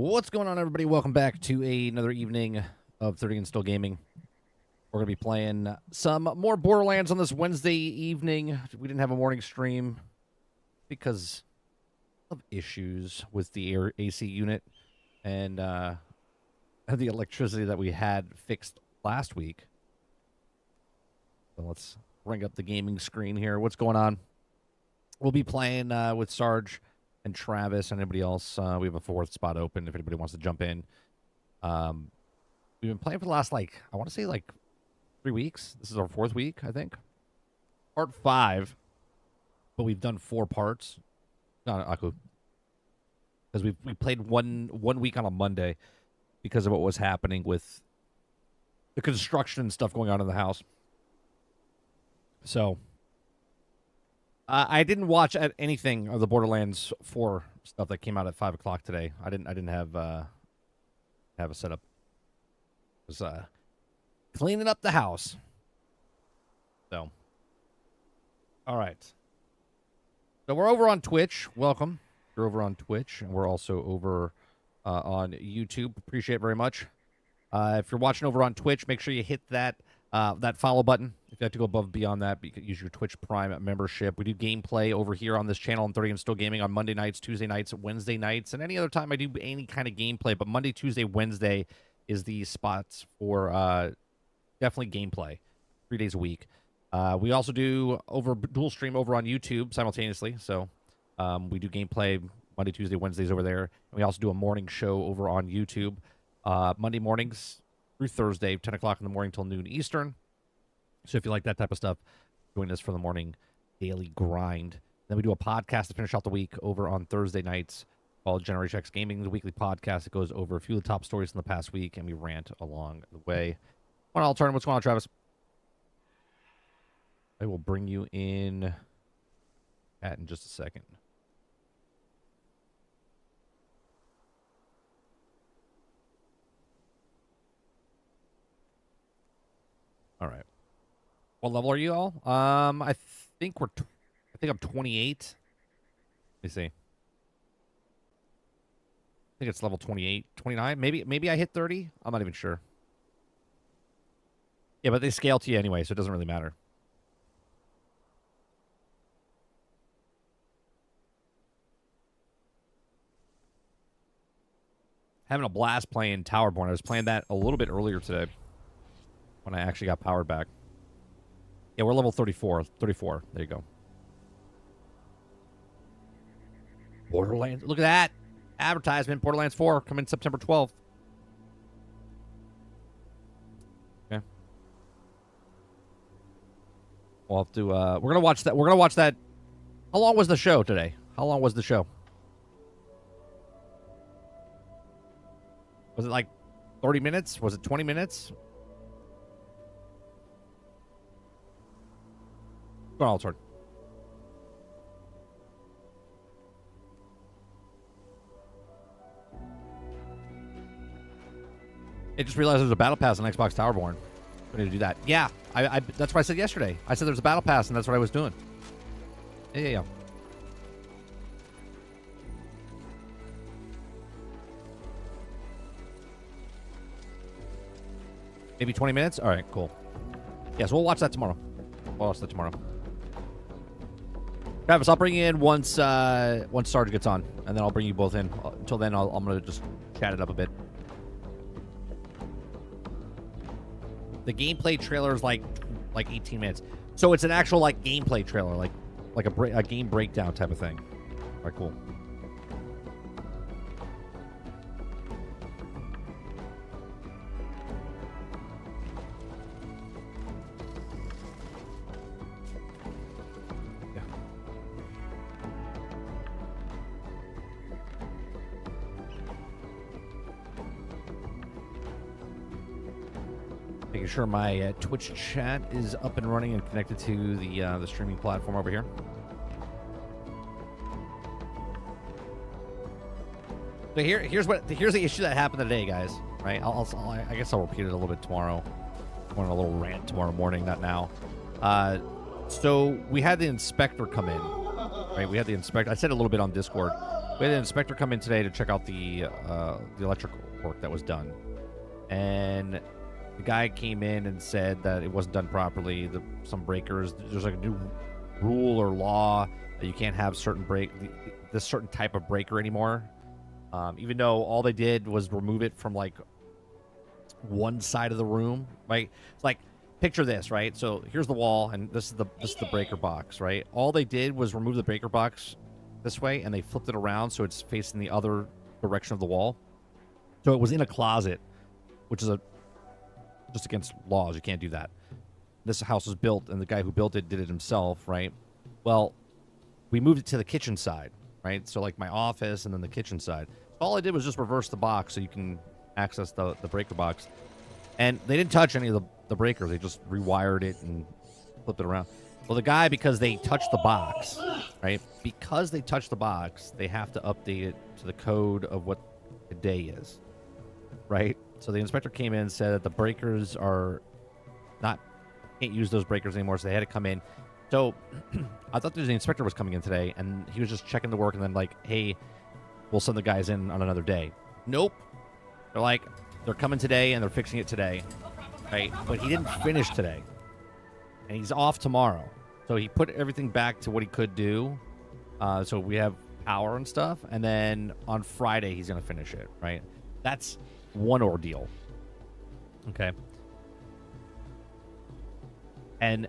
What's going on, everybody? Welcome back to another evening of 30 and Still Gaming. We're going to be playing some more Borderlands on this Wednesday evening. We didn't have a morning stream because of issues with the AC unit and the electricity that we had fixed last week. So let's bring up the gaming screen here. What's going on? We'll be playing with Sarge and Travis and anybody else. We have a fourth spot open if anybody wants to jump in. We've been playing for the last, I want to say 3 weeks. This is our fourth week, I think. Part 5, but we've done 4 parts. No, Aku. Because we played one week on a Monday because of what was happening with the construction and stuff going on in the house. So I didn't watch anything of the Borderlands 4 stuff that came out at 5 o'clock today. I didn't have a setup. It was cleaning up the house. So, all right. So we're over on Twitch. Welcome. You're over on Twitch, and we're also over on YouTube. Appreciate it very much. If you're watching over on Twitch, make sure you hit that follow button. If you have to go above and beyond that, you can use your Twitch Prime membership. We do gameplay over here on this channel on 30 and Still Gaming on Monday nights, Tuesday nights, Wednesday nights, and any other time I do any kind of gameplay. But Monday, Tuesday, Wednesday is the spots for definitely gameplay, 3 days a week. We also do dual stream over on YouTube simultaneously. So we do gameplay Monday, Tuesday, Wednesdays over there. And we also do a morning show over on YouTube Monday mornings through Thursday, 10 o'clock in the morning till noon Eastern. So if you like that type of stuff, join us for the morning daily grind. Then we do a podcast to finish out the week over on Thursday nights called Generation X Gaming, the weekly podcast that goes over a few of the top stories from the past week, and we rant along the way. I'll turn. What's going on, Travis? I will bring you in in just a second. All right. What level are you all? I think I'm 28. Let me see. I think it's level 28, 29. Maybe I hit 30. I'm not even sure. Yeah, but they scale to you anyway, so it doesn't really matter. Having a blast playing Towerborn. I was playing that a little bit earlier today when I actually got powered back. Yeah, we're level 34. 34. There you go. Borderlands. Look at that. Advertisement. Borderlands 4 coming September 12th. Okay. We'll have to we're gonna watch that. We're gonna watch that. How long was the show today? How long was the show? Was it 30 minutes? Was it 20 minutes? Go on, I'll turn. I just realized there's a battle pass on Xbox Towerborn. We need to do that. Yeah, I that's what I said yesterday. I said there's a battle pass, and that's what I was doing. Yeah. Maybe 20 minutes? All right, cool. Yeah, so we'll watch that tomorrow. Travis, I'll bring you in once Sarge gets on, and then I'll bring you both in. Until then, I'm going to just chat it up a bit. The gameplay trailer is like 18 minutes. So it's an actual gameplay trailer, like a game breakdown type of thing. All right, cool. Making sure my Twitch chat is up and running and connected to the streaming platform over here. So here's the issue that happened today, guys. Right? I guess I'll repeat it a little bit tomorrow. I want a little rant tomorrow morning, not now. So we had the inspector come in. Right? We had the inspector. I said a little bit on Discord. We had an inspector come in today to check out the electrical work that was done, and the guy came in and said that it wasn't done properly. Some breakers, there's like a new rule or law that you can't have this certain type of breaker anymore. Even though all they did was remove it from like one side of the room, right? It's like, picture this, right? So here's the wall, and this is the breaker box, right? All they did was remove the breaker box this way, and they flipped it around so it's facing the other direction of the wall. So it was in a closet, which is just against laws. You can't do that. This house was built, and the guy who built it did it himself, right? Well, we moved it to the kitchen side, right? So like my office and then the kitchen side. All I did was just reverse the box so you can access the breaker box. And they didn't touch any of the breakers. They just rewired it and flipped it around. Well, the guy, because they touched the box, right? Because they touched the box, they have to update it to the code of what the day is, right? So the inspector came in and said that the breakers are can't use those breakers anymore, so they had to come in. So I thought the inspector was coming in today, and he was just checking the work and then like, hey, we'll send the guys in on another day. Nope. They're like, they're coming today and they're fixing it today, right? But he didn't finish today, and he's off tomorrow. So he put everything back to what he could do. So we have power and stuff, and then on Friday he's going to finish it, right? That's one ordeal. Okay. And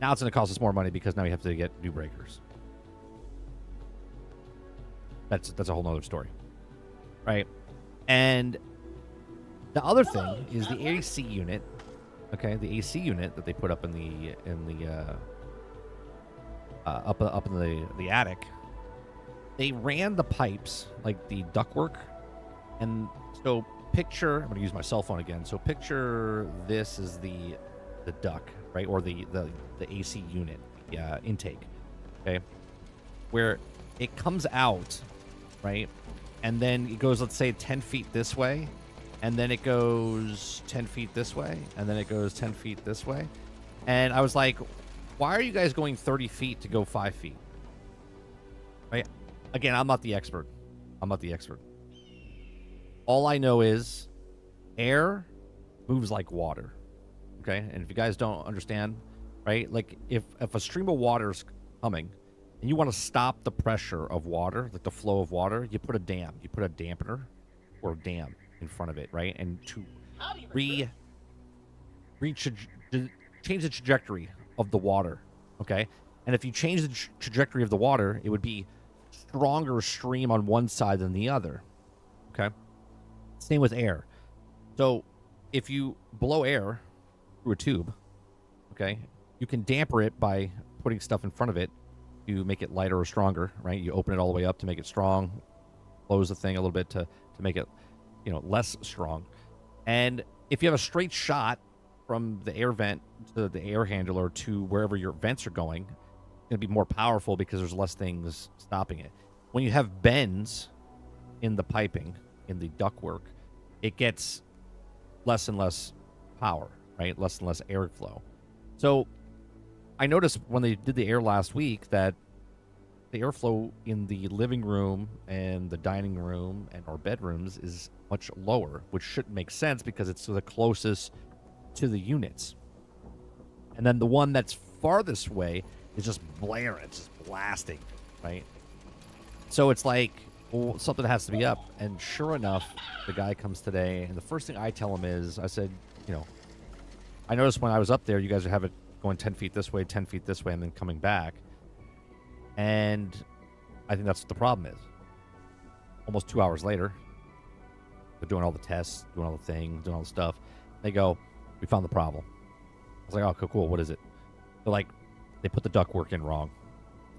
now it's going to cost us more money because now we have to get new breakers. That's a whole nother story, right? And the other thing is the AC unit. Okay, the AC unit that they put up in the up in the attic. They ran the pipes, like the ductwork, and so picture. I'm going to use my cell phone again. So picture this is the duct, right, or the AC unit intake, okay, where it comes out, right, and then it goes, let's say 10 feet this way, and then it goes 10 feet this way, and then it goes 10 feet this way. And I was like, why are you guys going 30 feet to go 5 feet? Right? Again, I'm not the expert. All I know is air moves like water. Okay? And if you guys don't understand, right? Like if a stream of water is coming and you want to stop the pressure of water, like the flow of water, you put a dam. You put a dampener or a dam in front of it, right? And to change the trajectory of the water, okay? And if you change the trajectory of the water, it would be stronger stream on one side than the other, okay? Same with air. So if you blow air through a tube, okay, you can damper it by putting stuff in front of it to make it lighter or stronger, right? You open it all the way up to make it strong, close the thing a little bit to make it, less strong. And if you have a straight shot from the air vent to the air handler to wherever your vents are going, it's going to be more powerful because there's less things stopping it. When you have bends in the piping, in the ductwork, it gets less and less power, right? Less and less airflow. So I noticed when they did the air last week that the airflow in the living room and the dining room and our bedrooms is much lower, which shouldn't make sense because it's the closest to the units. And then the one that's farthest away is just blaring, it's just blasting, right? So it's like, well, something has to be up. And sure enough, the guy comes today, and the first thing I tell him is, I said, I noticed when I was up there, you guys have it going 10 feet this way, 10 feet this way, and then coming back. And I think that's what the problem is. Almost 2 hours later, they're doing all the tests, doing all the things, doing all the stuff. They go, we found the problem. I was like, oh, cool. What is it? They're like, they put the ductwork in wrong,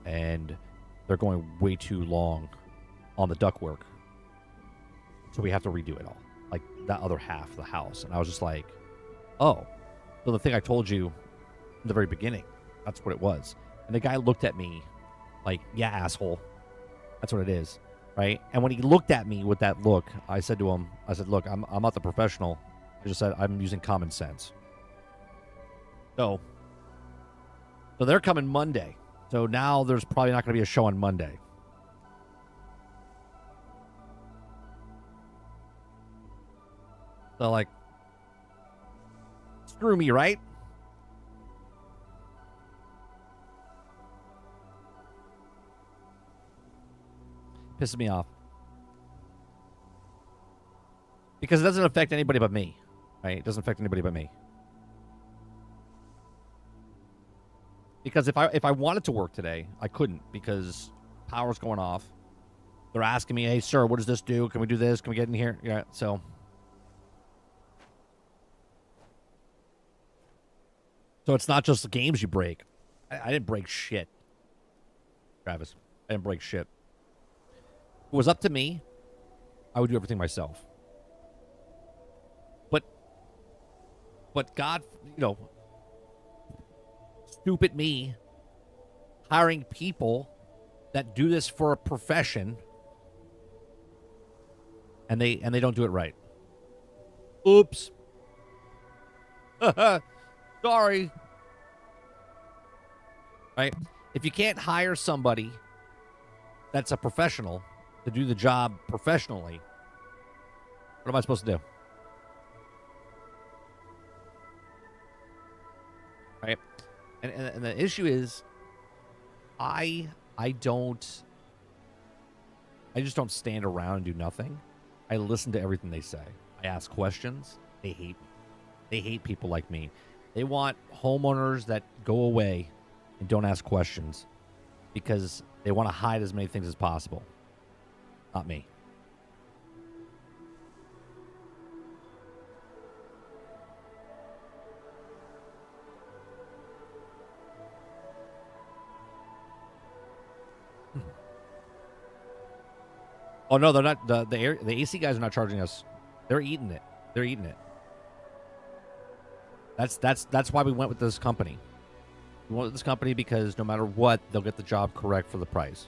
and they're going way too long on the ductwork. So we have to redo it all, like that other half of the house. And I was just like, oh, so the thing I told you in the very beginning, that's what it was. And the guy looked at me like, yeah, asshole. That's what it is, right? And when he looked at me with that look, I said to him, look, I'm not the professional. I just said, I'm using common sense. So they're coming Monday. So now there's probably not going to be a show on Monday. So, like, screw me, right? Pisses me off. Because it doesn't affect anybody but me, right? It doesn't affect anybody but me. Because if I wanted to work today, I couldn't because power's going off. They're asking me, hey, sir, what does this do? Can we do this? Can we get in here? Yeah, so. So it's not just the games you break. I didn't break shit, Travis. I didn't break shit. If it was up to me, I would do everything myself. But God, you know, stupid me hiring people that do this for a profession and they don't do it right. Oops. Sorry. Right? If you can't hire somebody that's a professional to do the job professionally, what am I supposed to do? Right? And the issue is I just don't stand around and do nothing. I listen to everything they say. I ask questions. They hate me. They hate people like me. They want homeowners that go away and don't ask questions because they want to hide as many things as possible. Not me. Oh no, they're not. The AC guys are not charging us. They're eating it. They're eating it. That's why we went with this company. We went with this company because no matter what, they'll get the job correct for the price.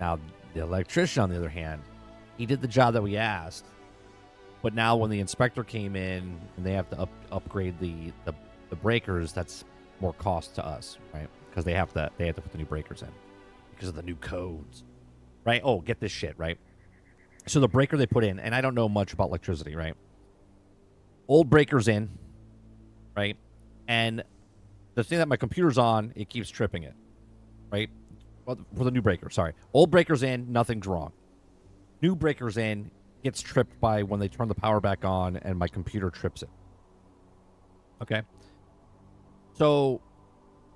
Now, the electrician, on the other hand, he did the job that we asked, but now when the inspector came in and they have to upgrade the breakers, that's more cost to us, right? Because they have to put the new breakers in because of the new codes. Right? Oh, get this shit, right? So the breaker they put in, and I don't know much about electricity, right? Old breaker's in, right? And the thing that my computer's on, it keeps tripping it, right? Well, for the new breaker, sorry. Old breaker's in, nothing's wrong. New breaker's in, gets tripped by when they turn the power back on, and my computer trips it. Okay? So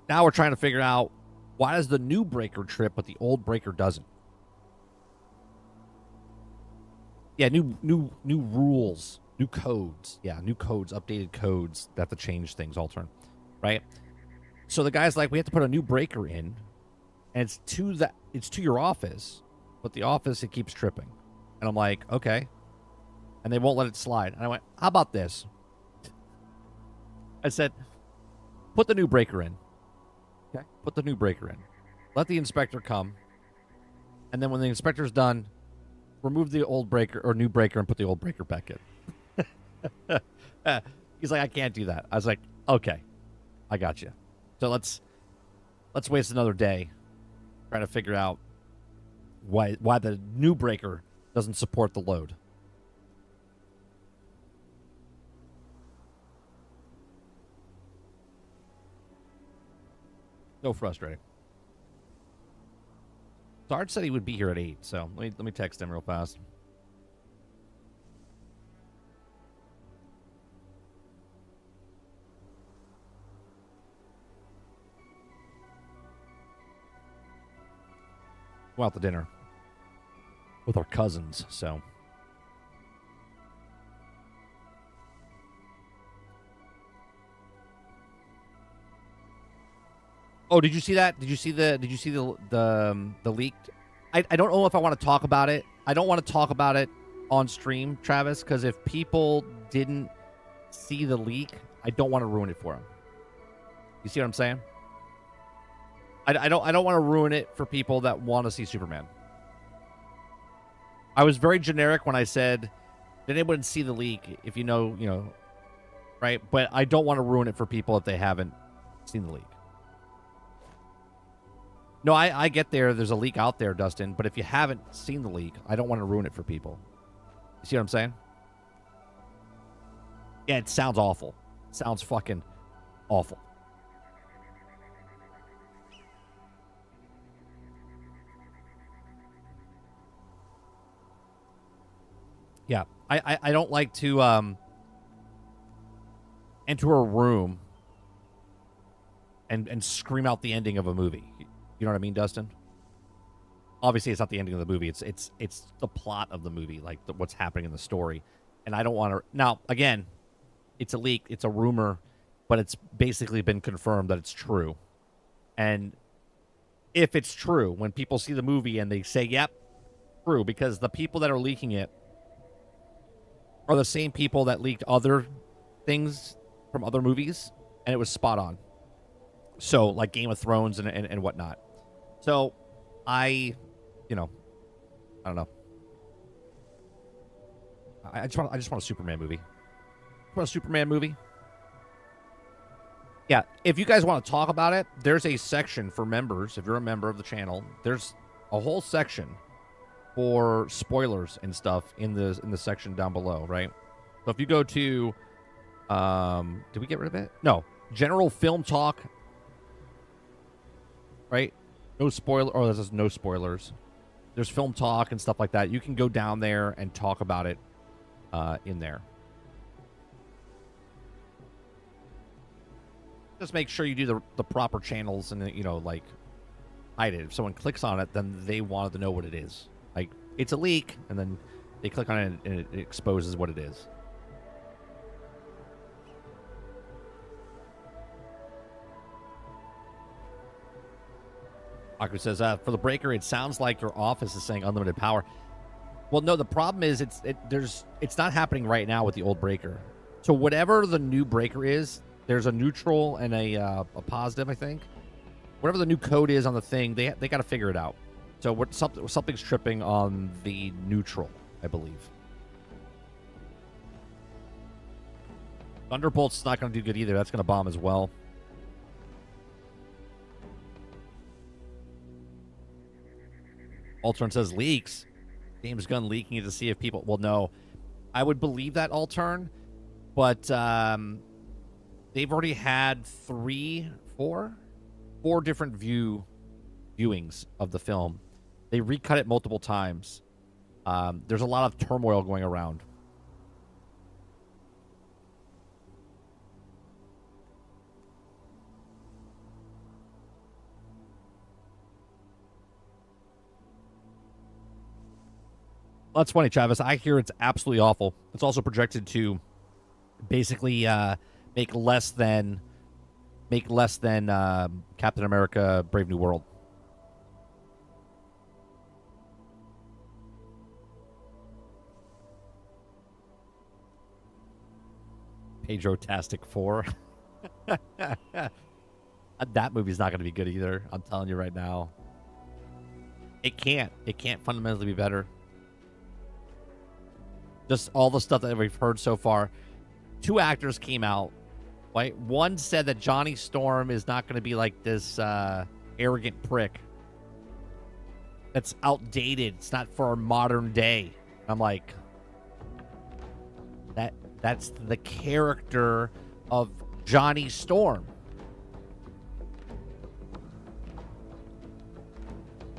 now we're trying to figure out why does the new breaker trip, but the old breaker doesn't? Yeah, new rules, new codes. Yeah, new codes, updated codes that have to change things all turn, right? So the guy's like, we have to put a new breaker in, and it's to your office, but the office it keeps tripping, and I'm like, okay, and they won't let it slide. And I went, how about this? I said, put the new breaker in. Okay, put the new breaker in. Let the inspector come, and then when the inspector's done, remove the old breaker or new breaker and put the old breaker back in. He's like, I can't do that. I was like, okay, I got you. So let's waste another day trying to figure out why the new breaker doesn't support the load. So frustrating. Sarge said he would be here at 8, so let me text him real fast. Go out to dinner with our cousins, so. Oh, did you see that? Did you see the leaked? I don't know if I want to talk about it. I don't want to talk about it on stream, Travis, because if people didn't see the leak, I don't want to ruin it for them. You see what I'm saying? I don't want to ruin it for people that want to see Superman. I was very generic when I said, did anyone see the leak? If you know, right? But I don't want to ruin it for people if they haven't seen the leak. No, I get there's a leak out there, Dustin, but if you haven't seen the leak, I don't want to ruin it for people. You see what I'm saying? Yeah, it sounds awful. It sounds fucking awful. Yeah, I don't like to enter a room and scream out the ending of a movie. You know what I mean, Dustin? Obviously, it's not the ending of the movie. It's the plot of the movie, like what's happening in the story. And I don't want to. Now, again, it's a leak, it's a rumor, but it's basically been confirmed that it's true. And if it's true, when people see the movie and they say, "Yep, true," because the people that are leaking it are the same people that leaked other things from other movies, and it was spot on. So, like Game of Thrones and whatnot. So, I don't know. I just want a Superman movie. Want a Superman movie? Yeah. If you guys want to talk about it, there's a section for members. If you're a member of the channel, there's a whole section for spoilers and stuff in the section down below, right? So if you go to, did we get rid of it? No, general film talk, right? No spoiler, or there's no spoilers. There's film talk and stuff like that. You can go down there and talk about it in there. Just make sure you do the proper channels and, like, hide it. If someone clicks on it, then they wanted to know what it is. Like, it's a leak, and then they click on it and it exposes what it is. Aku says, for the breaker, it sounds like your office is saying unlimited power. Well, no, the problem is it's not happening right now with the old breaker. So whatever the new breaker is, there's a neutral and a positive, I think. Whatever the new code is on the thing, they got to figure it out. So something's tripping on the neutral, I believe. Thunderbolt's not going to do good either. That's going to bomb as well. Altern says leaks. James Gunn leaking it to see if people... Well, no. I would believe that, Altern. But they've already had four different viewings of the film. They recut it multiple times. There's a lot of turmoil going around. That's funny, Travis. I hear it's absolutely awful. It's also projected to basically make less than Captain America: Brave New World. Pedro-tastic 4. That movie's not going to be good either. I'm telling you right now. It can't fundamentally be better. Just all the stuff that we've heard so far. 2 actors came out, right? One said that Johnny Storm is not going to be like this arrogant prick that's outdated. It's not for our modern day. I'm like, that's the character of Johnny Storm.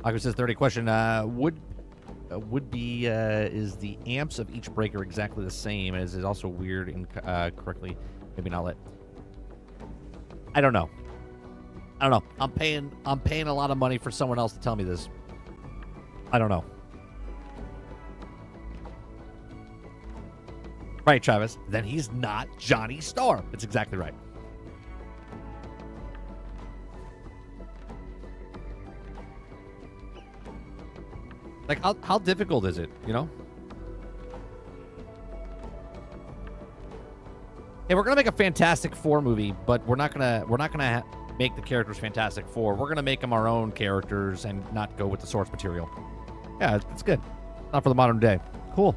Like it says, 30 question. Would be is the amps of each breaker exactly the same? As is also weird and correctly maybe not lit. I don't know. I'm paying a lot of money for someone else to tell me this. I don't know. Right, Travis. Then he's not Johnny Storm. That's exactly right. Like, how difficult is it, you know? Hey, we're gonna make a Fantastic Four movie, but we're not gonna make the characters Fantastic Four. We're gonna make them our own characters and not go with the source material. Yeah, it's good. Not for the modern day. Cool.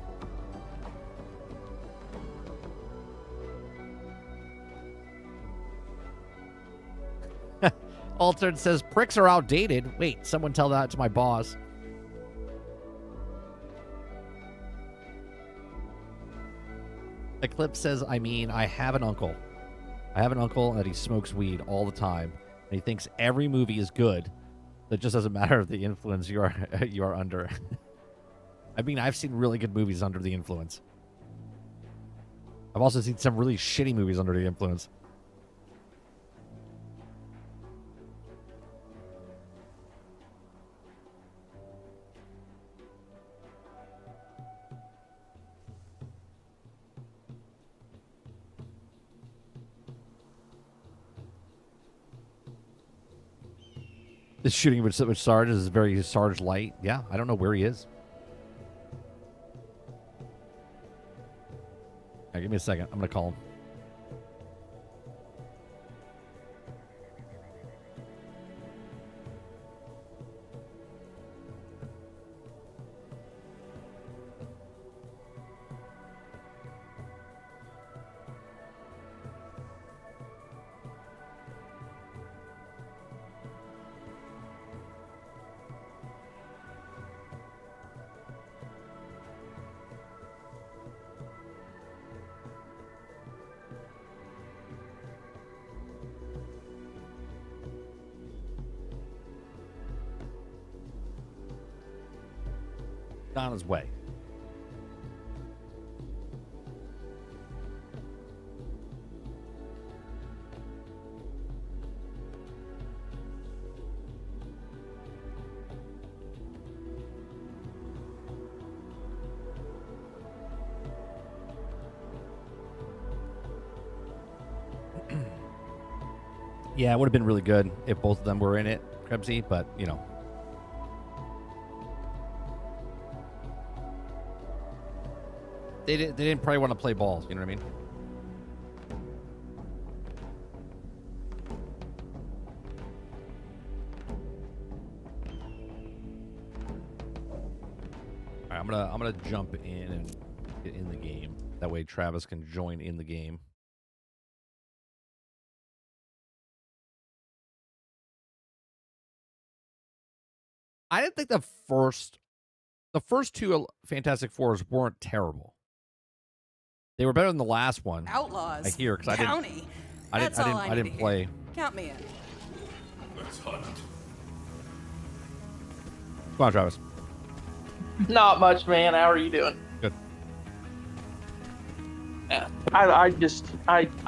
Altered says pricks are outdated. Wait, someone tell that to my boss. Eclipse says, I mean, I have an uncle. I have an uncle that he smokes weed all the time, and he thinks every movie is good. It just doesn't matter the influence you are under. I mean, I've seen really good movies under the influence. I've also seen some really shitty movies under the influence. The shooting with Sarge is very Sarge light. Yeah, I don't know where he is. Right, give me a second. I'm going to call him. On his way. Yeah, it would have been really good if both of them were in it, Krebsy, but, you know. They didn't probably want to play balls, you know what I mean? All right, I'm gonna jump in and get in the game. That way Travis can join in the game. I didn't think the first two Fantastic Fours weren't terrible. They were better than the last one. Outlaws. I hear because I didn't play. Count me in. Let's hunt. Come on, Travis. Not much, man. How are you doing? Good. Yeah. I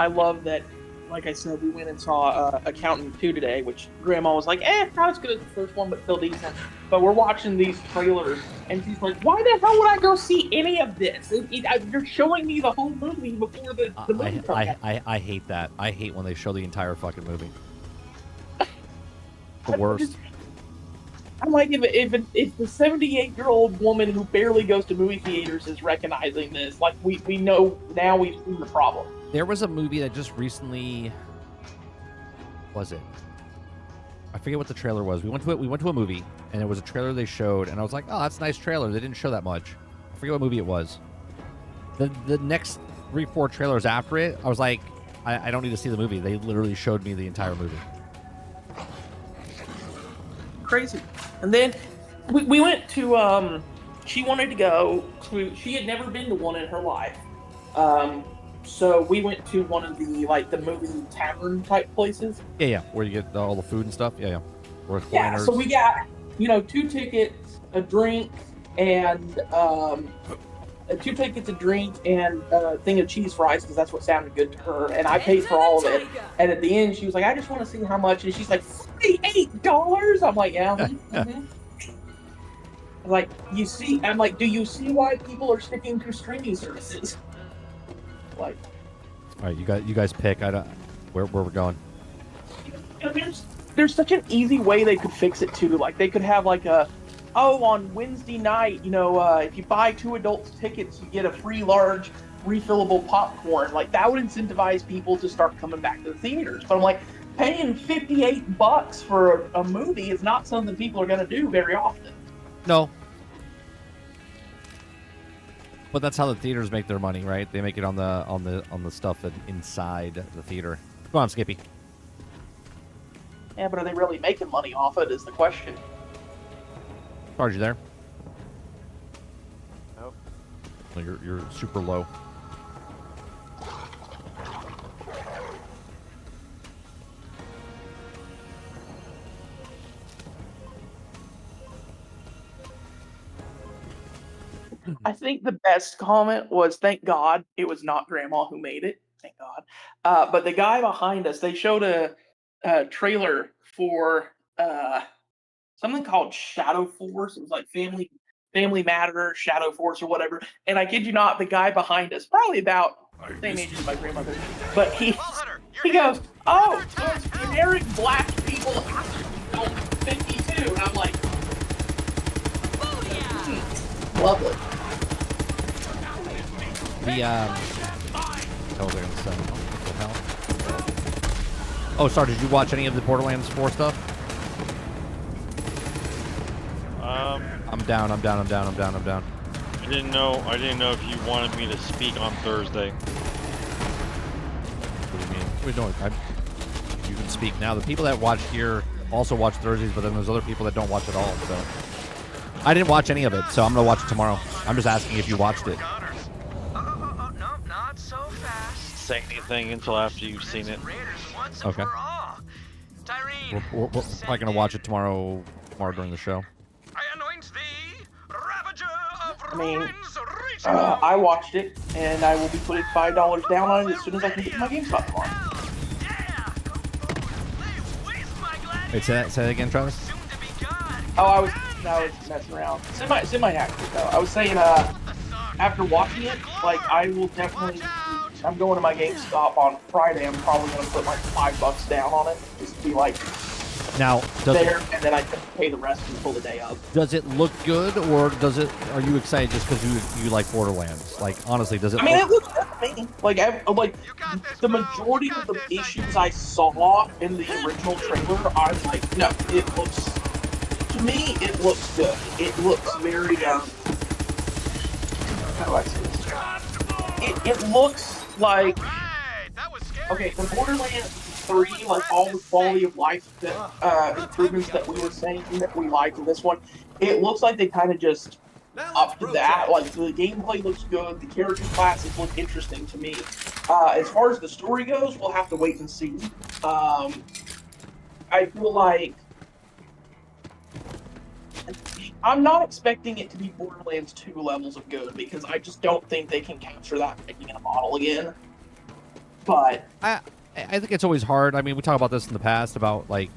love that. Like I said, we went and saw Accountant 2 today, which Grandma was like, not as good as the first one, but still decent. But we're watching these trailers, and she's like, why the hell would I go see any of this? You're showing me the whole movie before the movie comes out. I hate that. I hate when they show the entire fucking movie. The worst. I'm like, if the 78-year-old woman who barely goes to movie theaters is recognizing this, like, we know now we've seen the problem. There was a movie that just recently was it? I forget what the trailer was. We went to a movie, and it was a trailer they showed, and I was like, oh, that's a nice trailer. They didn't show that much. I forget what movie it was. The next 3-4 trailers after it, I was like, I don't need to see the movie. They literally showed me the entire movie. Crazy. And then we went to she wanted to go to, she had never been to one in her life. So we went to one of the movie tavern type places. Yeah, where you get all the food and stuff. Yeah. Yeah, so we got 2 tickets, a drink, and a thing of cheese fries because that's what sounded good to her. And I paid for all of it. And at the end, she was like, "I just want to see how much." And she's like, $48. I'm like, yeah. Mm-hmm. Like, I'm like, do you see why people are sticking to streaming services? Like, all right, you guys pick. I don't where we're going. There's such an easy way they could fix it too. Like, they could have on Wednesday night, if you buy 2 adults tickets, you get a free large refillable popcorn. Like, that would incentivize people to start coming back to the theaters. But I'm like, paying $58 for a movie is not something people are going to do very often. No. But that's how the theaters make their money, right? They make it on the stuff that inside the theater. Come on, Skippy. Yeah, but are they really making money off it is the question. Charge you there? Nope. Well, you're super low. I think the best comment was, "Thank God it was not Grandma who made it." Thank God. But the guy behind us, they showed a trailer for something called Shadow Force. It was like Family Matter, Shadow Force, or whatever. And I kid you not, the guy behind us, probably about the same age as my grandmother, but he goes, "Oh, so it's generic black people after 52." And I'm like, lovely. What was I gonna say? What the hell? Oh, sorry. Did you watch any of the Borderlands 4 stuff? I'm down. I didn't know if you wanted me to speak on Thursday. What do you mean? What are you doing? You can speak now. The people that watch here also watch Thursdays, but then there's other people that don't watch at all. So I didn't watch any of it, so I'm gonna watch it tomorrow. I'm just asking if you watched it. No, not so fast. Say anything until after you've seen it. Okay. We're probably gonna watch it tomorrow during the show. I mean, I watched it, and I will be putting $5 down on it as soon as I can get to my GameStop tomorrow. Wait, say that again, Travis. Oh, I was messing around. Semi-accurate though. I was saying, after watching it, like I will definitely. I'm going to my GameStop on Friday. I'm probably going to put like $5 down on it, just to be like. Now, and then I can pay the rest until the day of. Does it look good, or are you excited just because you like Borderlands? Like, honestly, does it? I mean, it looks good to me. Like the majority of the issues I saw in the original trailer, I'm like, no, it looks. To me, it looks good. It looks very. How do I say this? It looks like. Okay, the Borderlands 3, like all the quality of life that, improvements that we were saying that we liked in this one, it looks like they kind of just upped that. Like the gameplay looks good, the character classes look interesting to me. As far as the story goes, we'll have to wait and see. I feel like I'm not expecting it to be Borderlands 2 levels of good because I just don't think they can capture that making it a model again. But I think it's always hard. I mean, we talked about this in the past about like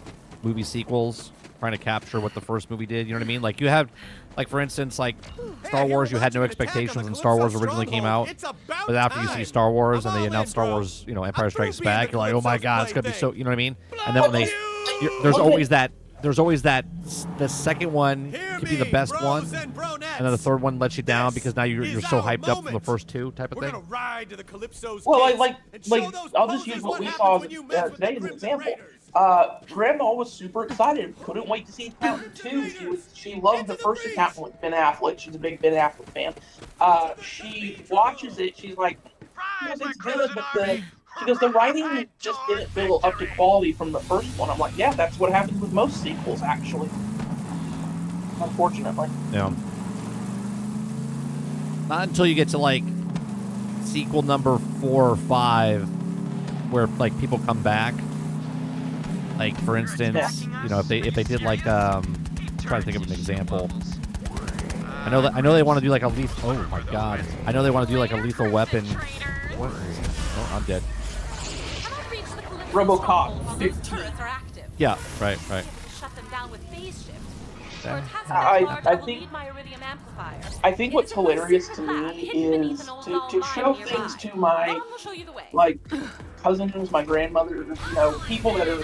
movie sequels trying to capture what the first movie did. You know what I mean? Like you have, like for instance, like Star Wars. You had no expectations when Star Wars originally came out, but after you see Star Wars and they announced Star Wars, you know, Empire Strikes Back, you're like, oh my god, it's gonna be so. You know what I mean? And then when there's always that. The second one could be the best one, and then the third one lets you down because now you're so hyped up from the first two type of thing. Well, like I'll just use what we saw today as an example. Grandma was super excited, couldn't wait to see Accountant 2. She loved the first Accountant with Ben Affleck. She's a big Ben Affleck fan. She watches it. She's like, yes, it's good, but the writing just didn't feel up to quality from the first one. I'm like, yeah, that's what happens with most sequels, actually. Unfortunately. Yeah. Not until you get to like sequel number 4 or 5, where like people come back. Like for instance, you know, if they did like I'm trying to think of an example. I know they want to do like a lethal. Oh my god! I know they want to do like a Lethal Weapon. What? Oh, I'm dead. RoboCop 15. Yeah, right. I think what's hilarious to me is to show things to my like cousins, my grandmother, you know, people that are,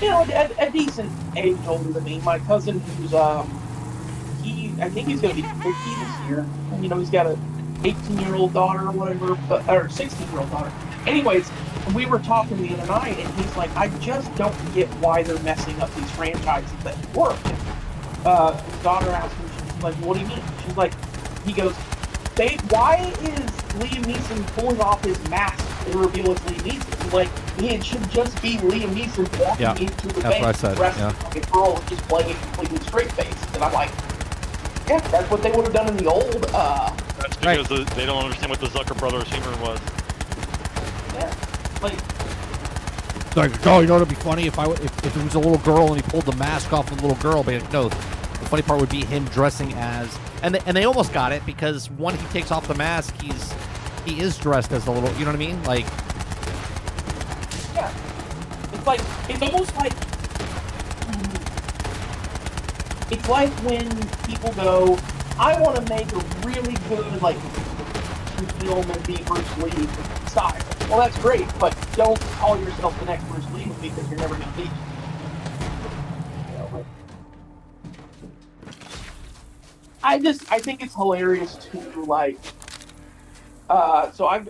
you know, a decent age older than me. My cousin who's I think he's gonna be 50 this year. And, you know, he's got a 18-year-old daughter or whatever, or 16-year-old daughter. Anyways, we were talking the other night, and he's like, I just don't get why they're messing up these franchises that work. His daughter asked him, she's like, what do you mean? She's like, he goes, why is Liam Neeson pulling off his mask to reveal it's Liam Neeson? He's like, it should just be Liam Neeson walking into the bank dressed like a girl and just playing it completely straight-faced. And I'm like, yeah, that's what they would have done in the old. That's because they don't understand what the Zucker brothers' humor was. Yeah, like, oh, you know, it'd be funny if it was a little girl and he pulled the mask off of the little girl, but no, the funny part would be him dressing as, and they almost got it because when he takes off the mask, he is dressed as a little, you know what I mean? Like, yeah, it's almost like it's like when people go, I want to make a really good like film and be Bruce Lee style. Well, that's great, but don't call yourself the next Bruce Lee movie because you're never gonna be. I think it's hilarious to like. So I've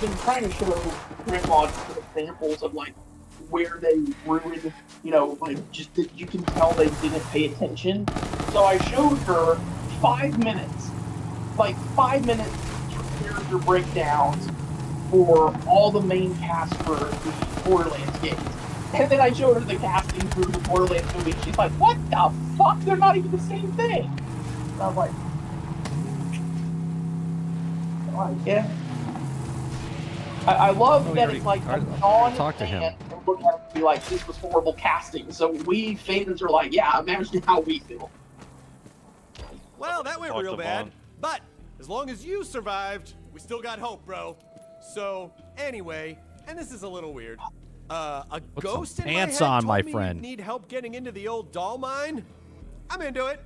been trying to show Grandma examples of like where they ruined, you know, like just that you can tell they didn't pay attention. So I showed her 5 minutes, like 5 minutes character breakdowns for all the main cast for the Borderlands games. And then I showed her the casting for the Borderlands movie. She's like, what the fuck? They're not even the same thing. And I was like, yeah. I love that it's like a non-fan and look at it and be like, this was horrible casting. So we fans are like, yeah, imagine how we feel. Well, that went Talk real to bad. Vaughn. But as long as you survived, we still got hope, bro. So anyway, and this is a little weird. A ghost in my head pants on, told my me friend. you'd need help getting into the old doll mine. I'm into it.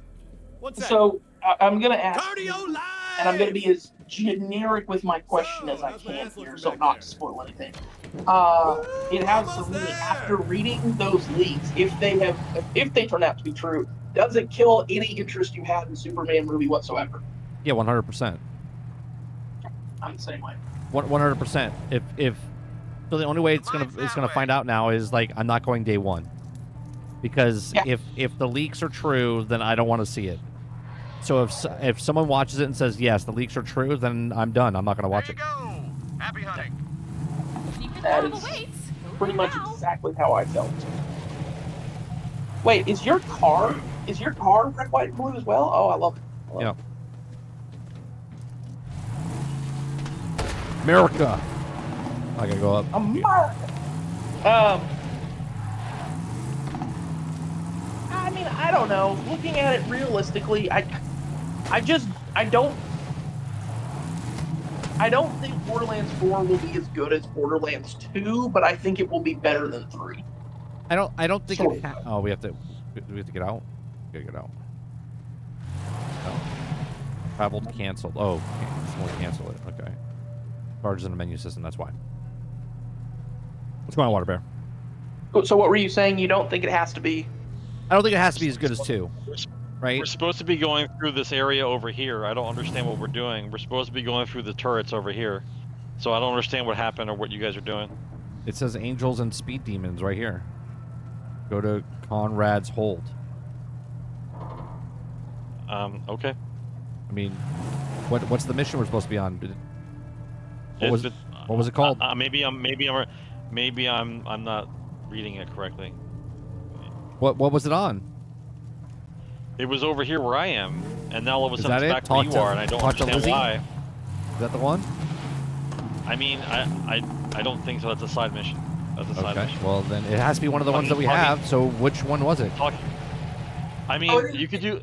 One second. So I'm gonna ask, Cardio live! and I'm gonna be as generic with my question as I how's my can ass here, looking so back not there? to spoil anything. It has almost to me there. after reading those leaks, if they turn out to be true, does it kill any interest you had in the Superman movie whatsoever? yeah, 100%. I'm the same way. 100%. If so, the only way it's gonna find out now is like I'm not going day one, because Yeah. if the leaks are true, then I don't want to see it. So if someone watches it and says yes, the leaks are true, then I'm done. I'm not gonna watch it. Go. Happy hunting. That is pretty much exactly how I felt. Wait, is your car red, white, and blue as well? Oh, I love it. Yeah. America. I gotta go up. America. I mean, I don't know. Looking at it realistically, I don't think Borderlands 4 will be as good as Borderlands 2, but I think it will be better than 3. I don't think Sort it. of. Oh, we have to get out. We gotta get out. Oh. Traveled canceled. Oh, just cancel it. Okay. Charges in the menu system. That's why. What's going on, Water Bear? So what were you saying? You don't think it has to be? I don't think it has to be as good as 2, right? We're supposed to be going through this area over here. I don't understand what we're doing. We're supposed to be going through the turrets over here. So I don't understand what happened or what you guys are doing. It says angels and speed demons right here. Go to Conrad's Hold. Okay. I mean, what's the mission we're supposed to be on? What was it called? Maybe I'm not reading it correctly. What was it on? It was over here where I am, and now all of a Is sudden that it's it? back Talk where you to- are, and I don't talk to understand Lizzie? why. Is that the one? I mean, I don't think so. That's a side mission. That's a side Okay. mission. Well, then it has to be one of the ones that we Talking- have. So which one was it? Talk. I mean, Oh, you could do.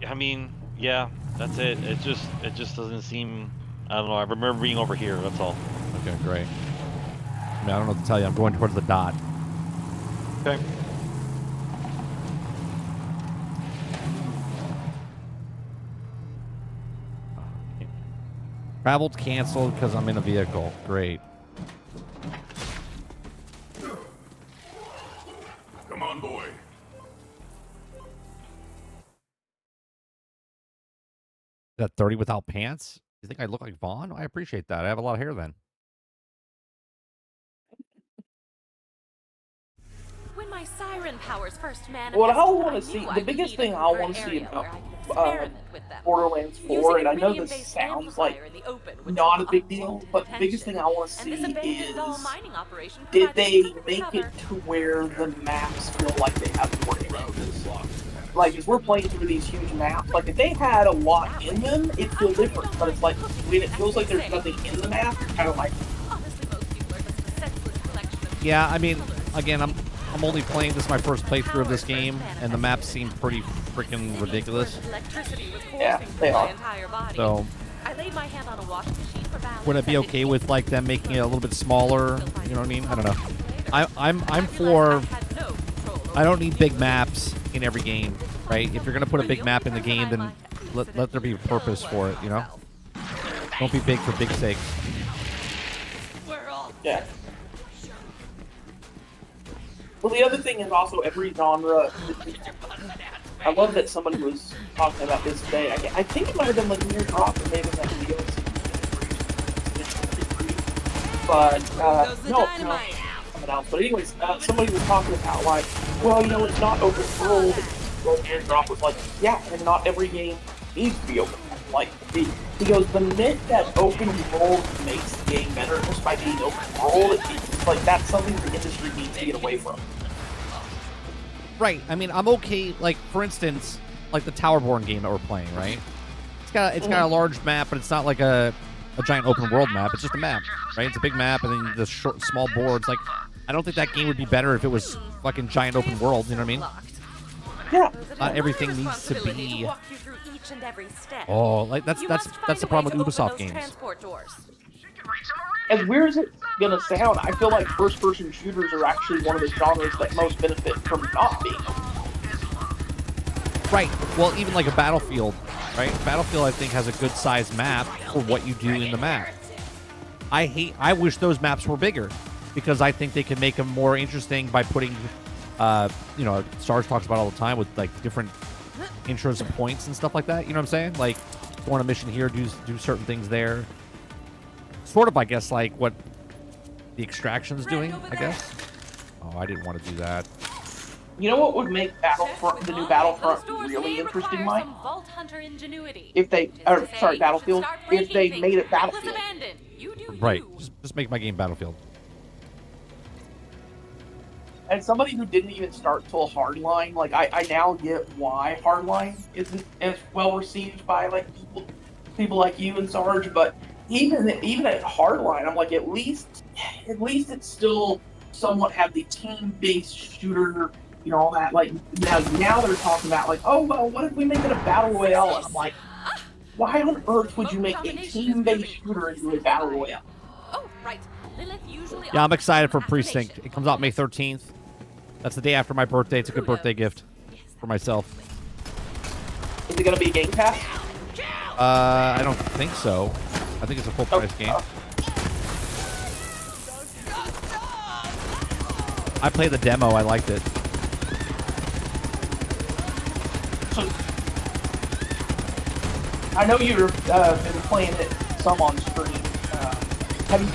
I mean, yeah, that's it. It just doesn't seem. I don't know. I remember being over here. That's all. Okay, great. I mean, I don't know what to tell you. I'm going towards the dot. Okay. Traveled canceled because I'm in a vehicle. Great. Come on, boy. Is that 30 without pants? You think I look like Vaughn? I appreciate that. I have a lot of hair then. When my siren powers first manifested, What I want I to see, knew the I'd biggest need thing a I want covert to see area about where I could experiment with them. Borderlands 4, Using and I know this iridium-based sounds like amplifier in the open would not a draw big unwanted deal, but the biggest attention. thing I want to And see this abandoned doll is, mining operation did provided they perfect make cover. it to where the maps feel like they have more in it? Like, as we're playing through these huge maps, like, if they had a lot in them, it'd feel different, but it's like, when it feels like there's nothing in the map, you're kind of like, Honestly, most people are just a senseless collection of Yeah, I mean, colors. again, I'm only playing, this is my first playthrough of this game, and the maps seem pretty freaking ridiculous. Yeah, they are. So, I laid my hand on a washing machine for balance. would I be okay with like them making it a little bit smaller? You know what I mean? I don't know. I'm for. I don't need big maps in every game, right? If you're gonna put a big map in the game, then let there be a purpose for it. You know? Don't be big for big sake. Yeah. Well, the other thing is also every genre. I love that somebody was talking about this today. I think it might have been Legendary Drop or maybe that video. But no, something else. But anyways, somebody was talking about like, well, you know, it's not open world. Legendary Drop was like, yeah, and not every game needs to be open world. Like he goes, the myth that open world makes the game better just by being open world, it's like that's something the industry needs to get away from. Right. I mean, I'm okay. Like, for instance, like the Towerborn game that we're playing, right? It's got a large map, but it's not like a giant open world map. It's just a map, right? It's a big map, and then the small boards. Like, I don't think that game would be better if it was fucking giant open world. You know what I mean? Yeah. Not everything needs to be. Oh, like that's the problem with Ubisoft games. As weird as it's gonna sound, I feel like first-person shooters are actually one of the genres that most benefit from not being open. Right. Well, even like a Battlefield, right? Battlefield, I think, has a good-sized map for what you do in the map. I wish those maps were bigger because I think they could make them more interesting by putting, you know, Sarge talks about all the time with like different intros and points and stuff like that. You know what I'm saying? Like, go on a mission here, do certain things there. Sort of, I guess, like what the Extraction's doing, I guess. Oh, I didn't want to do that. You know what would make Battlefront, the new Battlefront, really interesting, Mike? If they, or sorry, Battlefield, if they made it Battlefield. Right. Just make my game Battlefield. And somebody who didn't even start till Hardline, like I now get why Hardline isn't as well received by like people like you and Sarge, but even at Hardline, I'm like at least it's still somewhat have the team-based shooter, you know, all that. Like now they're talking about like, oh well, what if we make it a battle royale? And I'm like, why on earth would you make a team-based shooter into a battle royale? Oh, right. Yeah, I'm excited for Precinct. It comes out May 13th. That's the day after my birthday. It's a good birthday gift for myself. Is it gonna be a Game Pass? I don't think so. I think it's a full price game. I played the demo. I liked it. I know you've been playing it some on stream.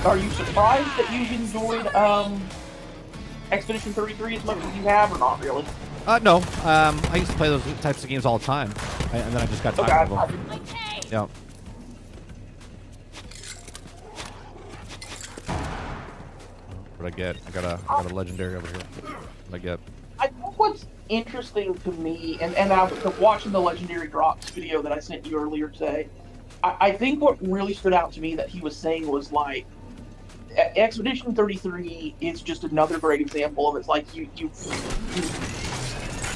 Are you surprised that you've enjoyed Expedition 33 as much as you have, or not really? No. I used to play those types of games all the time, and then I just got tired of them. Yeah. What I get? I got a legendary over here. What I get? I think what's interesting to me, and I was watching the Legendary Drops video that I sent you earlier today, I think what really stood out to me that he was saying was like, Expedition 33 is just another great example of it's like you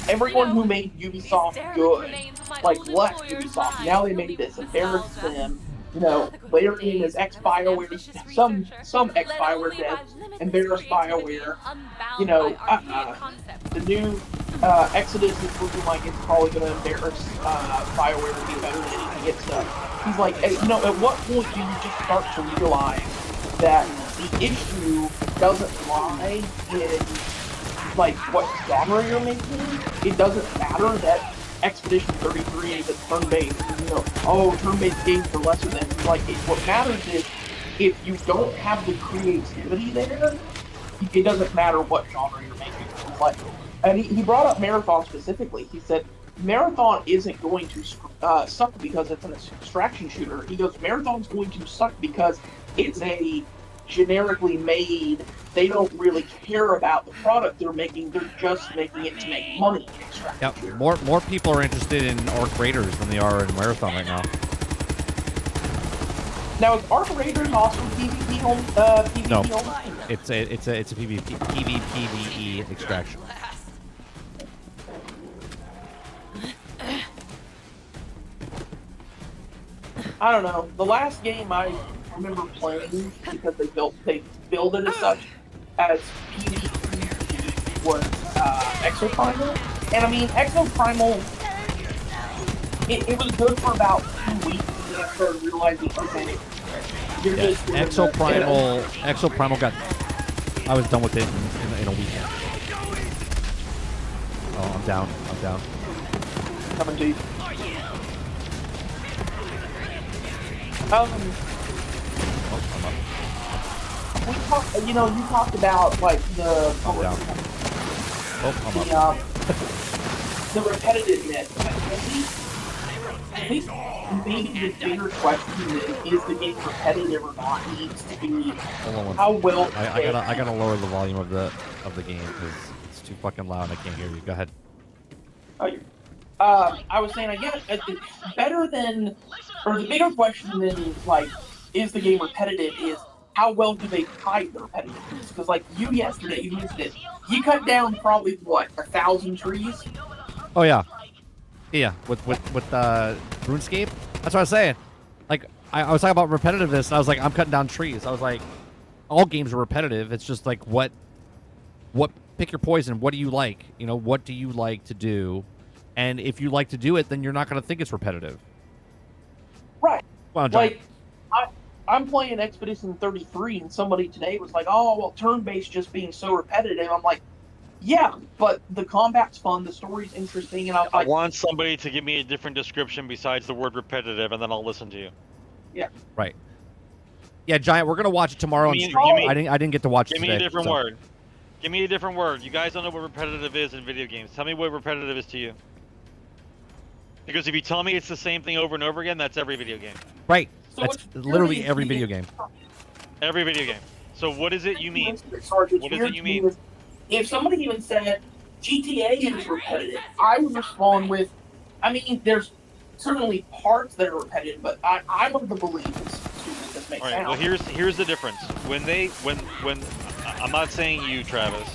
everyone who made Ubisoft good, like left Ubisoft, now they made this, embarrassed them. You know, Larian is ex-BioWare, some ex-BioWare devs embarrassed BioWare. You know, the new Exodus is looking like it's probably going to embarrass BioWare to be better than anything it's done. He's like, you know, at what point do you just start to realize that the issue doesn't lie in, like, what genre you're making? It doesn't matter that Expedition 33 is a turn-based, you know, turn-based games are lesser than, like, what matters is, if you don't have the creativity there, it doesn't matter what genre you're making. Like, and he brought up Marathon specifically. He said, Marathon isn't going to suck because it's an extraction shooter. He goes, Marathon's going to suck because it's a generically made, they don't really care about the product they're making, they're just making it to make money. Yep. More people are interested in Arc Raiders than they are in Marathon right now. Now is Arc Raiders also PvP home? PvP No. home? It's a PvPvE extraction. I don't know. The last game I remember playing because they built it as such as PvP was Exoprimal, and I mean Exoprimal. It was good for about 2 weeks, and then I started realizing, okay, you're just doing Exoprimal got. I was done with it in a weekend. Oh, I'm down. coming to you. We talked. You talked about like the. I'm down. I'm up. The repetitiveness. I think maybe the bigger question is the game repetitive or not needs to be Hold on one how well. I gotta lower the volume of the game because it's too fucking loud and I can't hear you. Go ahead. I was saying, I guess it's better than, or the bigger question than like, is the game repetitive? Is how well do they hide the repetitiveness? Because like you yesterday, you mentioned it. You cut down probably what 1,000 trees. Oh yeah, with RuneScape. That's what I was saying. Like I was talking about repetitiveness, and I was like, I'm cutting down trees. I was like, all games are repetitive. It's just like what pick your poison. What do you like? What do you like to do? And if you like to do it, then you're not going to think it's repetitive. Right. Well, John. Like I'm playing Expedition 33, and somebody today was like, "Oh, well, turn-based just being so repetitive." I'm like, "Yeah, but the combat's fun, the story's interesting," and I want somebody to give me a different description besides the word repetitive, and then I'll listen to you. Yeah. Right. Yeah, Giant, we're gonna watch it tomorrow on stream. I didn't get to watch it today. Give me a different word. Give me a different word. You guys don't know what repetitive is in video games. Tell me what repetitive is to you. Because if you tell me it's the same thing over and over again, that's every video game. Right. So that's literally every video game. Every video game. So what is it you mean? What is it you mean? If somebody even said GTA is repetitive, I would respond with, I mean, there's certainly parts that are repetitive, but I'm of the belief it's stupid this makes sense. All right. Well, here's the difference. When I'm not saying you, Travis.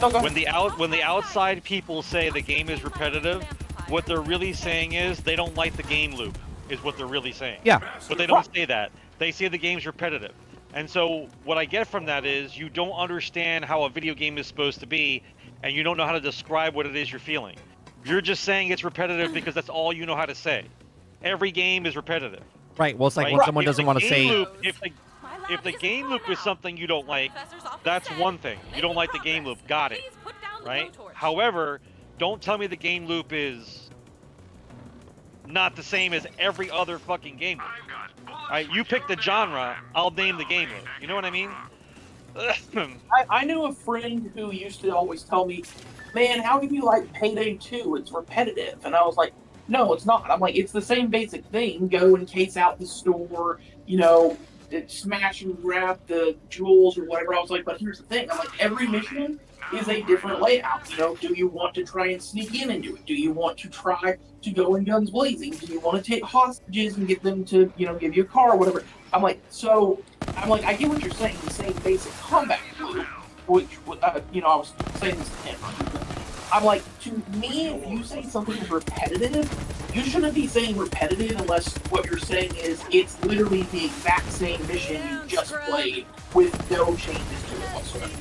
When the outside people say the game is repetitive, what they're really saying is they don't like the game loop, is what they're really saying. Yeah. But they don't say that. They say the game's repetitive. And so what I get from that is you don't understand how a video game is supposed to be, and you don't know how to describe what it is you're feeling. You're just saying it's repetitive because that's all you know how to say. Every game is repetitive. Right. Well, it's like when someone doesn't want to say... If the game loop is something you don't like, that's one thing. You don't like the game loop. Got it. Right? However, don't tell me the game loop is not the same as every other fucking game loop. Right? You pick the genre, I'll name the game loop. You know what I mean? I knew a friend who used to always tell me, "Man, how can you like Payday 2? It's repetitive." And I was like, "No, it's not." I'm like, "It's the same basic thing. Go and case out the store, smash and grab the jewels or whatever." I was like, "But here's the thing." I'm like, every mission is a different layout. Do you want to try and sneak in and do it? Do you want to try to go in guns blazing? Do you want to take hostages and get them to, give you a car or whatever? I'm like, I get what you're saying, the same basic combat loop, which, I was saying this to him. I'm like, to me, if you say something is repetitive, you shouldn't be saying repetitive unless what you're saying is it's literally the exact same mission you just played with no changes to it whatsoever.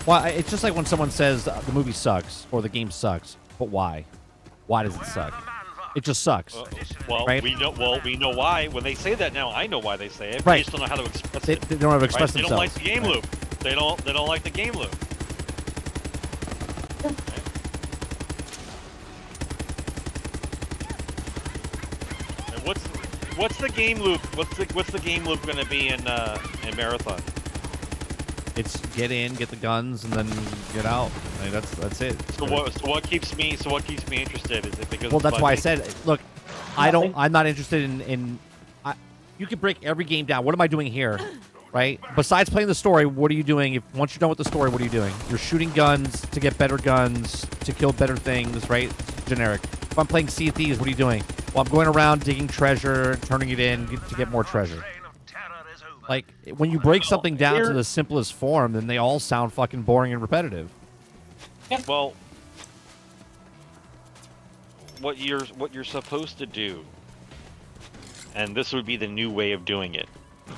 Well, it's just like when someone says the movie sucks or the game sucks, but why? Why does it suck? It just sucks. Right? we know why. When they say that now, I know why they say it. Right. They just don't know how to express it. They don't know how to express themselves. They don't like the game loop. They don't like the game loop. And what's the game loop? What's the game loop going to be in Marathon? It's get in, get the guns, and then get out. That's it. So what keeps me interested? Is it because? Well, that's why I said, look, I'm not interested in. You can break every game down. What am I doing here, right? Besides playing the story, what are you doing? Once you're done with the story, what are you doing? You're shooting guns to get better guns, to kill better things, right? Generic. If I'm playing Sea of Thieves, what are you doing? Well, I'm going around digging treasure, turning it in to get more treasure. Like, when you break something down to the simplest form, then they all sound fucking boring and repetitive. Well, what you're supposed to do, and this would be the new way of doing it.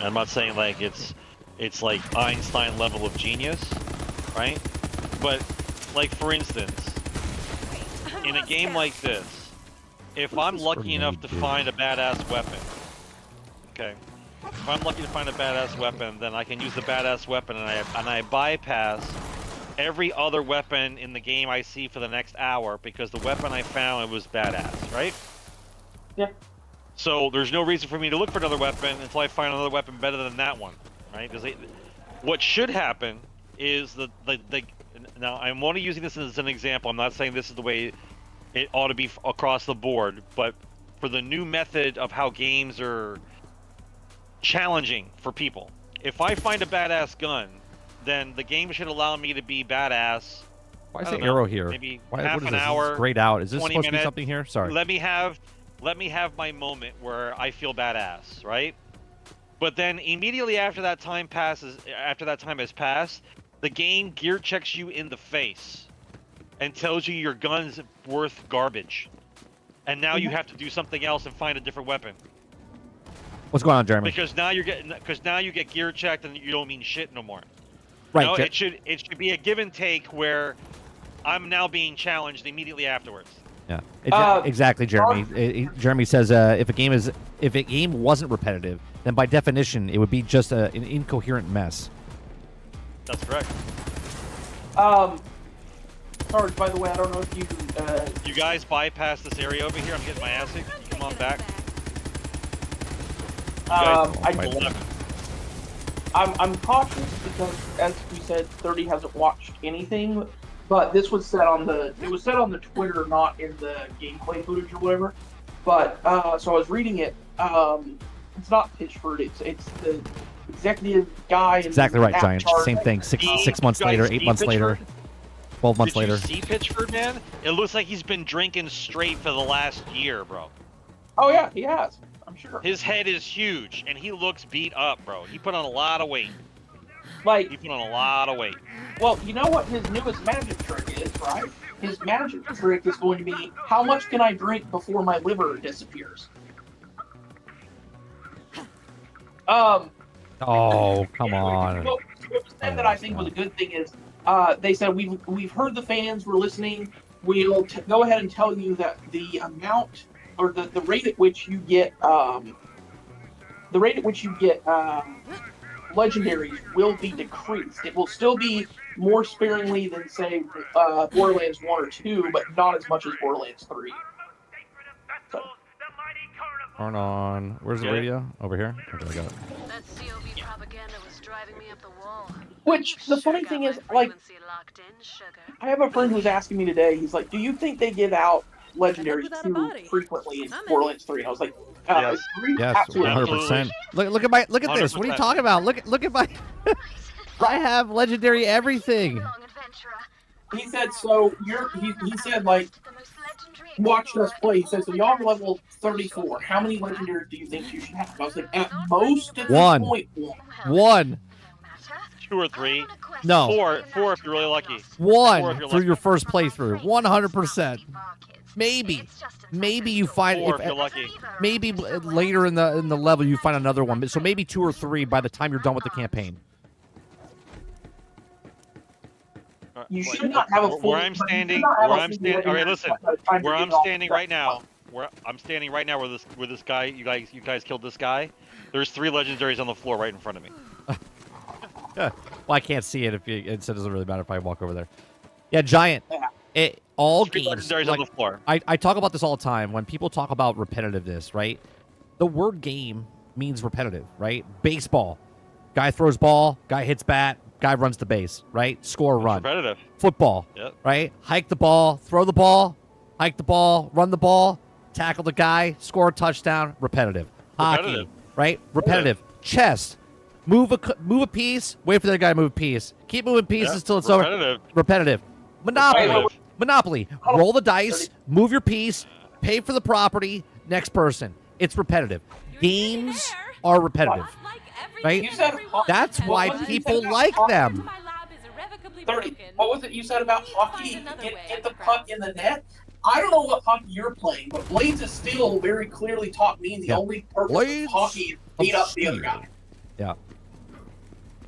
I'm not saying like it's like Einstein level of genius, right? But like for instance, in a game like this, if I'm lucky enough to find a badass weapon, okay, if I'm lucky to find a badass weapon, then I can use the badass weapon, and I bypass every other weapon in the game I see for the next hour because the weapon I found was badass, right? Yeah. So there's no reason for me to look for another weapon until I find another weapon better than that one, right? Because what should happen is now I'm only using this as an example. I'm not saying this is the way it ought to be across the board, but for the new method of how games are challenging for people, if I find a badass gun, then the game should allow me to be badass. Why is the arrow here? Maybe Why, half what is an this? hour. This is grayed out. Is this 20 supposed to be minutes. something here? Sorry. Let me have my moment where I feel badass, right? But then immediately after that time has passed, the game gear checks you in the face and tells you your gun's worth garbage. And now you have to do something else and find a different weapon. What's going on, Jeremy? Because now you get gear checked and you don't mean shit no more. Right. No, it should be a give and take where I'm now being challenged immediately afterwards. Yeah, exactly, Jeremy. Jeremy says if a game wasn't repetitive, then by definition it would be just an incoherent mess. That's correct. Sarge, by the way, I don't know if you You guys bypass this area over here. I'm getting my ass kicked. Can you come on back? I'm cautious because, as we said, 30 hasn't watched anything. But this was said on the Twitter, not in the gameplay footage or whatever. But so I was reading it. It's not Pitchford. It's the executive guy. Exactly right, Giant. Same thing. Six months later, 8 months later, 12 months later. Did you see Pitchford, man? It looks like he's been drinking straight for the last year, bro. Oh yeah, he has. I'm sure. His head is huge, and he looks beat up, bro. He put on a lot of weight. He put on a lot of weight. Well, you know what his newest magic trick is, right? His magic trick is going to be, how much can I drink before my liver disappears? Oh, come on. What was said that I think was a good thing is, they said we've heard the fans, we're listening. We'll go ahead and tell you that the amount or the rate at which you get legendaries will be decreased. It will still be more sparingly than, say, Borderlands 1 or 2, but not as much as Borderlands 3. So. Turn on. Where's the radio? Over here? Okay, I got it. That COB propaganda was driving me up the wall. Which, the funny thing is, like, I have a friend who was asking me today, he's like, do you think they give out legendaries too frequently in Borderlands 3? And I was like, Yes. Yes, absolutely. 100%. Look at this. What are you talking about? Look at my. I have legendary everything. He said, so he said, like, watch us play. He said, so y'all are level 34. How many legendaries do you think you should have? I was like, at most at One. this point, One. 2 or 3. No. Four if you're really lucky. One through your first playthrough. 100%. Maybe you find 4 if you're lucky. maybe later in the level you find another one. So maybe 2 or 3 by the time you're done with the campaign. you should not have a full. Where I'm standing. Okay, listen. Where I'm standing right now. Where this guy, you guys killed this guy. There's 3 legendaries on the floor right in front of me. Well, I can't see it it doesn't really matter if I walk over there. Yeah, Giant. All 3 games. legendaries on the floor. I talk about this all the time when people talk about repetitiveness, right? The word game means repetitive, right? Baseball. Guy throws ball, guy hits bat, guy runs the base, right? Score, run. Repetitive. Football, Yep. right? Hike the ball, throw the ball, hike the ball, run the ball, tackle the guy, score a touchdown, repetitive. Hockey, right? Repetitive. Chess. Move a piece, wait for the guy to move a piece. Keep moving pieces till it's over. Repetitive. Monopoly. Roll the dice, move your piece, pay for the property, next person. It's repetitive. Games are repetitive. right? You said That's why what was it you people said about like hockey? them. 30. What was it you said about hockey? Get the puck in the net? I don't know what hockey you're playing, but Blades of Steel very clearly taught me the only purpose Blades of hockey is beat up the other guy. Yeah.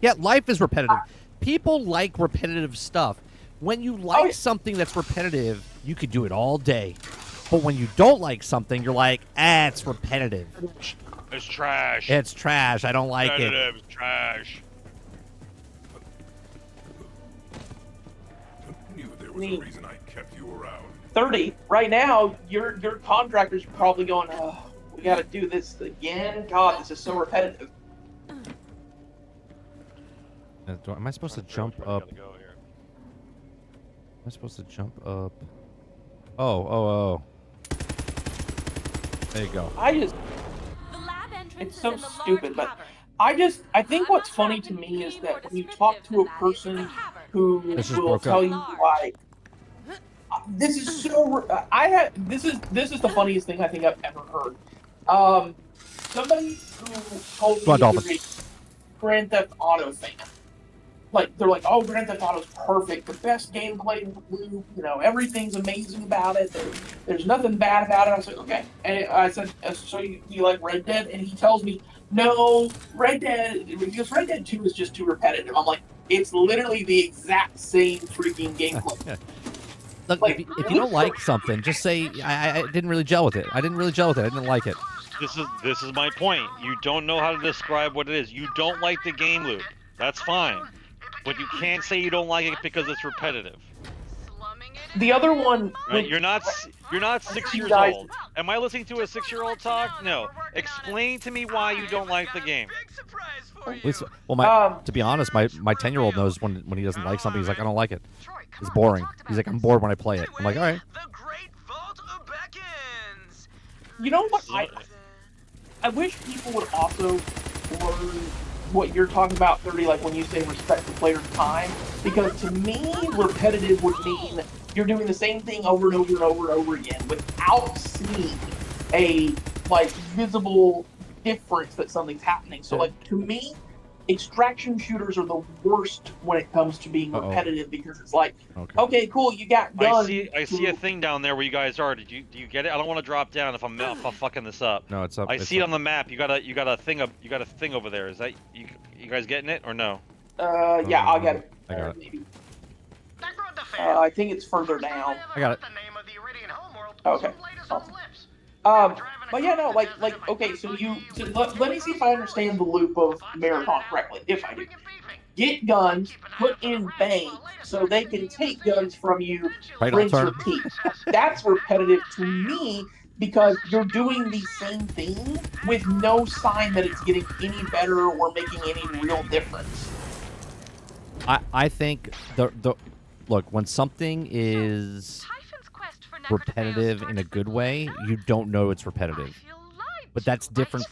Yeah, life is repetitive. People like repetitive stuff. When you like something that's repetitive, you could do it all day. But when you don't like something, you're like, it's repetitive. It's trash. It's trash. I don't like it. It's trash. I knew there was a reason I kept you around. 30. Right now, your contractors are probably going, oh, we got to do this again. God, this is so repetitive. Am I supposed to jump up? Am I supposed to jump up? Oh. There you go. It's so stupid, but I think what's funny to me is that when you talk to a person who will tell you, like, this is so, this is the funniest thing I think I've ever heard. Somebody who told me he was a Grand Theft Auto fan. Like, they're like, oh, Grand Theft Auto's perfect, the best gameplay loop, everything's amazing about it, there's nothing bad about it. I was like, okay. And I said, so you like Red Dead? And he tells me, no, Red Dead 2 is just too repetitive. I'm like, it's literally the exact same freaking gameplay. Look, if you don't like something, just say, I didn't really gel with it. I didn't like it. This is my point. You don't know how to describe what it is. You don't like the game loop. That's fine. But you can't say you don't like it because it's repetitive. The other one, right? You're not 6 years old. Am I listening to a 6-year-old talk? No. Explain to me why you don't like the game. Well, to be honest, my 10-year-old knows when he doesn't like something. He's like, I don't like it. It's boring. He's like, I'm bored when I play it. I'm like, all right. You know what? I wish people would also learn what you're talking about, 30, like when you say respect the player's time, because to me, repetitive would mean you're doing the same thing over and over and over and over again without seeing a visible difference that something's happening. So to me, extraction shooters are the worst when it comes to being repetitive, because it's like, okay, cool, you got guns. I see a thing down there where you guys are. Do you get it? I don't want to drop down if I'm fucking this up. No, it's up. I see it on the map. You got a thing over there. Is that you guys getting it or no? Yeah, I'll get it. I got it. Maybe. I think it's further down. I got it. Okay. Awesome. But yeah, no, okay, so let me see if I understand the loop of Marathon correctly, if I do. Get guns, put in bank, so they can take guns from you, rinse, repeat. That's repetitive to me, because you're doing the same thing with no sign that it's getting any better or making any real difference. I think look, when something is repetitive in a good way, you don't know it's repetitive. But that's different.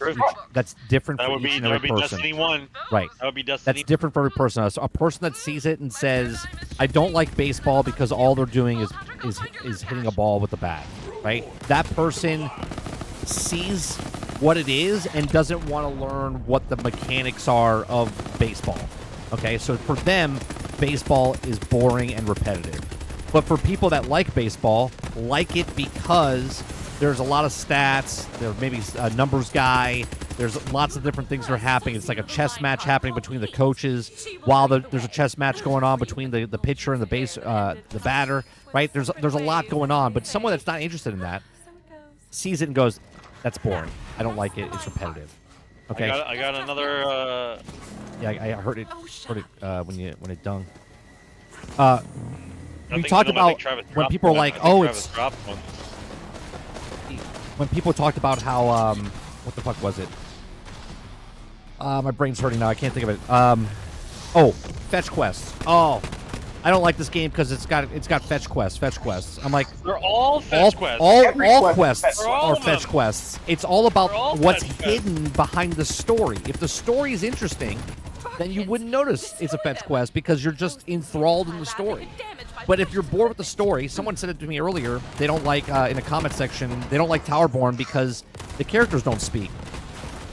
That's different for each and every person. Destiny 1. Right. That would be Destiny. That's different for every person. So a person that sees it and says, "I don't like baseball because all they're doing is hitting a ball with a bat," right? That person sees what it is and doesn't want to learn what the mechanics are of baseball. Okay, so for them, baseball is boring and repetitive. But for people that like baseball, like it because there's a lot of stats, there's maybe a numbers guy, there's lots of different things that are happening. It's like a chess match happening between the coaches while there's a chess match going on between the pitcher and the batter, right? There's a lot going on, but someone that's not interested in that sees it and goes, that's boring. I don't like it. It's repetitive. Okay. I got another. Yeah, I heard it. When it dung. We talked about when people are like, "Oh, it's." When people talked about how what the fuck was it? My brain's hurting now. I can't think of it. Fetch quests. Oh, I don't like this game because it's got fetch quests. Fetch quests. I'm like, they're all fetch quests. All quests are fetch quests. It's all about what's hidden behind the story. If the story is interesting, then you wouldn't notice it's a fetch quest because you're just enthralled in the story. But if you're bored with the story, someone said it to me earlier, they don't like, in a comment section, they don't like Towerborn because the characters don't speak.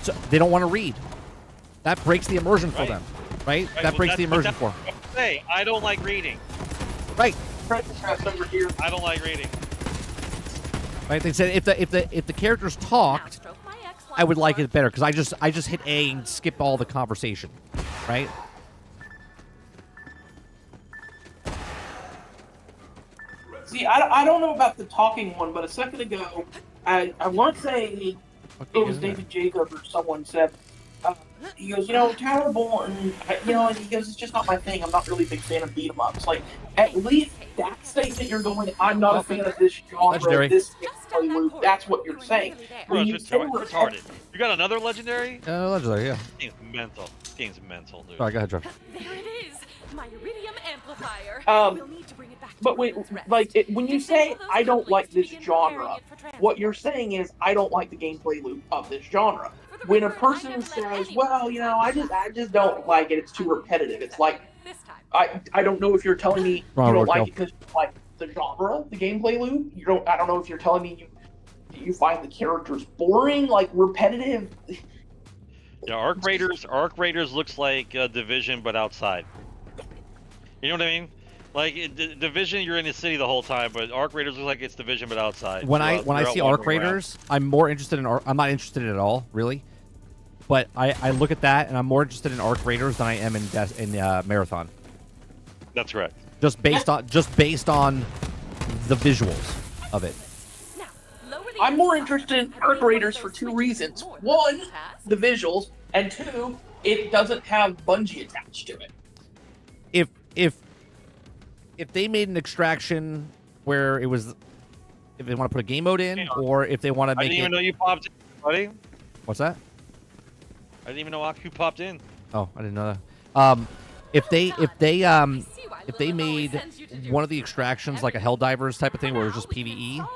So they don't want to read. That breaks the immersion for Right. them, right? Right, That breaks the that's- immersion for them. Hey, I don't like reading. Right, over here. I don't like reading. right. They said if the characters talked, I would like it better because I just hit A and skip all the conversation, right? See, I don't know about the talking one, but a second ago, I want to say it was David Jacob or someone said, he goes, Towerborn, and he goes, it's just not my thing. I'm not really a big fan of beat 'em ups. Like, at least that statement you're going, I'm not a fan of this genre, Legendary. this gameplay loop. That's what you're saying. Bro, When you it's say retarded. You got another legendary? Legendary, yeah. This game's mental. This game's mental, dude. All right, go ahead, Trev. There it is, my iridium amplifier. Um, We'll need to bring it back to But Borderlands Rest. when you say I don't like this genre, what you're saying is I don't like the gameplay loop of this genre. When a person says, "Well, I just don't like it. It's too repetitive." It's like I don't know if you're telling me you don't like it because you like the genre, the gameplay loop. I don't know if you're telling me you find the characters boring, like repetitive. Yeah, Arc Raiders looks like Division, but outside. You know what I mean? Like Division, you're in the city the whole time, but Arc Raiders looks like it's Division, but outside. When I see Arc Raiders, I'm more interested in I'm not interested in it at all, really. But I look at that and I'm more interested in Arc Raiders than I am in Marathon. That's correct. Just based on the visuals of it. I'm more interested in Arc Raiders for two reasons. One, the visuals, and two, it doesn't have Bungie attached to it. If they made an extraction where it was, if they want to put a game mode in, or if they want to make I didn't even know you popped in, buddy. What's that? I didn't even know Aku popped in. Oh, I didn't know that. If they made one of the extractions like a Helldivers type of thing where it was just PvE,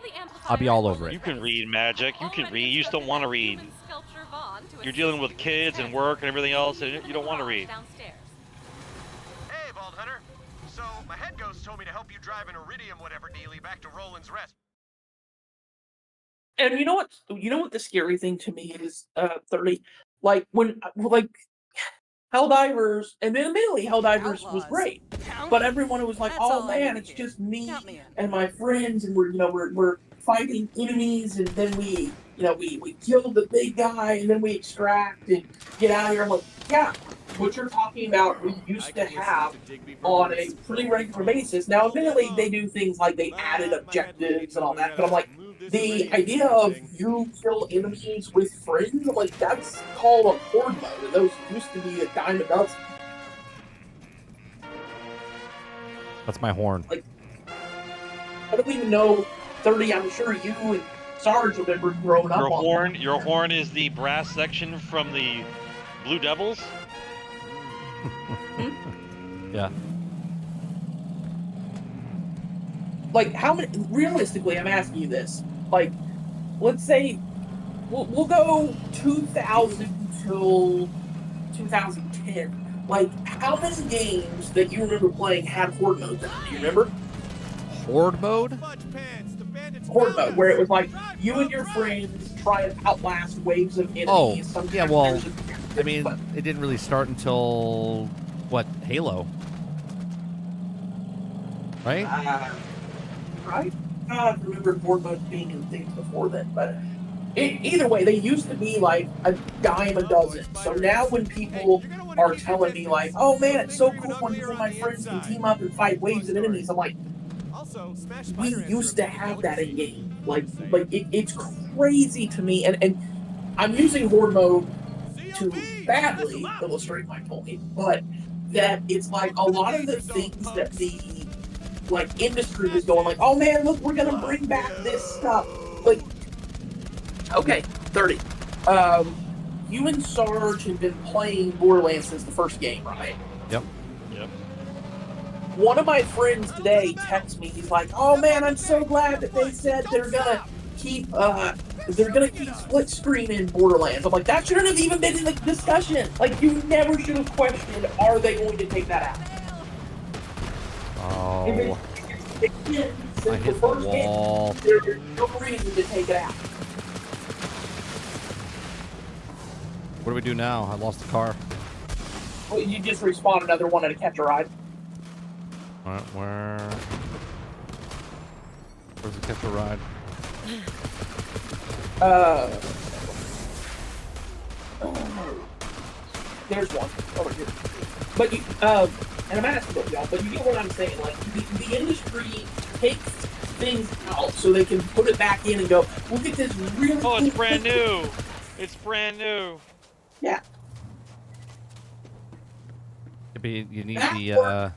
I'll be all over You it. can read Magic. You can read. You just don't want to read. You're dealing with kids and work and everything else, and you don't want to read. Hey, Bald Hunter. So, my head ghost told me to help you drive an iridium whatever dealy back to Roland's Rest. And you know what the scary thing to me is, 30, like when Helldivers, and admittedly Helldivers was great, but everyone was like, oh man, it's just me and my friends, and we're fighting enemies, and then we kill the big guy, and then we extract and get out of here. I'm like, yeah, what you're talking about we used to have on a pretty regular basis. Now, admittedly, they do things like they added objectives and all that, but I'm like, the idea of you kill enemies with friends, I'm like, that's called a horde mode, and those used to be a dime a dozen. That's my horn. Like, I don't even know, 30, I'm sure you and Sarge remember growing up on. Your horn is the brass section from the Blue Devils? Yeah. Like, how many, realistically, I'm asking you this, like, let's say, we'll go 2000 till 2010, like, how many games that you remember playing had horde modes in it? Do you remember? Horde mode? Horde mode, where it was like, you and your friends try and outlast waves of enemies. Oh, Sometimes yeah, well, there's a- I mean, it didn't really start until, what, Halo? Right? Right? I remember horde modes being in things before then, but either way, they used to be like a dime a dozen. So now when people are telling me like, oh man, it's so cool when you and my friends can team up and fight waves of enemies, I'm like, we used to have that in game. Like it's crazy to me, and I'm using horde mode to badly illustrate my point, but that it's like a lot of the things that the industry is going like, oh man, look, we're gonna bring back this stuff. Like, okay, 30. You and Sarge have been playing Borderlands since the first game, right? Yep. One of my friends today texts me. He's like, "Oh man, I'm so glad that they said they're gonna keep split screen in Borderlands." I'm like, that shouldn't have even been in the discussion. Like, you never should have questioned, are they going to take that out? Oh, Since I hit the wall. There's no reason to take it out. What do we do now? I lost the car. Well, you just respawn another one and catch a ride. Where's the catch a ride? There's one over here. But you, and I'm asking both y'all, but you get what I'm saying. Like, the industry takes things out so they can put it back in and go, look at this really Oh, cool it's brand thing." new. It's brand new. Yeah. You need That the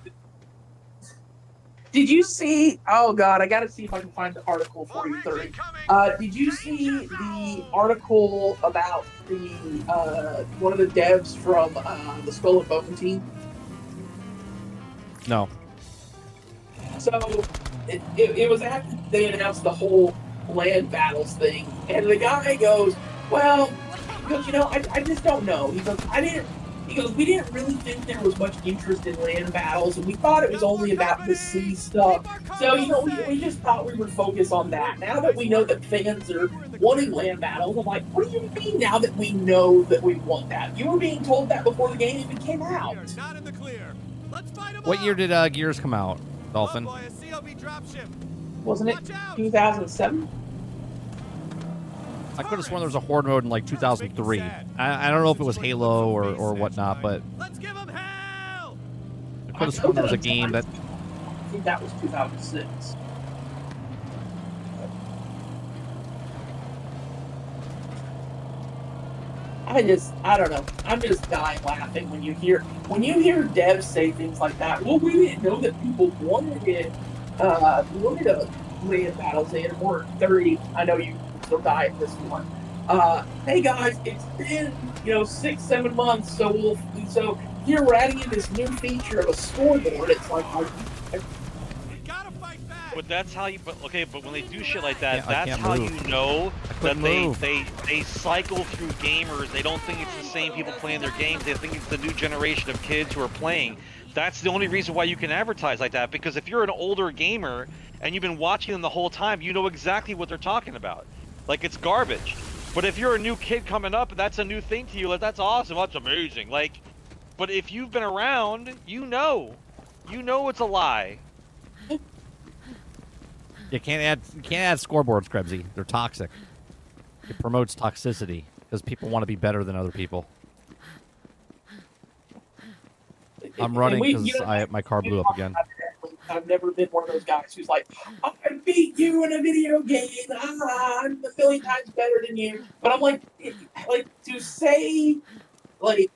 Did you see? Oh God, I got to see if I can find the article for you, 30. Did you see the article about the one of the devs from the Skull and Bone team? no. So it was after they announced the whole land battles thing, and the guy goes, "Well, he goes, I just don't know." He goes, we didn't really think there was much interest in land battles, and we thought it was only about the sea stuff. So, we just thought we would focus on that. Now that we know that fans are wanting land battles, I'm like, what do you mean now that we know that we want that? You were being told that before the game even came out. Not in the clear. Let's fight 'em What year all. did Gears come out, Dolphin? Oh boy, a COB dropship. Wasn't it Watch out. 2007? I could have sworn there was a Horde mode in like 2003. I don't know if it was Halo or whatnot, but Let's give 'em hell. I could have sworn there was a game that. I think that was 2006. I don't know. I'm just dying laughing when you hear devs say things like that. Well, we didn't know that people wanted it. Wanted a land battles in or 30. I know you still die at this one. Hey guys, it's been 6-7 months, so here we're adding in this new feature of a scoreboard. It's like, Gotta fight back. But that's how you. But when they do shit like that, Yeah, I that's can't how move. you know that couldn't they, move. they cycle through gamers. They don't think it's the same people playing their games. They think it's the new generation of kids who are playing. That's the only reason why you can advertise like that. Because if you're an older gamer and you've been watching them the whole time, you know exactly what they're talking about. Like, it's garbage. But if you're a new kid coming up and that's a new thing to you, like, that's awesome, that's amazing. Like, but if you've been around, you know it's a lie. You can't add scoreboards, Krebsy. They're toxic. It promotes toxicity because people want to be better than other people. I'm running because my car blew up again. I've never been one of those guys who's like, I beat you in a video game. I'm a million times better than you. But I'm like to say, like,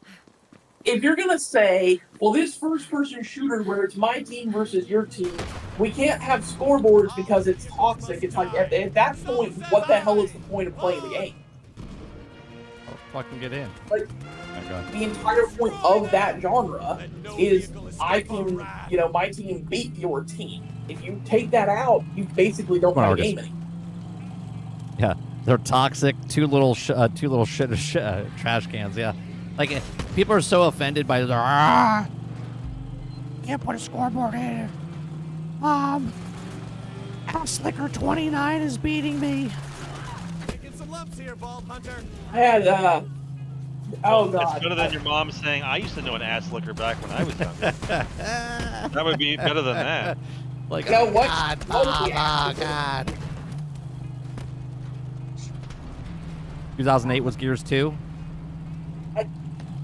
if you're gonna say, well, this first-person shooter where it's my team versus your team, we can't have scoreboards because it's toxic. It's like at that point, what the hell is the point of playing the game? Oh, fucking get in. Like, Oh, God. the entire point of that genre is I can, my team beat your team. If you take that out, you basically don't have a game anymore. Yeah, they're toxic. Two little trash cans. Yeah, like people are so offended by the. Can't put a scoreboard in. Slicker 29 is beating me. Taking some lumps here, Vault Hunter. I had oh god. It's better than your mom saying, I used to know an ass licker back when I was younger. That would be better than that. Like, You know what? God, What Mom, was the oh, God. 2008 was Gears 2.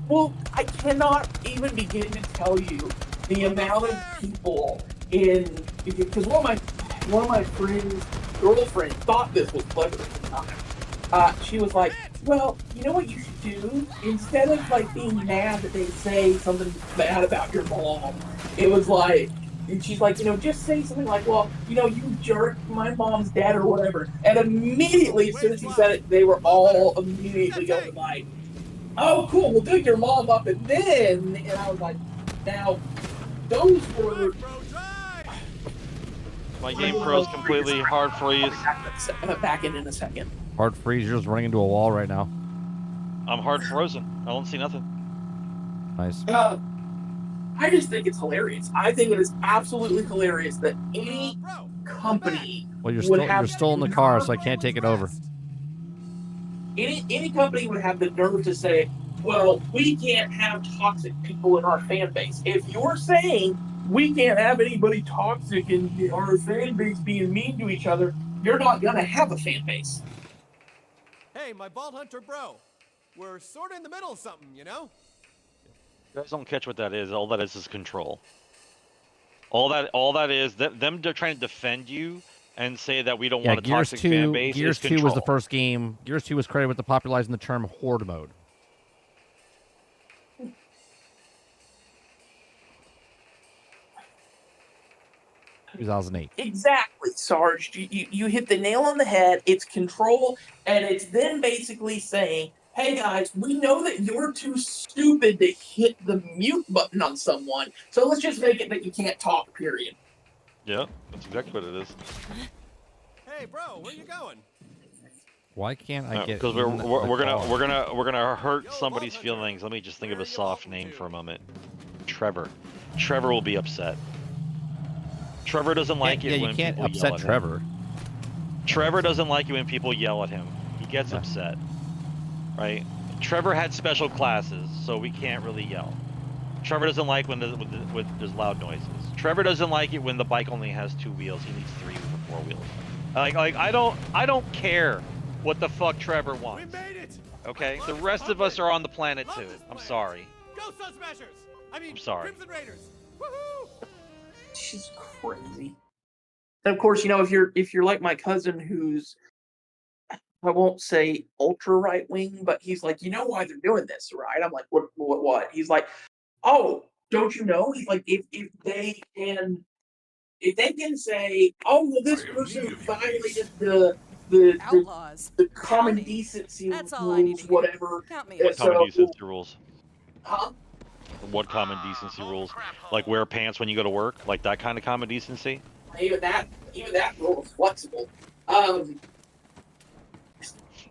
Well, I cannot even begin to tell you the amount of people because one of my friends' girlfriend thought this was clever at the time. She was like, well, you know what you should do? Instead of like being mad that they say something bad about your mom, it was like, and she's like, just say something like, well, you jerk, my mom's dead or whatever. And immediately, as soon as he said it, they were all immediately going like, oh, cool, we'll dig your mom up. And I was like, now, those were... My game froze completely, hard freeze. Back in a second. Hard freeze. You're just running into a wall right now. I'm hard frozen. I don't see nothing. Nice. I just think it's hilarious. I think it is absolutely hilarious that any company Well, you're would still in the car, so I can't take it over. Any company would have the nerve to say, well, we can't have toxic people in our fan base. If you're saying we can't have anybody toxic in our fan base being mean to each other, you're not gonna have a fan base. Hey, my Vault Hunter bro. We're sort of in the middle of something, you know? You guys don't catch what that is. All that is control. All that is them trying to defend you and say that we don't want a toxic fan base. Gears is 2 was the control. first game. Gears 2 was credited with the popularizing the term horde mode. Exactly, Sarge. You hit the nail on the head. It's control, and it's then basically saying, hey guys, we know that you're too stupid to hit the mute button on someone, so let's just make it that you can't talk, period. Yeah, that's exactly what it is. Hey, bro, where you going? Why can't I get? Because we're gonna hurt somebody's feelings. Let me just think of a soft name for a moment. Trevor. Trevor will be upset. Trevor doesn't like it when you can't people upset yell at Trevor. him. Trevor doesn't like it when people yell at him. He gets upset, right? Trevor had special classes, so we can't really yell. Trevor doesn't like when there's loud noises. Trevor doesn't like it when the bike only has 2 wheels. He needs 3 or 4 wheels. Like I don't care what the fuck Trevor wants. We made it. Okay, the rest of us are on the planet too. I'm sorry. Go Sun Smashers. I'm sorry. Crimson Raiders. Woohoo! She's crazy. And of course, if you're like my cousin who's, I won't say ultra right wing, but he's like, you know why they're doing this, right? I'm like, what? He's like, oh, don't you know? He's like, if they can say, oh, well, this person violated the Outlaws. the common County. decency That's all I need rules, to hear. whatever. Count me What in. common decency rules? Huh? What common decency rules? Like wear pants when you go to work? Like that kind of common decency? Even that rule is flexible.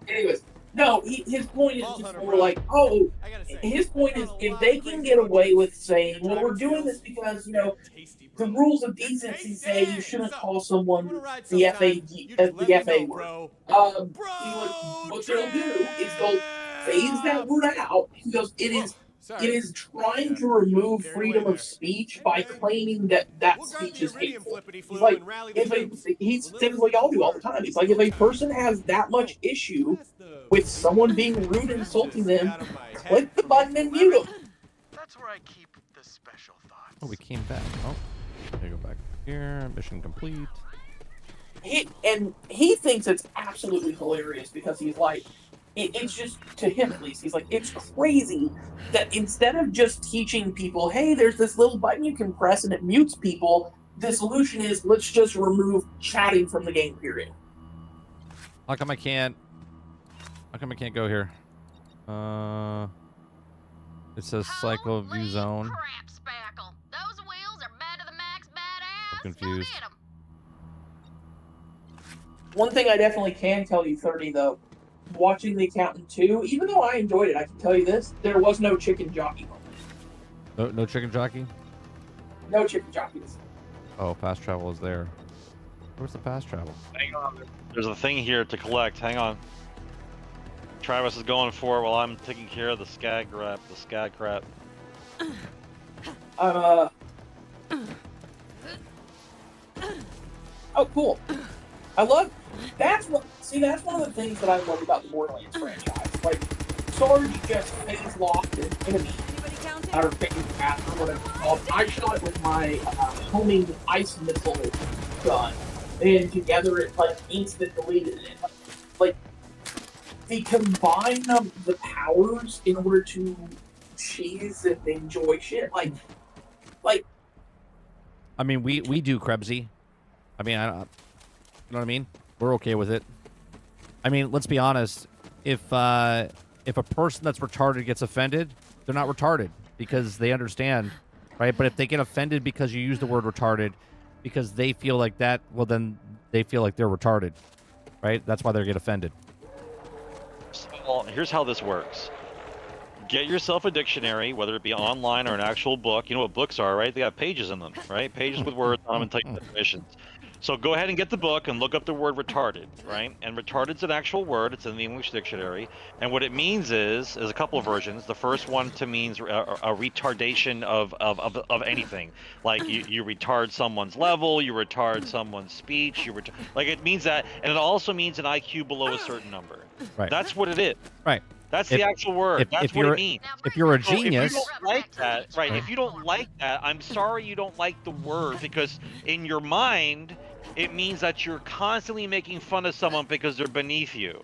Anyways, no, his point is just more like, oh, his point is if they can get away with saying, well, we're doing this because, the rules of decency say you shouldn't call someone the FA word. What they'll do is they'll phase that word out. He goes, it is trying to remove freedom of speech by claiming that speech is hateful. He's like, he's things like I'll do all the time. He's like, if a person has that much issue with someone being rude and insulting them, click the button and mute them. That's where I keep the special thoughts. Oh, we came back. Oh, we go back here. Mission complete. He thinks it's absolutely hilarious because he's like, it's just, to him at least, he's like, it's crazy that instead of just teaching people, hey, there's this little button you can press and it mutes people, the solution is let's just remove chatting from the game, period. How come I can't go here? It says cycle view zone. Crap, Spackle. Those wheels are bad to the max badass. I'm confused. Go get 'em. One thing I definitely can tell you, 30, though, watching The Accountant 2, even though I enjoyed it, I can tell you this, there was no chicken jockey moment. No chicken jockey? No chicken jockeys. Oh, fast travel is there. Where's the fast travel? Hang on. There's a thing here to collect. Hang on. Travis is going for it while I'm taking care of the skag crap. Oh, cool. That's one of the things that I love about the Borderlands franchise. Like, Sarge just phase locked an enemy, or phase path, or whatever it's called. I shot it with my homing ice missile gun, and together it, instant deleted it. Like, they combine the powers in order to cheese and enjoy shit. Like, I mean, we do, Krebsy. I mean, you know what I mean? We're okay with it. I mean, let's be honest. If a person that's retarded gets offended, they're not retarded because they understand, right? But if they get offended because you use the word retarded, because they feel like that, well, then they feel like they're retarded, right? That's why they get offended. So here's how this works. Get yourself a dictionary, whether it be online or an actual book. You know what books are, right? They got pages in them, right? Pages with words on them and type definitions. So go ahead and get the book and look up the word retarded, right? And retarded's an actual word. It's in the English dictionary. And what it means is a couple of versions. The first one to means a retardation of anything. Like you retard someone's level, you retard someone's speech, like it means that. And it also means an IQ below a certain number. Right. That's what it is. Right. That's the actual word. That's what it means. If you're a So genius, if you don't like that, right? If you don't like that, I'm sorry you don't like the word, because in your mind, it means that you're constantly making fun of someone because they're beneath you,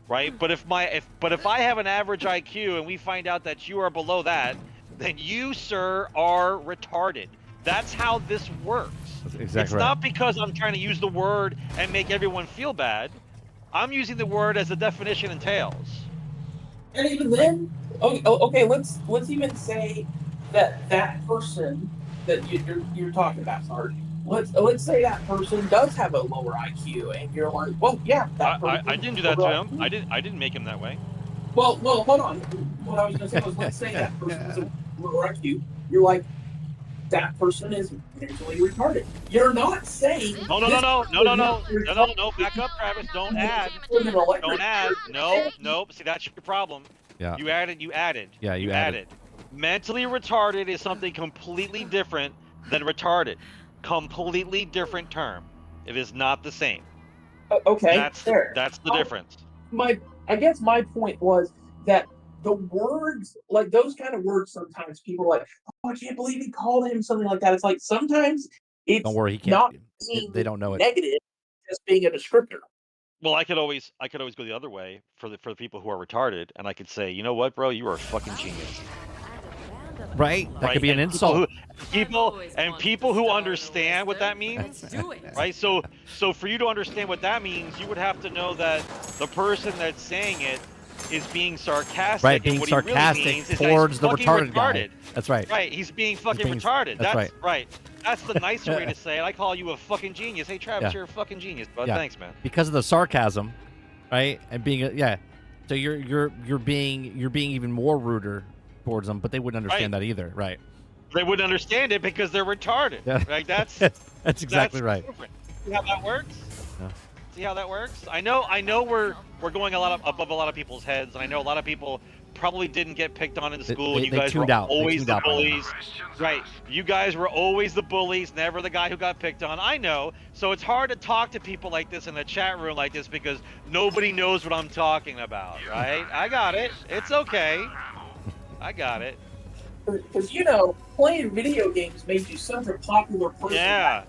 right? But if I have an average IQ and we find out that you are below that, then you, sir, are retarded. That's how this works. That's exactly it's right. not because I'm trying to use the word and make everyone feel bad. I'm using the word as the definition entails. And even then, okay, let's even say that person that you're talking about, Sarge. Let's say that person does have a lower IQ, and you're like, well, yeah, that person. I didn't do that to him. I didn't make him that way. Well, hold on. What I was going to say was, let's say that person has a lower IQ. You're like, that person is mentally retarded. You're not saying. No. Back up, Travis. Don't add. Don't add. Nope. See, that's your problem. Yeah. You added. Yeah, you added. Mentally retarded is something completely different than retarded. Completely different term. It is not the same. Okay. That's the difference. I guess my point was that the words, like those kind of words, sometimes people are like, oh, I can't believe he called him something like that. It's like sometimes it's Don't worry, he can't. not being They don't know it. negative, just being a descriptor. Well, I could always go the other way for the people who are retarded, and I could say, you know what, bro, you are a fucking genius. Right? That could be an And insult. People who understand what that means, right? So for you to understand what that means, you would have to know that the person that's saying it is being sarcastic. Right, and being what sarcastic he really means is towards the that he's retarded retarded. guy. That's right. Right, he's being fucking retarded. That's right. That's the nicer way to say it. I call you a fucking genius. Hey, Travis, you're a fucking genius, bud. Yeah. Thanks, man. Because of the sarcasm, right? And being so you're being even more ruder towards them, but they wouldn't understand that either, right? They wouldn't understand it because they're retarded. Yeah. Like that's exactly right. Different. See how that works? Yeah. See how that works? I know we're going above a lot of people's heads, and I know a lot of people probably didn't get picked on in school. You guys were always the bullies. Right. You guys were always the bullies, never the guy who got picked on. I know. So it's hard to talk to people like this in a chat room like this because nobody knows what I'm talking about, right? I got it. It's okay. I got it. Because, playing video games made you such a popular person. Yeah.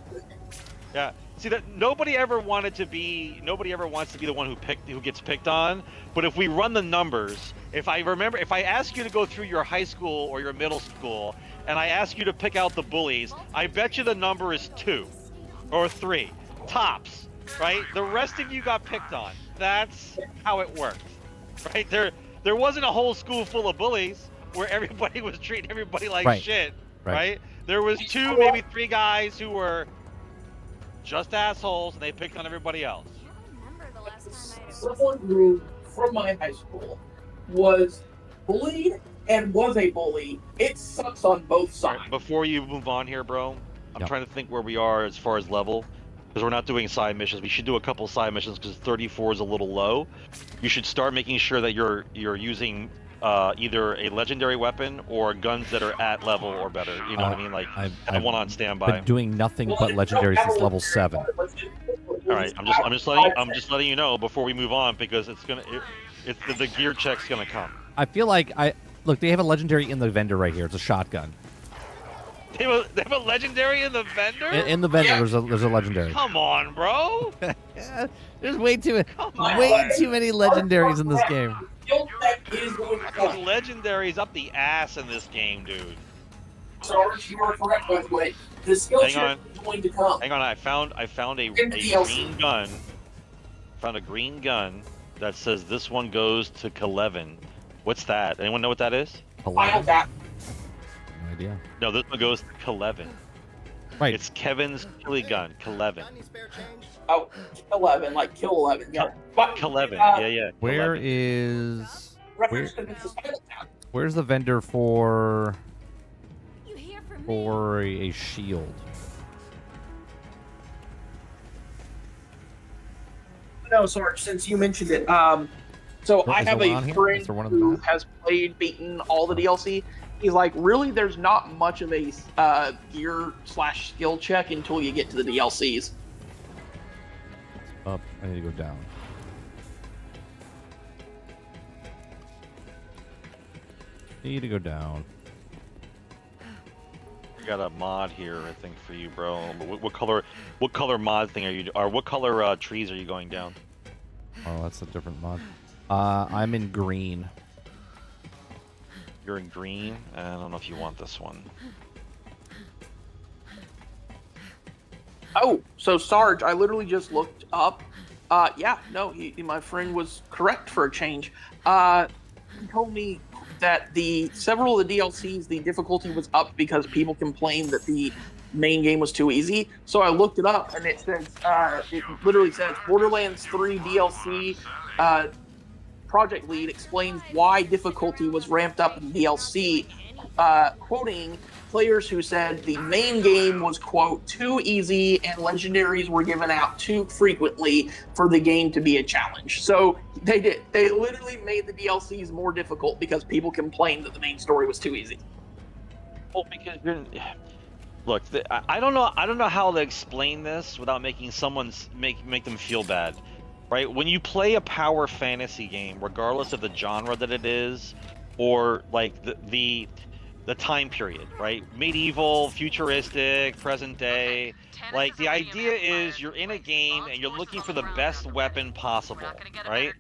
See, that nobody ever wants to be the one who gets picked on. But if we run the numbers, if I ask you to go through your high school or your middle school, and I ask you to pick out the bullies, I bet you the number is 2 or 3 tops, right? The rest of you got picked on. That's how it worked, right? There wasn't a whole school full of bullies where everybody was treating everybody like shit, right? There was 2, maybe 3 guys who were just assholes, and they picked on everybody else. Someone who, from my high school, was bullied and was a bully. It sucks on both sides. Before you move on here, bro, I'm trying to think where we are as far as level, because we're not doing side missions. We should do a couple side missions because 34 is a little low. You should start making sure that you're using either a legendary weapon or guns that are at level or better. You know what I mean? Like I've one on standby. been doing nothing but legendary since level 7. All right, I'm just letting you know before we move on because the gear check's gonna come. I feel like look. They have a legendary in the vendor right here. It's a shotgun. They have a legendary in the vendor. In the vendor, there's a legendary. Come on, bro. There's way too many legendaries in this game. There's legendaries up the ass in this game, dude. Sarge, you are correct, by the way. The skill check is going to come. Hang on, I found a green gun. Found a green gun that says this one goes to Keleven. What's that? Anyone know what that is? I have that. No idea. No, this one goes to Keleven. Right. It's Kevin's killy gun, Keleven. Oh, 11, like kill 11. Yeah. Keleven, yeah. Where Keleven. is where's the vendor for a shield? No, Sarge, since you mentioned it, so I Is have there a one on here? friend Is there one on the who map? has beaten all the DLC. He's like, really, there's not much of a gear/skill check until you get to the DLCs. Up. I need to go down. Need to go down. Got a mod here, I think, for you, bro. What color mod thing are you, or what color trees are you going down? Oh, that's a different mod. I'm in green. You're in green. I don't know if you want this one. Oh, so Sarge, I literally just looked up. Yeah, no, my friend was correct for a change. He told me that several of the DLCs, the difficulty was up because people complained that the main game was too easy. So I looked it up, and it says, it literally says, Borderlands 3 DLC project lead explains why difficulty was ramped up in DLC, quoting players who said the main game was, quote, too easy and legendaries were given out too frequently for the game to be a challenge. So they literally made the DLCs more difficult because people complained that the main story was too easy. Well, because look, I don't know how to explain this without making make them feel bad. Right? When you play a power fantasy game, regardless of the genre that it is, or like the time period, right? Medieval, futuristic, present day. Like, the idea is you're in a game and you're looking for the best weapon possible, right?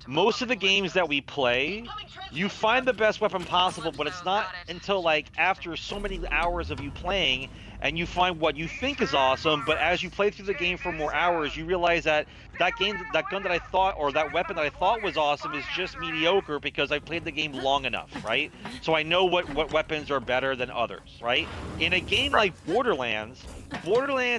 Most of the games that we play, you find the best weapon possible, but it's not until like after so many hours of you playing and you find what you think is awesome, but as you play through the game for more hours, you realize that that gun that I thought, or that weapon that I thought was awesome is just mediocre because I played the game long enough, right? So I know what weapons are better than others, right? In a game like Borderlands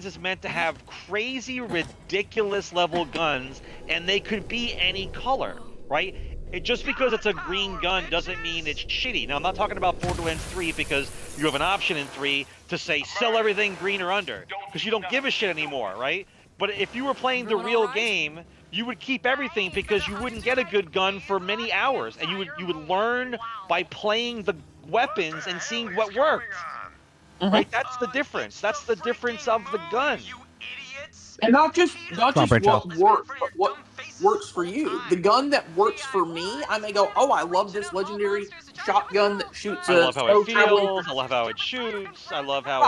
is meant to have crazy, ridiculous level guns, and they could be any color, right? Just because it's a green gun doesn't mean it's shitty. Now, I'm not talking about Borderlands 3 because you have an option in 3 to say sell everything green or under, because you don't give a shit anymore, right? But if you were playing the real game, you would keep everything because you wouldn't get a good gun for many hours, and you would learn by playing the weapons and seeing what worked. Right? That's the difference. That's the difference of the gun. And not just what works, but what works for you. The gun that works for me, I may go, oh, I love this legendary shotgun that shoots. I love how it feels. I love how it shoots. I love how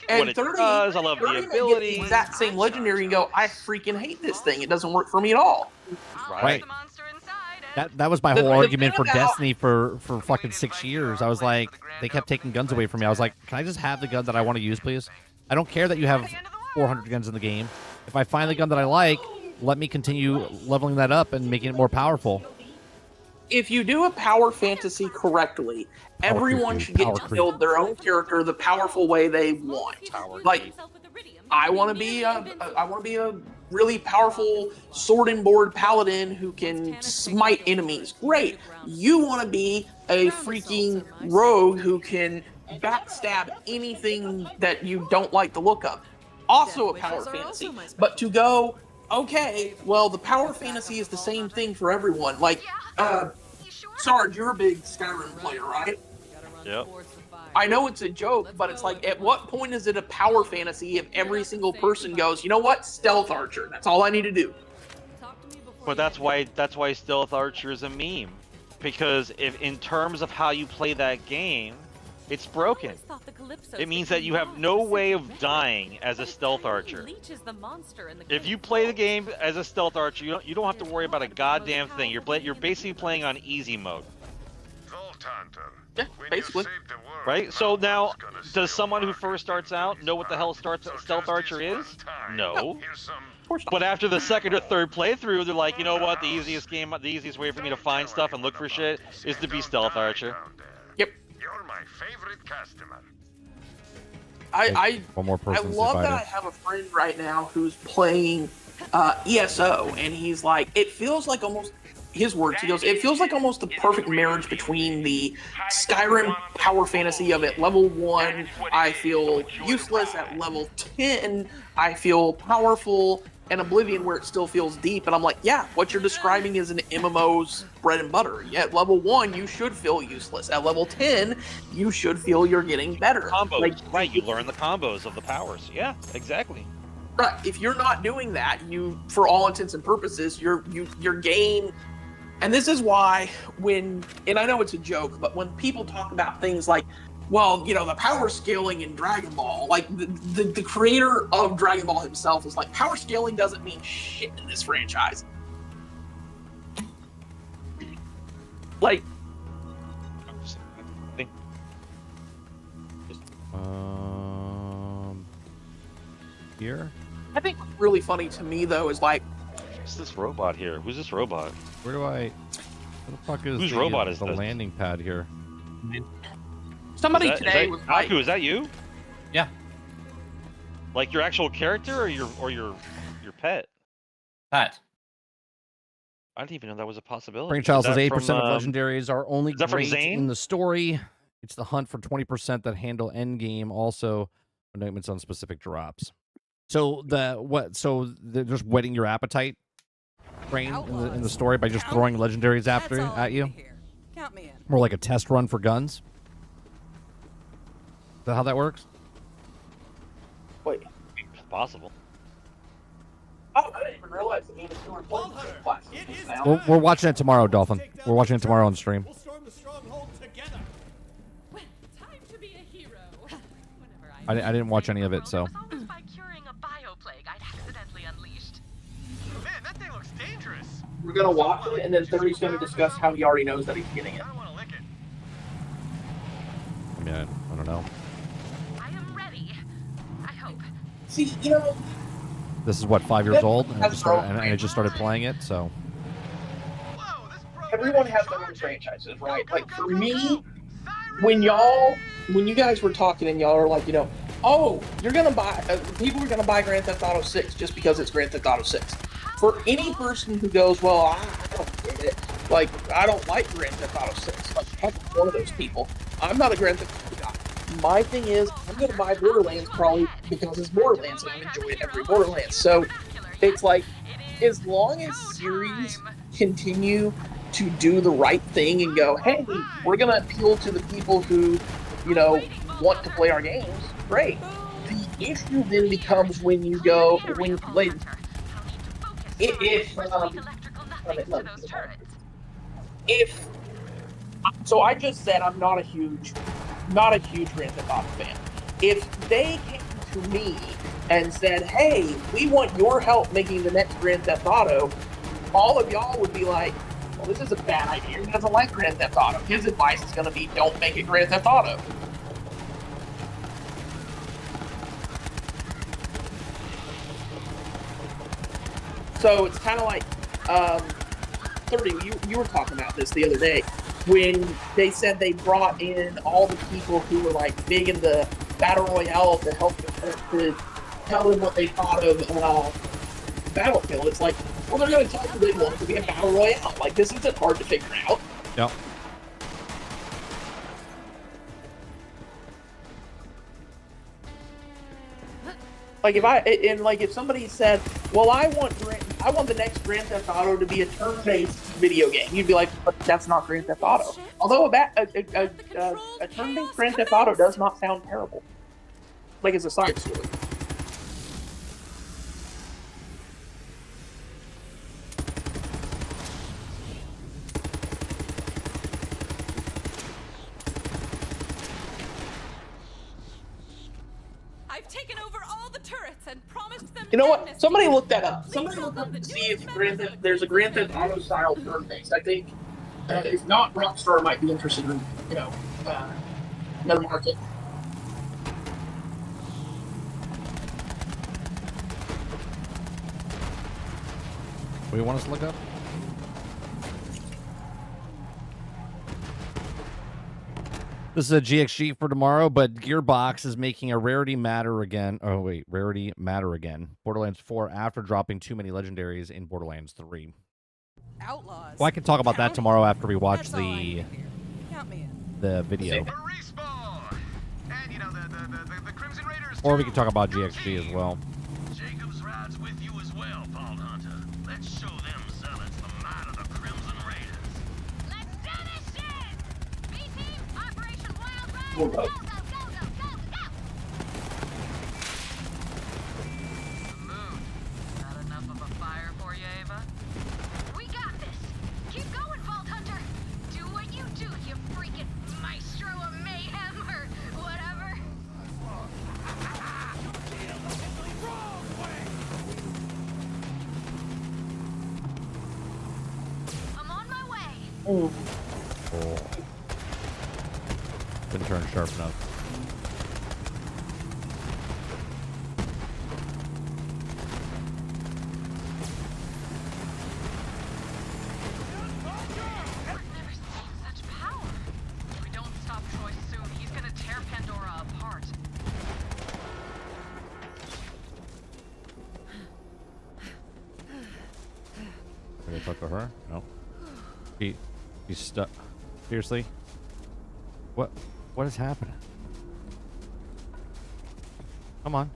what it does. I love the ability. The exact same legendary, and go, I freaking hate this thing. It doesn't work for me at all. Right. That was my whole argument for Destiny for fucking 6 years. I was like, they kept taking guns away from me. I was like, can I just have the gun that I want to use, please? I don't care that you have 400 guns in the game. If I find the gun that I like, let me continue leveling that up and making it more powerful. If you do a power fantasy correctly, everyone should get to build their own character the powerful way they want. Like, I want to be a really powerful sword and board paladin who can smite enemies. Great. You want to be a freaking rogue who can backstab anything that you don't like the look of. Also a power fantasy. But to go, okay, well, the power fantasy is the same thing for everyone. Like, Sarge, you're a big Skyrim player, right? Yep. I know it's a joke, but it's like, at what point is it a power fantasy if every single person goes, you know what, stealth archer, that's all I need to do? But that's why stealth archer is a meme, because if in terms of how you play that game, it's broken. It means that you have no way of dying as a stealth archer. If you play the game as a stealth archer, you don't have to worry about a goddamn thing. You're basically playing on easy mode. Yeah, basically. Right? So now, does someone who first starts out know what the hell stealth archer is? No. But after the second or third playthrough, they're like, you know what? The easiest way for me to find stuff and look for shit is to be stealth archer. Yep. You're my favorite customer. I love that I have a friend right now who's playing ESO, and he's like, it feels like almost, his words, he goes, it feels like almost the perfect marriage between the Skyrim power fantasy of at level 1, I feel useless, at level 10, I feel powerful, and Oblivion where it still feels deep. And I'm like, yeah, what you're describing is an MMO's bread and butter. At level 1, you should feel useless. At level 10, you should feel you're getting better. Combos, right? You learn the combos of the powers. Yeah, exactly. Right. If you're not doing that, you, for all intents and purposes, your game. And this is why and I know it's a joke, but when people talk about things like, well, the power scaling in Dragon Ball, like the creator of Dragon Ball himself is like, power scaling doesn't mean shit in this franchise. Like, here. I think what's really funny to me though is like, what's this robot here? Who's this robot? Where the fuck is Whose robot is the this? landing pad here? somebody Is today that, was like, Aku, is that you? Yeah. Like your actual character or your pet? Pat. I didn't even know that was a possibility. Brainchild Is says that 8% from, of legendaries are only is that from great Zane? in the story. It's the hunt for 20% that handle end game. Also, anointments on specific drops. So they're just whetting your appetite, Brain, in the story by just throwing legendaries at you. Count me in. More like a test run for guns. Is that how that works? wait, It's possible. oh, I didn't even realize the game is doing class. We're watching it tomorrow, Dolphin. We're watching it tomorrow on stream. We'll storm the stronghold together. Well, time to be a hero. Whenever I didn't watch any of it, so. was almost by curing a bioplague I'd accidentally unleashed. Man, that thing looks dangerous. We're gonna watch it, and then 30's gonna discuss how he already knows that he's getting it. I don't want to lick it. I mean, I don't know. I am ready. I hope. See, This is what, 5 years old, and I just started playing it, so. Whoa, this bro everyone has their own franchises, right? Like for me, when you guys were talking and y'all are like, oh, you're gonna buy, people are gonna buy Grand Theft Auto 6 just because it's Grand Theft Auto 6. For any person who goes, well, I don't get it, like I don't like Grand Theft Auto 6, like I'm one of those people. I'm not a Grand Theft Auto guy. My thing is, I'm gonna buy Borderlands probably because it's Borderlands and I enjoy every Borderlands. So it's like, as long as series continue to do the right thing and go, hey, we're gonna appeal to the people who, want to play our games, great. The issue then becomes when you go, so I just said I'm not a huge Grand Theft Auto fan. If they came to me and said, hey, we want your help making the next Grand Theft Auto, all of y'all would be like, well, this is a bad idea. He doesn't like Grand Theft Auto. His advice is going to be, don't make it Grand Theft Auto. So it's kind of like, 30, you were talking about this the other day, when they said they brought in all the people who were like big in the Battle Royale to help them, to tell them what they thought of Battlefield. It's like, well, they're going to tell you they want it to be a Battle Royale. Like, this isn't hard to figure out. Yep. Like if somebody said, "Well, I want the next Grand Theft Auto to be a turn-based video game," you'd be like, "But that's not Grand Theft Auto." Although a turn-based Grand Theft Auto does not sound terrible, like as a side story. I've taken over all the turrets and promised them. You know what? amnesty. Somebody look that up. Somebody look up and see if there's a Grand Theft Auto style turn-based. I think if not, Rockstar might be interested in another market. What do you want us to look up? This is a GXG for tomorrow, but Gearbox is making a rarity matter again. Oh, wait. Rarity matter again. Borderlands 4 after dropping too many legendaries in Borderlands 3. Outlaws. Well, I can talk about that tomorrow after we watch That's all I need here. Count me in. the video. A respawn! And you know, the Crimson Raiders Or we too. can talk about GXG as well. Jacobs rides with you as well. Vault Hunter. Let's show them zealots the might of the Crimson Raiders. Let's do this shit! B-Team, Operation Wild Ride! Go, Go, go. go, go, go, go, go! The moon. Not enough of a fire for you, Ava? We got this! Keep going, Vault Hunter! Do what you do, you freaking maestro of mayhem, or whatever! I'm on my way! Mm. Oh. Didn't turn sharp enough. I've never seen such power. If we don't stop Troy soon, he's gonna tear Pandora apart. Did I talk to her? No. He's stuck. Seriously? What is happening? Come on.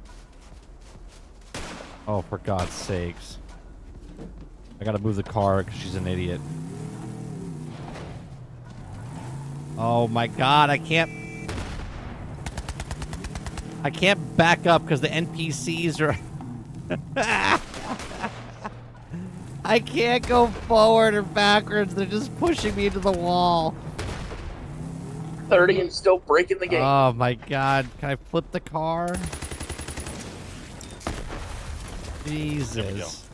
Oh, for God's sakes. I gotta move the car because she's an idiot. Oh my God, I can't back up because the NPCs are... I can't go forward or backwards. They're just pushing me into the wall. 30 and still breaking the game. Oh my God. Can I flip the car? Jesus.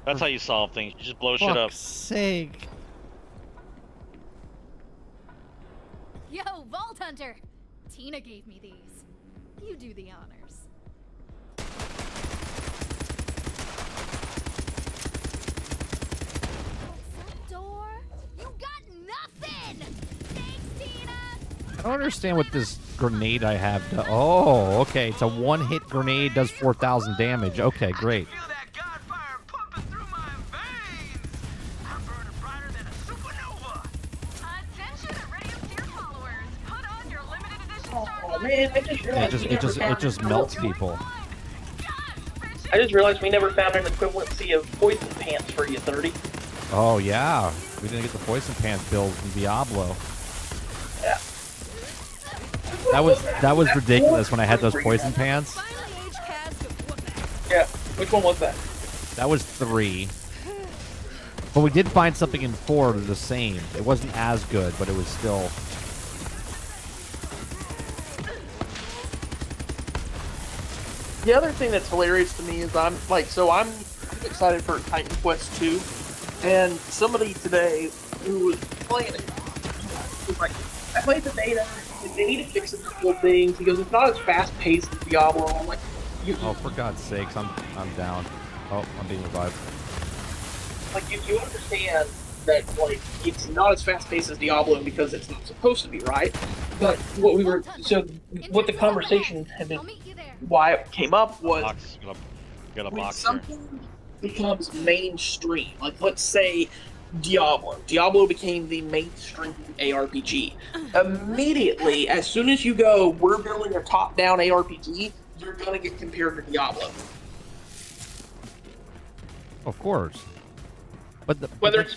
That's how you solve things. You just blow shit up. Fuck's sake. Yo, Vault Hunter! Tina gave me these. You do the honors. Door? You got nothing! Thanks, Tina! I don't understand what this grenade I have does. Oh, okay. It's a one-hit grenade, does 4,000 damage. Okay, great. Feel that gunfire pumping through my veins. I'm burning brighter than a supernova. Attention, Radio Steer followers! Put on your limited edition Oh man, I just realized It just melts people. I just realized we never found an equivalency of poison pants for you, 30. Oh yeah, we didn't get the poison pants build from Diablo. Yeah. That was ridiculous when I had those poison pants. Finally, H-Cast to whoop ass. Yeah. Which one was that? That was 3. But we did find something in 4 that was the same. It wasn't as good, but it was still. The other thing that's hilarious to me is I'm excited for Titan Quest 2, and somebody today who was playing it was like, I played the beta, and they need to fix a couple of things. He goes, it's not as fast paced as Diablo. I'm like, Oh, for God's sakes, I'm down. Oh, I'm being revived. like you understand that like it's not as fast paced as Diablo because it's not supposed to be, right? But what the conversation had been, I'll meet you there. why it came up was Box. Got a when box here. something becomes mainstream, like let's say Diablo became the mainstream ARPG. Immediately, as soon as you go, we're building a top-down ARPG, you're gonna get compared to Diablo. Of course. But Whether it's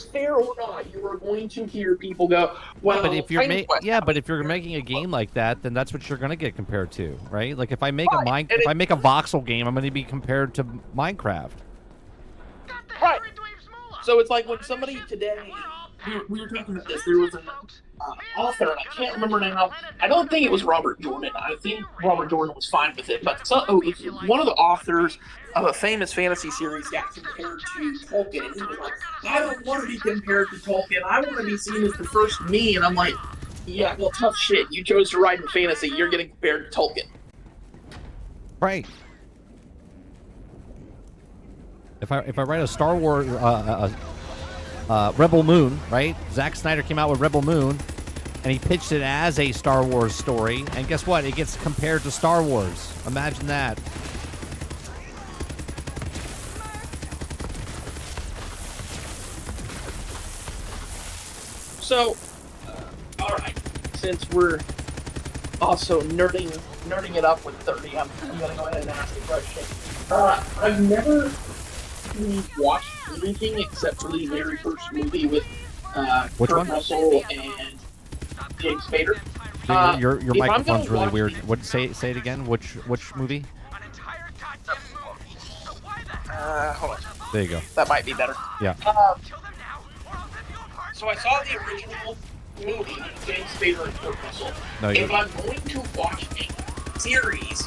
fair or not, you are going to hear people go, "Well, but if you're Titan Quest but if you're making a game like that, then that's what you're gonna get compared to, right? Like if I make Right, and if I make a voxel game, I'm gonna be compared to Minecraft. Right. So it's like when somebody today, we were talking about this, there was an author, and I can't remember now, I don't think it was Robert Jordan, I think Robert Jordan was fine with it, but one of the authors of a famous fantasy series got compared to Tolkien, and he was like, I don't want to be compared to Tolkien, I want to be seen as the first me, and I'm like, yeah, well, tough shit, you chose to write in fantasy, you're getting compared to Tolkien. Right. If I write a Star Wars Rebel Moon, right? Zack Snyder came out with Rebel Moon, and he pitched it as a Star Wars story, and guess what? It gets compared to Star Wars. Imagine that. So, all right, since we're also nerding it up with 30, I'm going to go ahead and ask the question. I've never really watched anything except for the very first movie with Which Kurt one? Russell and James Spader. Dude, your if I'm gonna microphone's really watch weird. the- What? Say it again. Which movie? An entire goddamn movie. So why the Hold on. There you go. That might be better. Yeah. kill them now, or I'll rip you apart? So I saw the original movie with James Spader and Kurt Russell. No, If I'm going to watch a series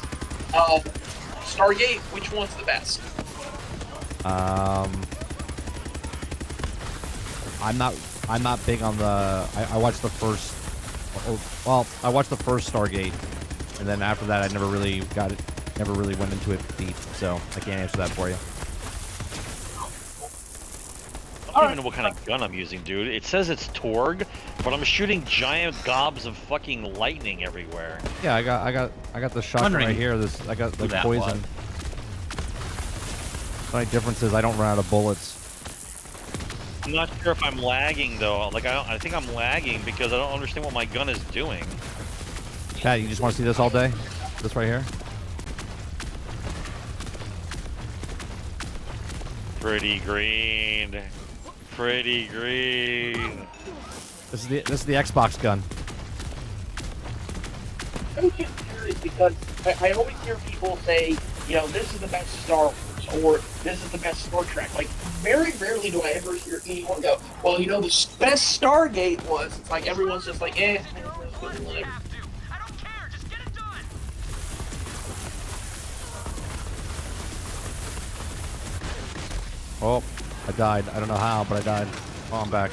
of Stargate, which one's the best? I'm not big on the. I watched the first. Well, I watched the first Stargate, and then after that, I never really got it. Never really went into it deep, so I can't answer that for you. I don't even know what kind of gun I'm using, dude. It says it's Torg, but I'm shooting giant gobs of fucking lightning everywhere. Yeah, I got the shotgun right here. I got like that poison. The only difference is I don't run out of bullets. I'm not sure if I'm lagging though. Like I think I'm lagging because I don't understand what my gun is doing. Pat, you just want to see this all day? This right here? Pretty green. Pretty green. This is the Xbox gun. I'm just curious because I always hear people say, you know, this is the best Star Wars or this is the best Star Trek. Like, very rarely do I ever hear anyone go, well, you know, the best Stargate was. It's like everyone's just like, eh. I don't care, just get it done. Oh, I died. I don't know how, but I died. Oh, I'm back.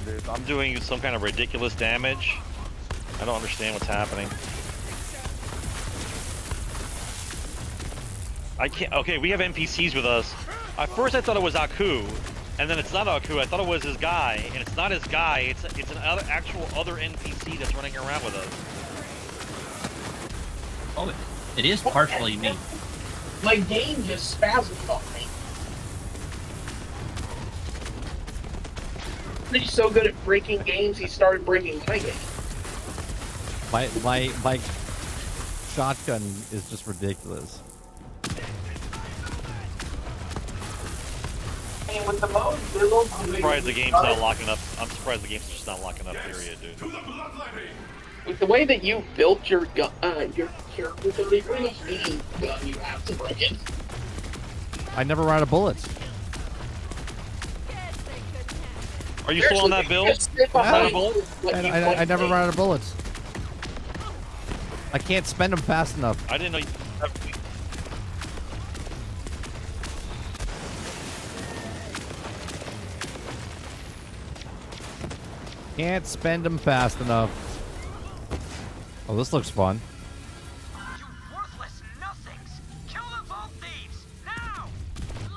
Dude, I'm doing some kind of ridiculous damage. I don't understand what's happening. I can't. Okay, we have NPCs with us. At first, I thought it was Aku, and then it's not Aku. I thought it was his guy, and it's not his guy. It's an actual other NPC that's running around with us. Oh, it is partially me. My game just spasmed on me. He's so good at breaking games, he started breaking my game. My shotgun is just ridiculous. And with the mode, build, I'm surprised the game's not locking up. I'm surprised the game's just not locking up. Period, dude. with the way that you built your gun, your character, so they pretty much any gun you have to break it. I never ran out of bullets. Are you still on that build? Just sit behind Yeah. what you I point never at. ran out of bullets. I can't spend them fast enough. I didn't know. Can't spend them fast enough. Oh, this looks fun. You worthless nothings! Kill the vault thieves! Now!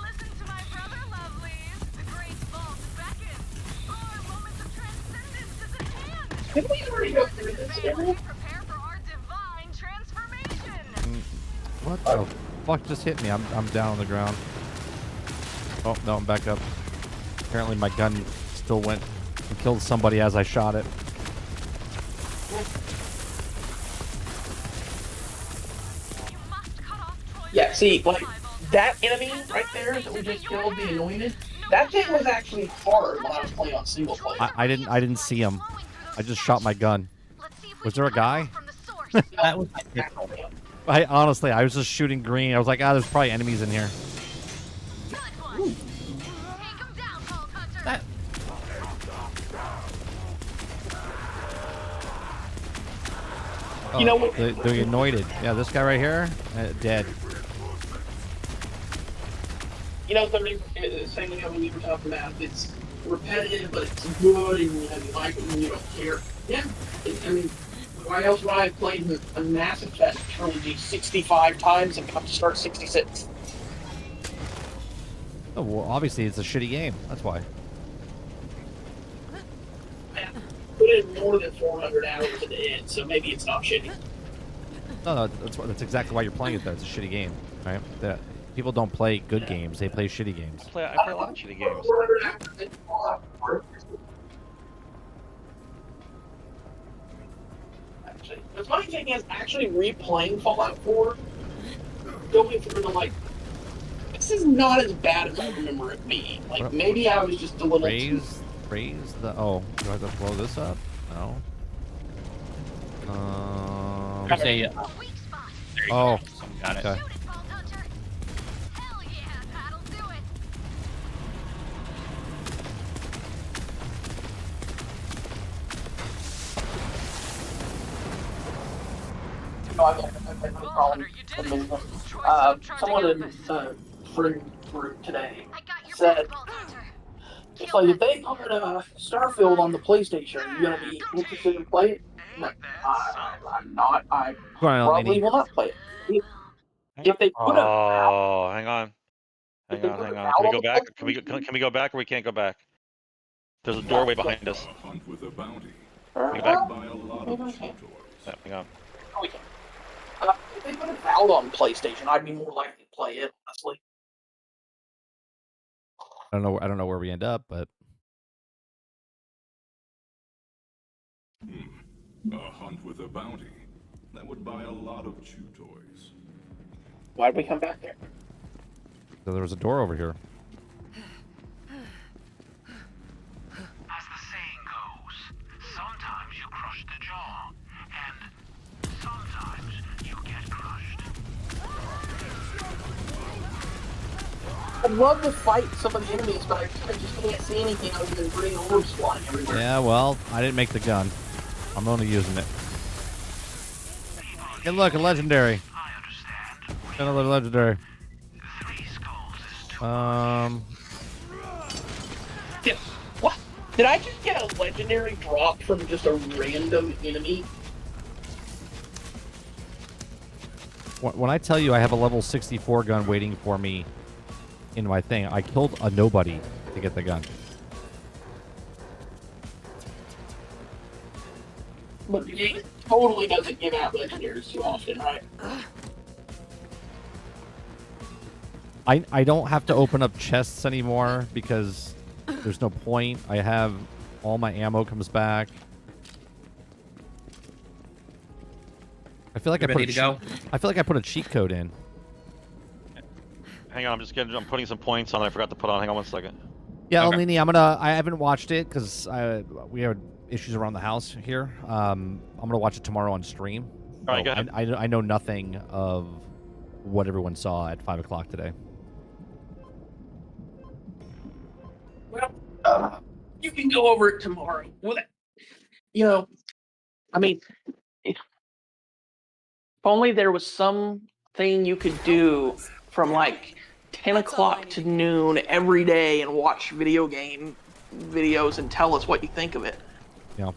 Listen to my brother, lovelies. The great vault beckons. Our moment of transcendence is at hand. Didn't we already go through this? Didn't we? Prepare for our divine transformation. What the fuck just hit me? I'm down on the ground. Oh, no, I'm back up. Apparently my gun still went and killed somebody as I shot it. You must cut off Troy's Yeah, see, like, that enemy right there that we just killed, the anointed, that thing was actually hard when I was playing on single player. I didn't see him. I just shot my gun. Let's see if Was we there can a cut guy? off from the source. That was I honestly, I was just shooting green. I was like, there's probably enemies in here. Good one. Take him down, Vault Hunter. that. You know what? The anointed. Yeah, this guy right here, dead. You know, the same thing when you were talking about, it's repetitive, but it's good, and you know, you like it and you don't care. Yeah, I mean, why else would I have played a Mass Effect trilogy 65 times and got to start 66? Oh, well, obviously it's a shitty game. That's why. I put in more than 400 hours into it, so maybe it's not shitty. No, that's exactly why you're playing it. Though it's a shitty game, right? People don't play good games; they play shitty games. I play a lot of shitty games. 400 hours into actually. The funny thing is, actually replaying Fallout 4, going through the like, this is not as bad as I remember it being. Like maybe I was just a little too. Raise the. Oh, do I have to blow this up? No. There's a. There you Oh, go. Someone got it. okay. Shoot it, Vault Hunter! Hell yeah, that'll do it! No, I've no problem admitting them. Someone in friend group today I got your said, back, Vault Hunter. it's like if they put Starfield on the PlayStation, are you gonna be interested in playing it? No, I'm not. I probably will not play it. If they put a Oh, hang on. if Hang they on, put hang a on. Can we valve go on the back? Can PlayStation, we go back or we can't go back? There's a doorway behind us. A hunt with a bounty. Go back. By a lot maybe of we can. chew toys. Yeah, hang on. Oh, we can. If they put a valve on PlayStation, I'd be more likely to play it, honestly. I don't know where we end up, but A hunt with a bounty. That would buy a lot of chew toys. Why'd we come back there? so there was a door over here. As the saying goes, sometimes you crush the jaw, and sometimes you get crushed. I'd love to fight some of the enemies, but I just can't see anything other than green orbs flying everywhere. Yeah, well, I didn't make the gun. I'm only using it. Hey, look, a legendary. I understand. Another legendary. 3 skulls is too What? Did I just get a legendary drop from just a random enemy? When I tell you I have a level 64 gun waiting for me in my thing, I killed a nobody to get the gun. But the game totally doesn't give out legendaries too often, right? I don't have to open up chests anymore because there's no point. I have all my ammo comes back. I feel like Ready to go? I feel like I put a cheat code in. Hang on, I'm putting some points on that I forgot to put on. Hang on 1 second. Yeah, Okay. Eleni, I haven't watched it because we had issues around the house here. I'm gonna watch it tomorrow on stream. All right, go ahead. I know nothing of what everyone saw at 5 o'clock today. Well, you can go over it tomorrow. Well, you know, I mean, if only there was something you could do from like 10 o'clock to noon every day and watch video game videos and tell us what you think of it. Yeah.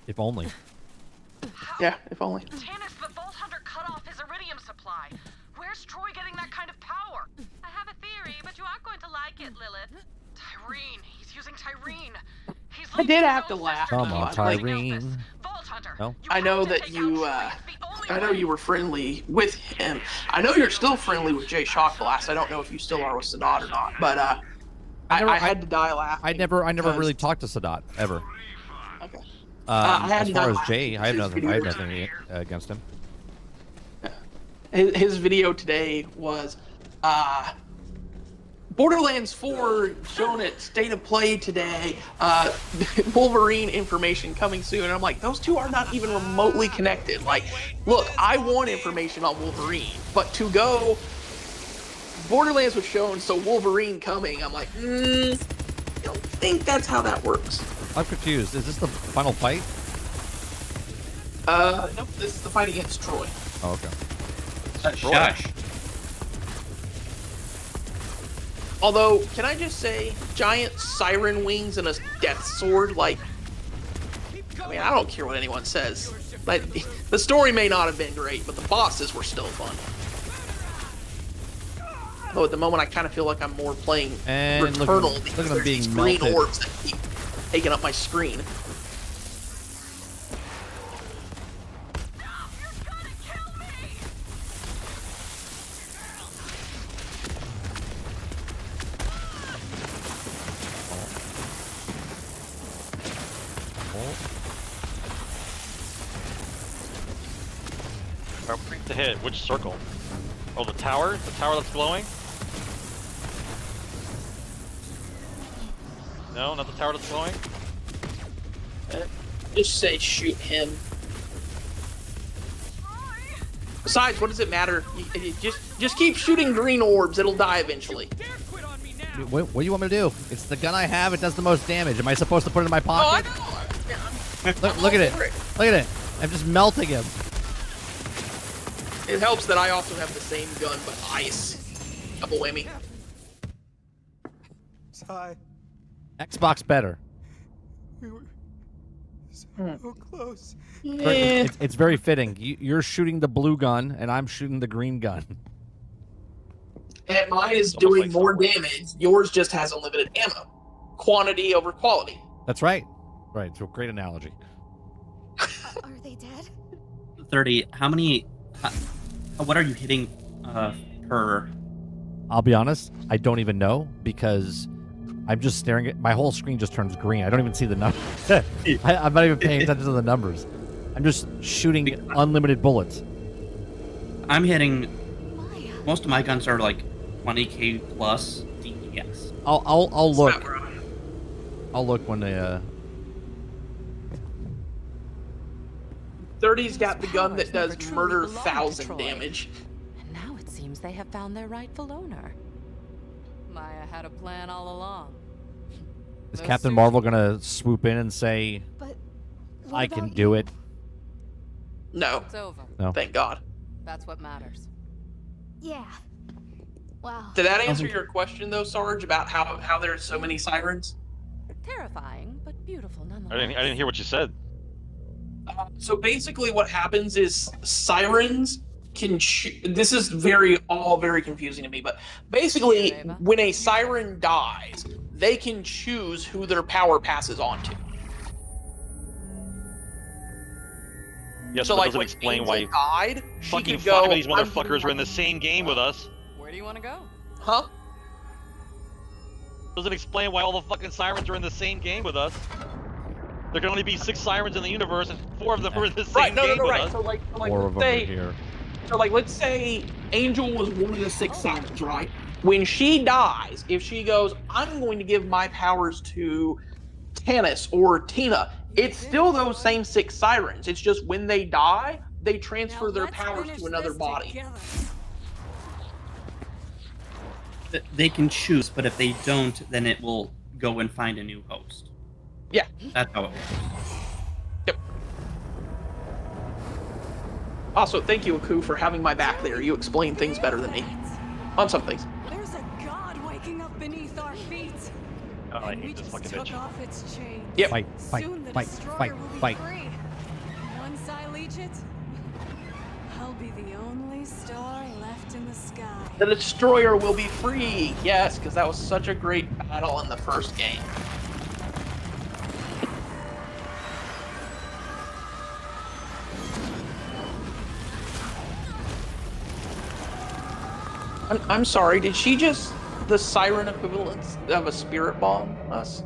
If only. Yeah, if only. Tannis, the Vault Hunter cut off his iridium supply. Where's Troy getting that kind of power? I have a theory, but you aren't going to like it, Lilith. Tyrene. He's using Tyrene. He's I did have to laugh. Come on, Tyrene. Vault Hunter. No? I know that you, I know you were friendly with him. I know you're still friendly with Jay Shockblast. I don't know if you still are with Sadat or not, but I had to die laughing. I never because- really talked to Sadat ever. Okay. As far as Jay, I have nothing against him. His video today was Borderlands 4 shown at State of Play today. Wolverine information coming soon. And I'm like, those two are not even remotely connected. Like, look, I want information on Wolverine, but to go, Borderlands was shown, so Wolverine coming. I'm like, I don't think that's how that works. I'm confused. Is this the final fight? Nope, this is the fight against Troy. Oh, okay. Shush. Although, can I just say, giant siren wings and a death sword, like, I mean, I don't care what anyone says. But the story may not have been great, but the bosses were still fun. Though at the moment, I kind of feel like I'm more playing And Returnal look at because them there's being these green melted. orbs that keep taking up my screen. To hit which circle? Oh, the tower? The tower that's glowing? No, not the tower that's glowing? Just say shoot him. Besides, what does it matter? Just keep shooting green orbs. It'll die eventually. What do you want me to do? It's the gun I have. It does the most damage. Am I supposed to put it in my pocket? Oh, I know. Look at it. Look at it. I'm just melting him. It helps that I also have the same gun, but ice. Double whammy. Sigh. Xbox better. We were so close. It's very fitting. You're shooting the blue gun, and I'm shooting the green gun. And mine is doing more damage. Yours just has unlimited ammo. Quantity over quality. That's right. Right. It's a great analogy. Are they dead? 30. How many? What are you hitting per? I'll be honest. I don't even know because I'm just staring at my whole screen. Just turns green. I don't even see the numbers. I'm not even paying attention to the numbers. I'm just shooting unlimited bullets. I'm hitting. Most of my guns are like 20k plus DPS. I'll look. I'll look when they 30's got the gun that does murder 1,000 damage. And now it seems they have found their rightful owner. Maya had a plan all along. Is Captain Marvel gonna swoop in and say, But "I can do it"? No. It's over. No. Thank God. That's what matters. Yeah. Wow. Did that answer your question, though, Sarge, about how there's so many sirens? Terrifying, but beautiful I nonetheless. didn't hear what you said. So basically what happens is sirens can this is all very confusing to me, but basically when a siren dies, they can choose who their power passes on to. Yes, So but like doesn't when explain Angel why died, she fucking could go, 5 of these "I'm motherfuckers are in the same game with us. Where do you want to go? Huh? Doesn't explain why all the fucking sirens are in the same game with us. There can only be 6 sirens in the universe, and 4 of them are in the same game with us. So like, Four of them are here. So like, let's say Angel was one of the 6 sirens, right? When she dies, if she goes, I'm going to give my powers to Tannis or Tina, it's still those same 6 sirens. It's just when they die, they transfer their powers to another body. They can choose, but if they don't, then it will go and find a new host. Yeah. That's how it works. Yep. Also, thank you, Aku, for having my back there. You explain things better than me. On some things. There's a god waking up beneath our feet. Oh, I hate this fucking bitch. Off its chains. Yep. Fight. Once I leech it, I'll be the only star left in the sky. The Destroyer will be free. Yes, because that was such a great battle in the first game. I'm sorry, did she just the siren equivalent of a spirit bomb us?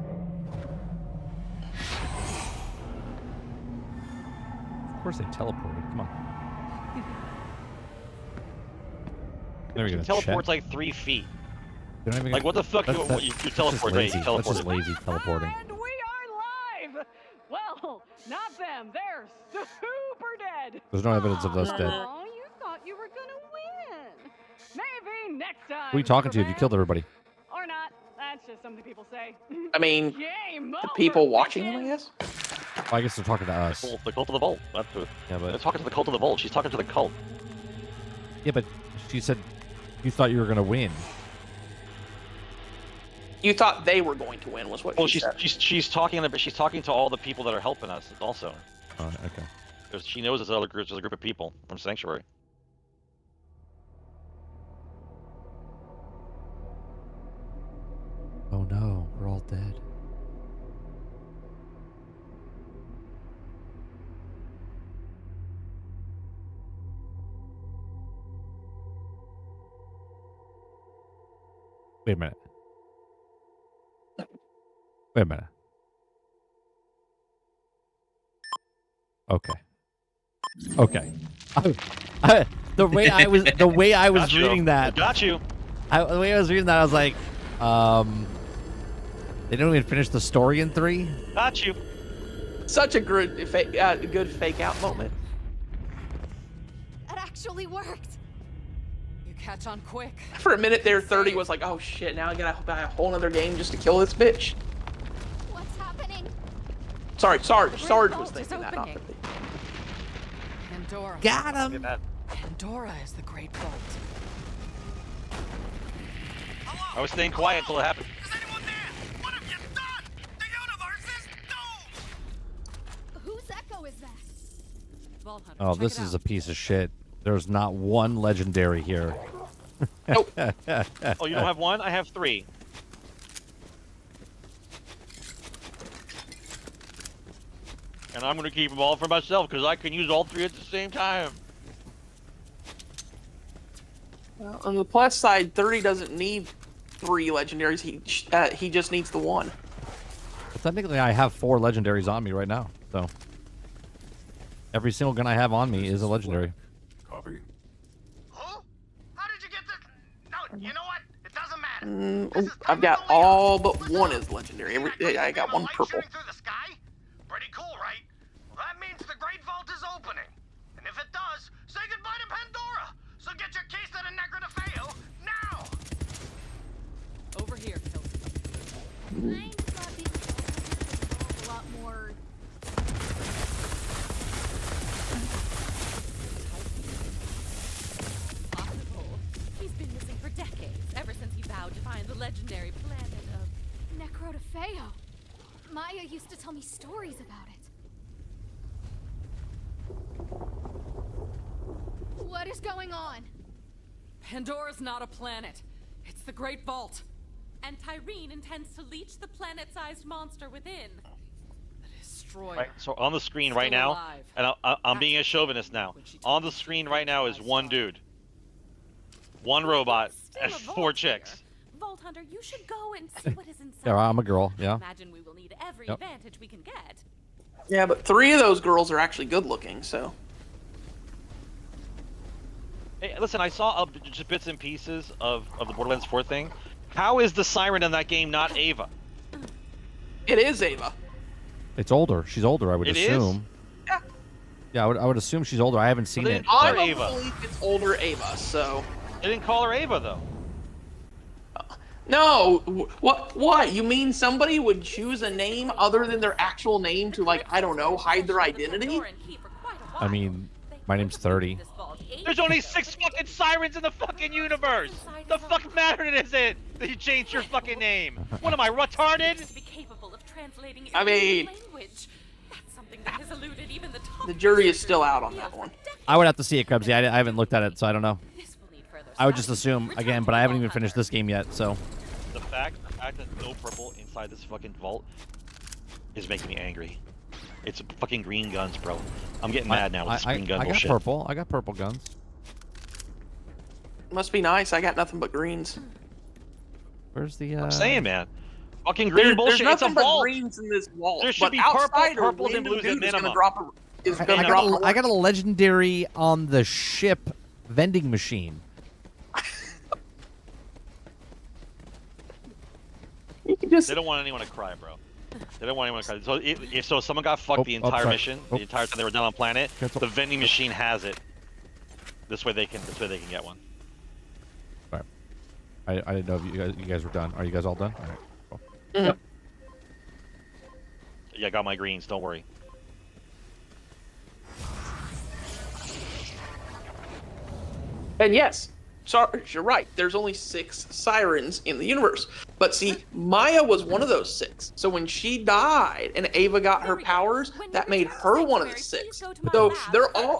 Of course they teleported. Come on. There we go. Teleport's like 3 feet. They're not even Like, what the fuck? You teleport, right? You That's teleported. just lazy teleporting. And we are live! Well, not them. They're super dead. There's no evidence of us dead. Oh, you thought you were gonna win. Maybe next time. Who are you talking to if you Superman. killed everybody? Or not. That's just something people say. I mean, Game the over, people watching them, I bitches. guess? Oh, I guess they're talking to us. The cult of the vault. That's what. Yeah, They're but talking to the cult of the vault. She's talking to the cult. she said you thought you were gonna win. You thought they were going to win, was what Well, she she's said. she's talking to all the people that are helping us also. Oh, okay. Because she knows there's other groups. There's a group of people from Sanctuary. Oh no, we're all dead. Wait a minute. Wait a minute. Okay. Okay. The way I was Got you. reading that, Got you. the way I was reading that, I was like, they don't even finish the story in 3. Got you. Such a good fake out moment. That actually worked. You catch on quick. For a minute there, 30 was like, oh shit, now I gotta buy a whole other game just to kill this bitch. What's happening? Sorry, Sarge was vault thinking is that, not opening. 30. Pandora. got him. Get that. Pandora is the great vault. I was staying quiet until it happened. Is anyone there? What have you done? The universe is doomed! Whose echo is that? Vault Hunter, Oh, check this it is out. a piece of shit. There's not one legendary here. Nope. Oh, you don't have one? I have 3. And I'm gonna keep them all for myself because I can use all 3 at the same time. Well, on the plus side, 30 doesn't need 3 legendaries. He just needs the 1. Well, technically, I have 4 legendaries on me right now, so every single gun I have on me is a legendary. Copy. Who? How did you get this? No, you know what? It doesn't matter. This is I've got technically all but 1 is legendary. I got 1 light purple. shooting through the sky? Pretty cool, right? Well, that means the Great Vault is opening. And if it does, say goodbye to Pandora. So get your case to the Necro de Feo now. Over here, Kelsey. I thought these were a lot more. Possible. He's been missing for decades, ever since he vowed to find the legendary planet of... Necro de Feo. Maya used to tell me stories about it. What is going on? Pandora's not a planet. It's the Great Vault. And Tyreen intends to leech the planet-sized monster within. The Destroyer. Right. So on the screen right Still now, alive. and I'm being a chauvinist now. On the screen right now is 1 dude, 1 robot, Still and a 4 vault chicks. here. Vault Hunter, you should go and see what is inside. Yeah, I'm a girl. Yeah. Imagine we will need every Yep. advantage we can get. Yeah, but 3 of those girls are actually good looking, so. Hey, listen, I saw just bits and pieces of the Borderlands 4 thing. How is the siren in that game not Ava? It is Ava. It's older. She's older, I would It is? assume. Yeah. Yeah, I would assume she's older. I haven't seen they it. didn't call her I Ava. believe it's older Ava, so. They didn't call her Ava though. No, what? You mean somebody would choose a name other than their actual name to, like, I don't know, hide their identity? I mean, my name's 30. There's only 6 fucking sirens in the fucking universe. The fuck matter is it that you changed your fucking name? What am I, retarded? I mean, Language. That's something that has eluded even the top the jury is still out on that one. I would have to see it, Krebsy. I haven't looked at it, so I don't know. I would just assume, again, but I haven't even finished this game yet, so. The fact that no purple inside this fucking vault is making me angry. It's fucking green guns, bro. I'm getting mad now with this green gun I got bullshit. purple. I got purple guns. Must be nice. I got nothing but greens. Where's the? I'm saying, man. Fucking green bullshit. There's It's a nothing but vault. greens in this vault. There should but be purple, outside, purples, and blues at minimum. I got a legendary on the ship vending machine. They don't want anyone to cry, bro. They don't want anyone to cry. So if someone got fucked the entire sorry. mission, the entire time they were down on planet, Cancel. the vending machine has it. This way they can get one. All right. I didn't know if you guys were done. Are you guys all done? All right. Cool. Yep. Yeah, I got my greens. Don't worry. And yes, sorry, you're right. There's only 6 sirens in the universe. But see, Maya was one of those 6. So when she died and Ava got her powers, that made her one of the 6. So But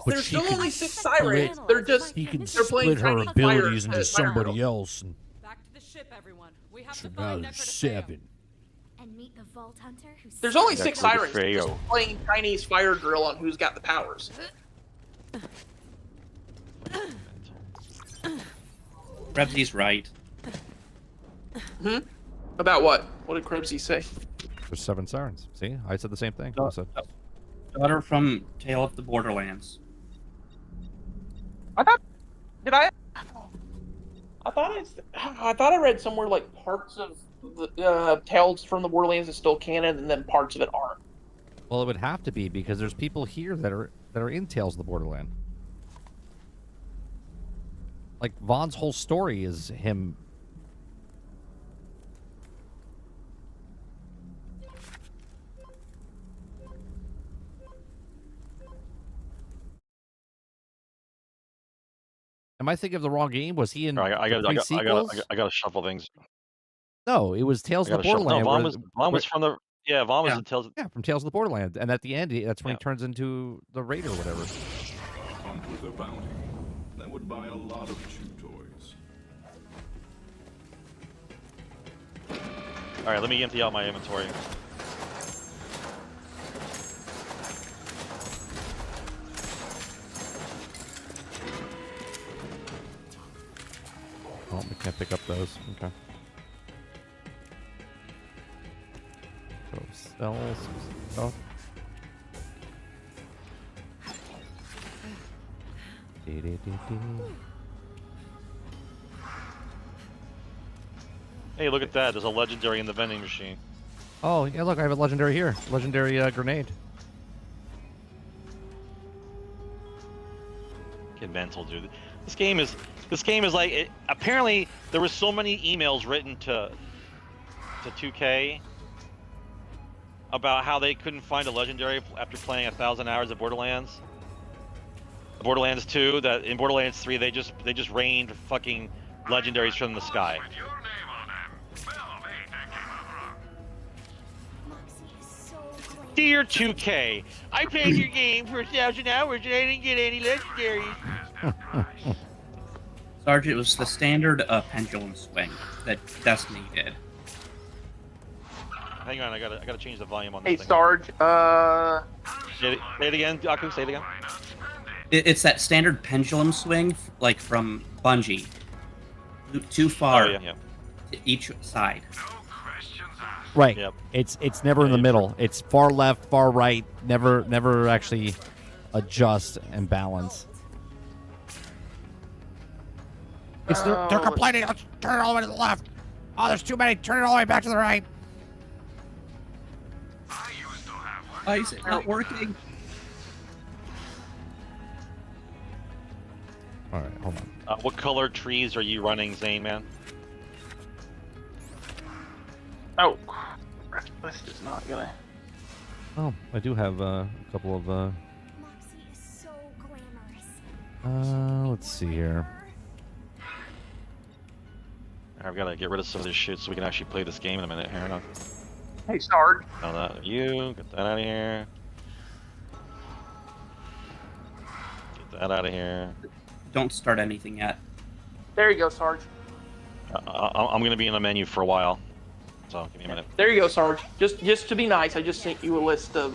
there's she still can only 6 sirens. split- They're just He can they're playing split her Chinese abilities fire- into fire somebody girl. else. And Back to the ship, everyone. We have so to now find there's Necro de Feo. 7. And meet the Vault Hunter who's. There's only Yeah, 6 Necro de sirens. They're just Feo. playing Chinese fire girl on who's got the powers. Krebsy's right. About what? What did Krebsy say? There's 7 sirens. See, I said the same thing. I said, Daughter from Tale of the Borderlands. Did I? I thought I read somewhere like parts of the Tales from the Borderlands is still canon, and then parts of it aren't. Well, it would have to be because there's people here that are in Tales of the Borderland. Like Vaughn's whole story is him. Am I thinking of the wrong game? Was he in I the pre-sequels? gotta shuffle things. No, it was Tales I of the gotta shuffle. No, Borderland. Vaughn was from the. Yeah, Vaughn was Yeah. in Tales. Yeah, from Tales of the Borderland. And at the end, that's when he turns into the Raider or whatever. Hunt with a bounty. That would buy a lot of chew toys. All right, let me empty out my inventory. Oh, we can't pick up those. Okay. So sell some stuff. Hey, look at that. There's a legendary in the vending machine. Oh, yeah, look, I have a legendary here. Legendary grenade. Get mental, dude. This game is like apparently there were so many emails written to 2K about how they couldn't find a legendary after playing 1,000 hours of Borderlands 2, that in Borderlands 3 they just rained fucking legendaries from the sky. Dear 2K, I played your game for 1,000 hours and I didn't get any legendaries. Sarge, it was the standard pendulum swing that Destiny did. Hang on, I gotta change the volume on Hey, this thing. Sarge. Say it again, Aku, say it again. It's that standard pendulum swing, like from Bungie. Too far Oh, yeah. to each side. Right. Yep. It's never in the middle. It's far left, far right. Never actually adjust and balance. They're complaining. Let's turn it all the way to the left. Oh, there's too many. Turn it all the way back to the right. Why is it not working? All right, hold on. What color trees are you running, Zane, man? Oh, this is not gonna. Oh, I do have a couple of. Moxie is so glamorous. Let's see here. I've got to get rid of some of this shit so we can actually play this game in a minute. Hang on. Hey, Sarge. No, that you. Get that out of here. Get that out of here. Don't start anything yet. There you go, Sarge. I'm gonna be in the menu for a while, so give me a minute. There you go, Sarge. Just to be nice, I just sent you a list of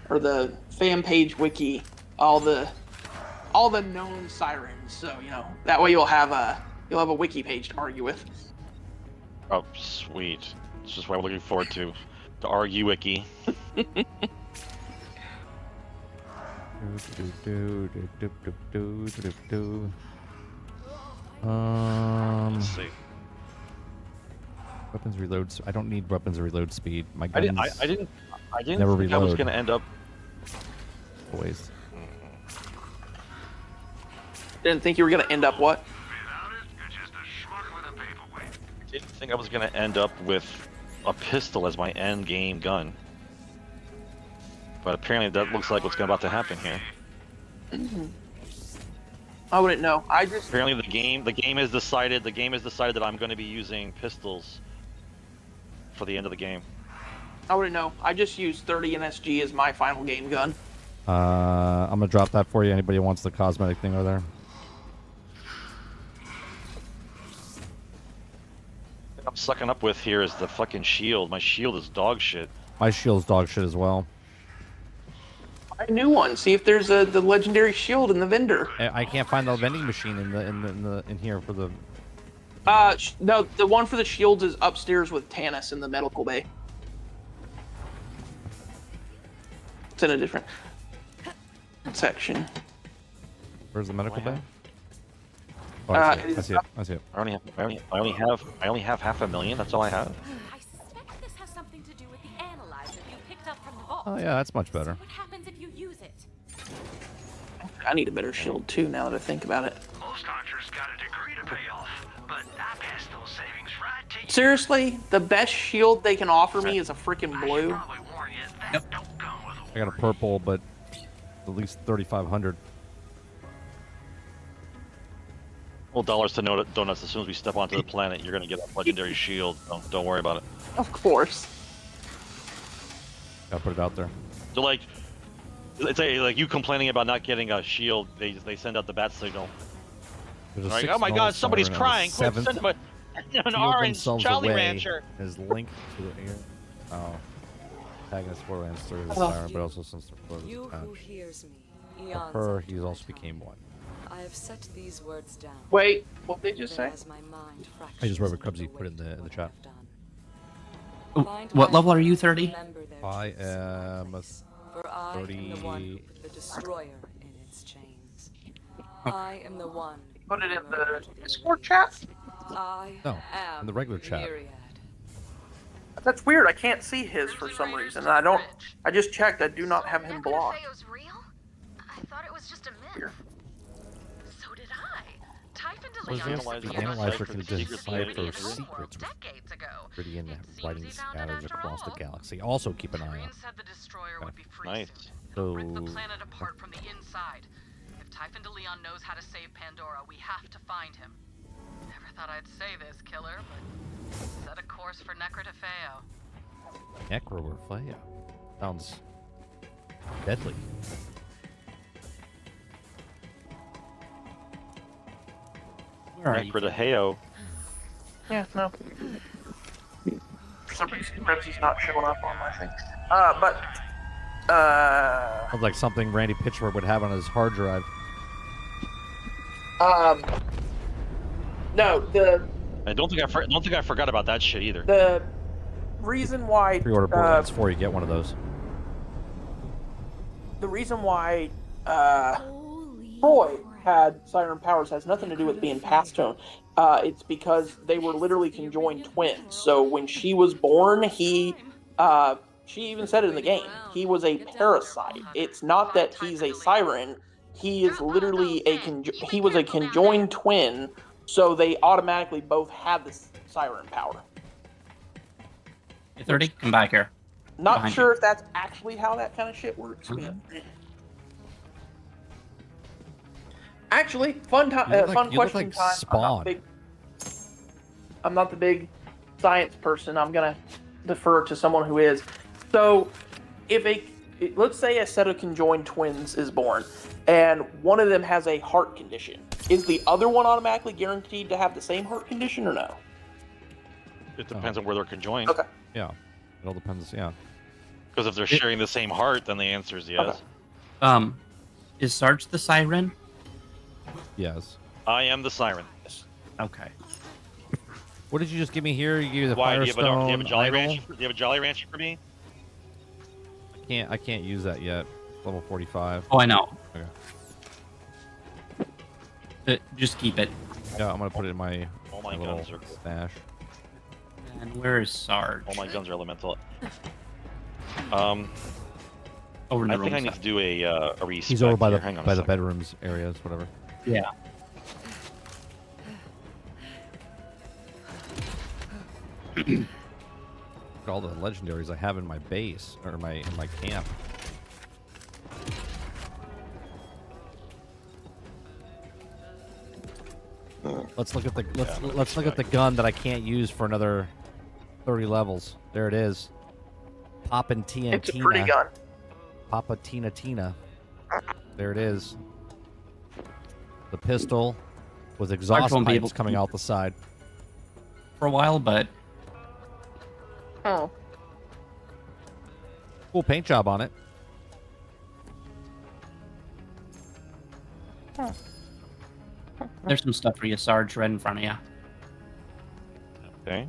or the fan page wiki, all the known sirens. So that way you'll have a wiki page to argue with. Oh, sweet. It's just what I'm looking forward to. The argue wiki. Let's see. Weapons reload. I don't need weapons reload speed. My I guns. didn't never think I was reload. gonna end up. Always. Didn't think you were gonna end up what? Didn't think I was gonna end up with a pistol as my end game gun. But apparently that looks like what's about to happen here. I wouldn't know. I just Apparently the game has decided that I'm going to be using pistols for the end of the game. I wouldn't know. I just used 30 NSG as my final game gun. I'm gonna drop that for you. Anybody who wants the cosmetic thing over there? What I'm sucking up with here is the fucking shield. My shield is dog shit. My shield's dog shit as well. Buy a new one. See if there's the legendary shield in the vendor. I can't find the vending machine in here for the. No, the one for the shields is upstairs with Tannis in the medical bay. It's in a different section. Where's the medical bay? Oh, I see it. I see it. I see it. I only have 500,000. That's all I have. I suspect this has something to do with the analyzer you picked up from the vault. Oh yeah, that's much better. So what happens if you use it? I need a better shield too. Now that I think about it. Most hunters got a degree to pay off, but I passed those savings right to you. Seriously, the best shield they can offer me is a freaking blue. Yep. I got a purple, but at least 3,500. Well, dollars to donuts. As soon as we step onto the planet, you're gonna get a legendary shield. Don't worry about it. Of course. Gotta put it out there. So like, it's like you complaining about not getting a shield. They send out the bat signal. There's a Like, 6 oh my God, somebody's siren on the crying! Quick, 7th. send them an Field orange themselves Jolly away Rancher. is linked to the air. Oh. Antagonist Borderlands through the siren, but also since the floor You was who attached. hears me, For eons her, after he's my also time. became one. I have set these words down. Wait, what did you just say? Even as my mind I just read what fractures Cubsy under put in weight the chat. Oh, Find what my level are you, hands, 30? remember their I truths. am a For I am the one who 30. put the destroyer in its chains. I am the one. Put it in who the murdered Discord chat. I No, am in the regular chat. Myriad. That's weird. I can't see his for some reason. I don't. I just checked. I do not have him blocked. Necrotafeo's real? I thought it was just a myth. So did I. Typhon de Was Leon the disappeared analyzer from can the secret decipher community in the secrets world with decades ago. pretty in It seems writing he found it scattered after across the all. galaxy. Also keep an eye Tyrion on. said the destroyer Okay. would be free Nice. soon. So Rip the planet apart from the inside. If Typhon de Leon knows how to save Pandora, we have to find him. Never thought I'd say this, killer, but set a course for Necrotafeo. Necrorflea. Sounds deadly. Where are you? Necrotafeo. Yeah, no. For some reason, Rebsy's not showing up on my thing. Sounds like something Randy Pitchford would have on his hard drive. No, I don't think I forgot about that shit either. the reason why Pre-order Borderlands 4, you get one of those. the reason why Troy had siren powers has nothing to do with being past tone. It's because they were literally conjoined twins. So when she was born, she even said it in the game, he was a parasite. It's not that he's a siren. He is literally he was a conjoined twin, so they automatically both had the siren power. Hey, 30, come back here. Not Behind sure if that's actually how that kind of shit works. But... Actually, fun you look question like time. Spawn. I'm not the big science person. I'm gonna defer to someone who is. So, let's say a set of conjoined twins is born, and one of them has a heart condition. Is the other one automatically guaranteed to have the same heart condition, or no? It depends on where they're conjoined. Okay. Yeah. It all depends, yeah. Because if they're sharing the same heart, then the answer is yes. Okay. Is Sarge the siren? Yes. I am the siren. Okay. What did you just give me here? You gave me the Why? Do you Firestone have a Jolly idol? Rancher? Do you have a Jolly Rancher for me? I can't use that yet. Level 45. Oh, I know. Okay. Just keep it. Yeah, I'm gonna put it in my, All my little guns are cool. stash. And where is Sarge? All my guns are elemental. Over in the I think room I need to do a respec. He's over by here. the Hang on a by the second. bedrooms areas, whatever. Yeah. Look at all the legendaries I have in my base or in my camp. Let's look at the let's look at the gun that I can't use for another 30 levels. There it is. Poppin' TNT. It's a pretty gun. Papa Tina Tina. There it is. The pistol with exhaust won't be able pipes to coming keep out the side. For a while, but Oh. Cool paint job on it. there's some stuff for you, Sarge, right in front of you. Okay.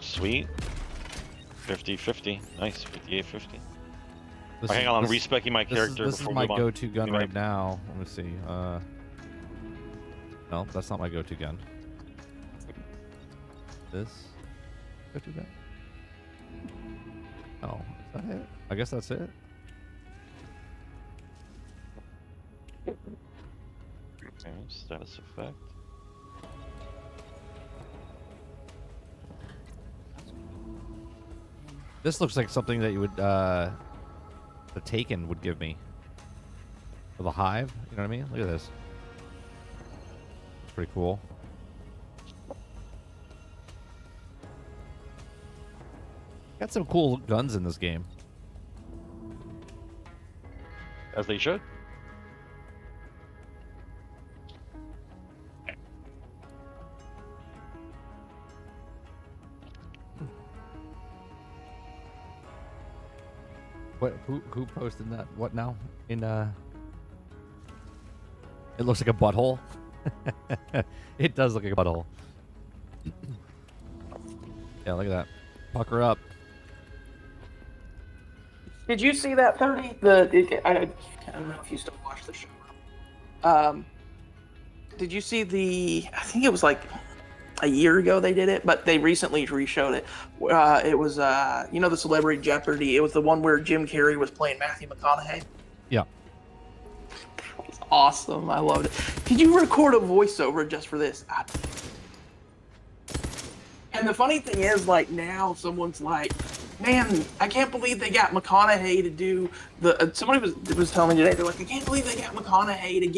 Sweet. 50-50. Nice. 58-50. This Hang is- on, I'm this- respecing my character This is before my we move on. go-to gun You might- right now. Let me see. No, that's not my go-to gun. This go-to gun? Oh, is that it? I guess that's it. Okay, status effect. This looks like something that you would, the Taken would give me. For the Hive, you know what I mean? Look at this. It's pretty cool. Got some cool guns in this game. As they should. What? Who posted that? What now? In it looks like a butthole. It does look like a butthole. Yeah, look at that. Pucker up. Did you see that 30? I don't know if you still watch the show. Did you see I think it was like a year ago they did it, but they recently re-showed it. It was, the Celebrity Jeopardy. It was the one where Jim Carrey was playing Matthew McConaughey. Yeah. That was awesome. I loved it. Did you record a voiceover just for this? And the funny thing is, like, now someone's like, man, I can't believe they got McConaughey to do somebody was telling me today, they're like, I can't believe they got McConaughey to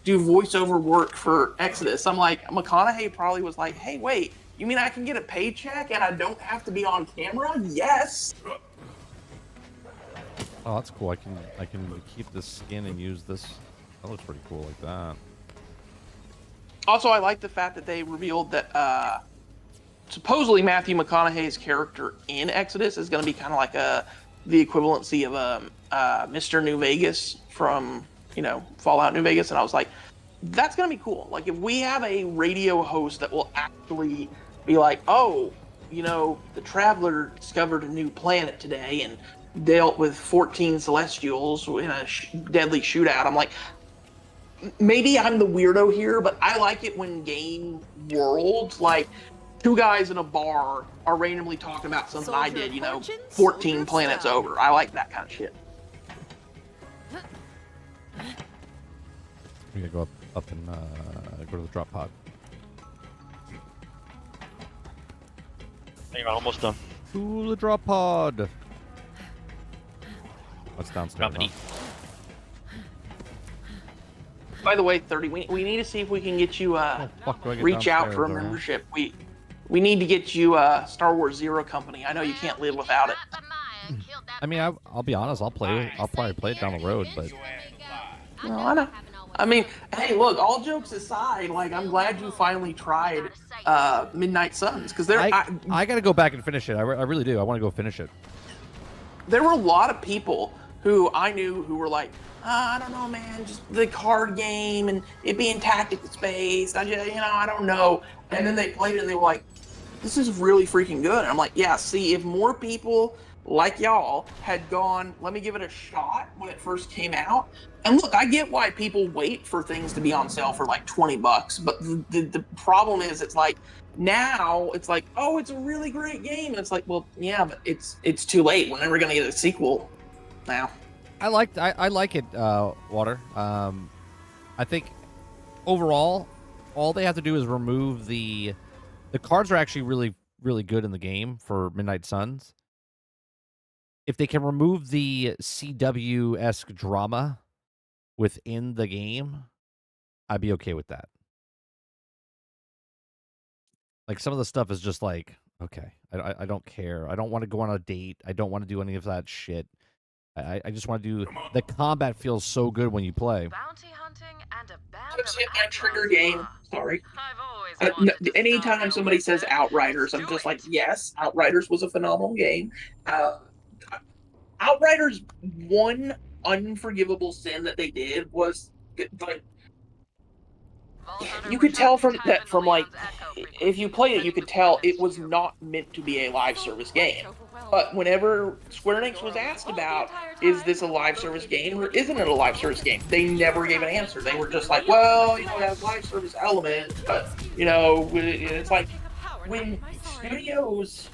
do voiceover work for Exodus. I'm like, McConaughey probably was like, hey, wait, you mean I can get a paycheck and I don't have to be on camera? Yes. Oh, that's cool. I can keep this skin and use this. That looks pretty cool like that. Also, I like the fact that they revealed that supposedly Matthew McConaughey's character in Exodus is going to be kind of like the equivalency of Mr. New Vegas from, Fallout New Vegas. And I was like, that's going to be cool. Like, if we have a radio host that will actually be like, oh, the Traveler discovered a new planet today and dealt with 14 Celestials in a deadly shootout. I'm like, maybe I'm the weirdo here, but I like it when game worlds, like, two guys in a bar are randomly talking about something I did, 14 planets over. I like that kind of shit. We gotta go up and go to the drop pod. Hang on, almost done. To the drop pod. What's downstairs? Huh? By the way, 30, we need to see if we can get you reach out for a membership. We need to get you Star Wars Zero Company. I know you can't live without it. I mean, I'll be honest. I'll probably play it down the road, but. No, I know. I mean, hey, look. All jokes aside, like, I'm glad you finally tried Midnight Suns because I got to go back and finish it. I really do. I want to go finish it. There were a lot of people who I knew who were like, I don't know, man, just the card game and it being tactics based. I just, I don't know. And then they played it and they were like, this is really freaking good. And I'm like, yeah, see, if more people like y'all had gone, let me give it a shot when it first came out. And look, I get why people wait for things to be on sale for like $20, but the problem is it's like, now it's like, oh, it's a really great game. And it's like, well, yeah, but it's too late. We're never going to get a sequel now. I like it, Water. I think overall, all they have to do is remove the cards are actually really, really good in the game for Midnight Suns. If they can remove the CW-esque drama within the game, I'd be okay with that. Like, some of the stuff is just like, okay, I don't care. I don't want to go on a date. I don't want to do any of that shit. I just want to do... The combat feels so good when you play. Bounty hunting and a band Let's hit my trigger game. Sorry. Anytime somebody says Outriders, I'm just like, yes, Outriders was a phenomenal game. Outriders, one unforgivable sin that they did was, like, you could tell from like if you played it, you could tell it was not meant to be a live service game. But whenever Square Enix was asked about, is this a live service game or isn't it a live service game, they never gave an answer. They were just like, well, it has live service elements, but, it's like when studios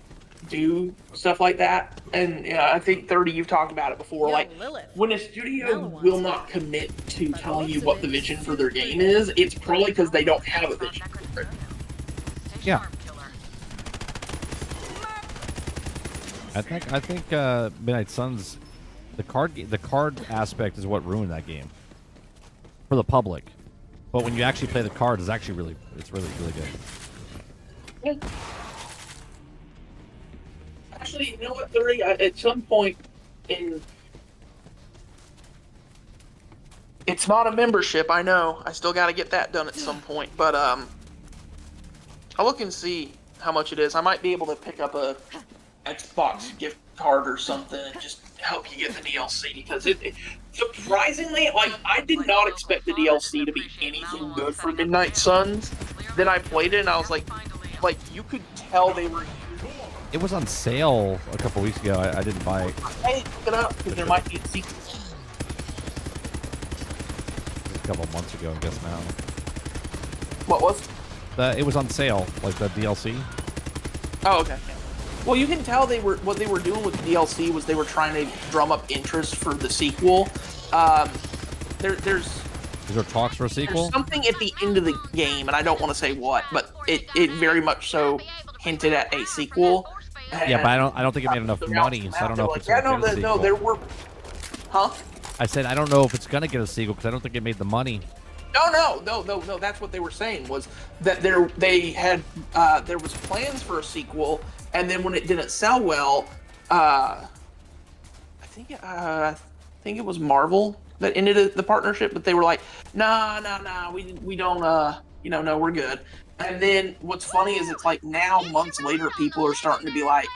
do stuff like that, and I think 30, you've talked about it before, like when a studio will not commit to telling you what the vision for their game is, it's probably because they don't have a vision for it. Yeah. I think Midnight Suns, the card aspect is what ruined that game for the public. But when you actually play the cards, it's actually really good. Yeah. Actually, you know what, 30? At some point it's not a membership, I know. I still got to get that done at some point, but I'll look and see how much it is. I might be able to pick up a Xbox gift card or something and just help you get the DLC, because it surprisingly, like, I did not expect the DLC to be anything good for Midnight Suns. Then I played it and I was like you could tell they were. It was on sale a couple weeks ago. I didn't buy it. I didn't pick it up because there might be a sequel. A couple months ago, I guess now. What was? It was on sale, like the DLC. Oh, okay. Well, you can tell what they were doing with the DLC was they were trying to drum up interest for the sequel. There's Is there talks for a sequel? There's something at the end of the game, and I don't want to say what, but it very much so hinted at a sequel. Yeah, but I don't think it made enough money, so I don't know if it's gonna get a sequel. No, there were, huh? I said I don't know if it's gonna get a sequel because I don't think it made the money. No. That's what they were saying, was that there was plans for a sequel, and then when it didn't sell well, I think it was Marvel that ended the partnership, but they were like, nah, we don't, no, we're good. And then what's funny is it's like now, months later, people are starting to be like,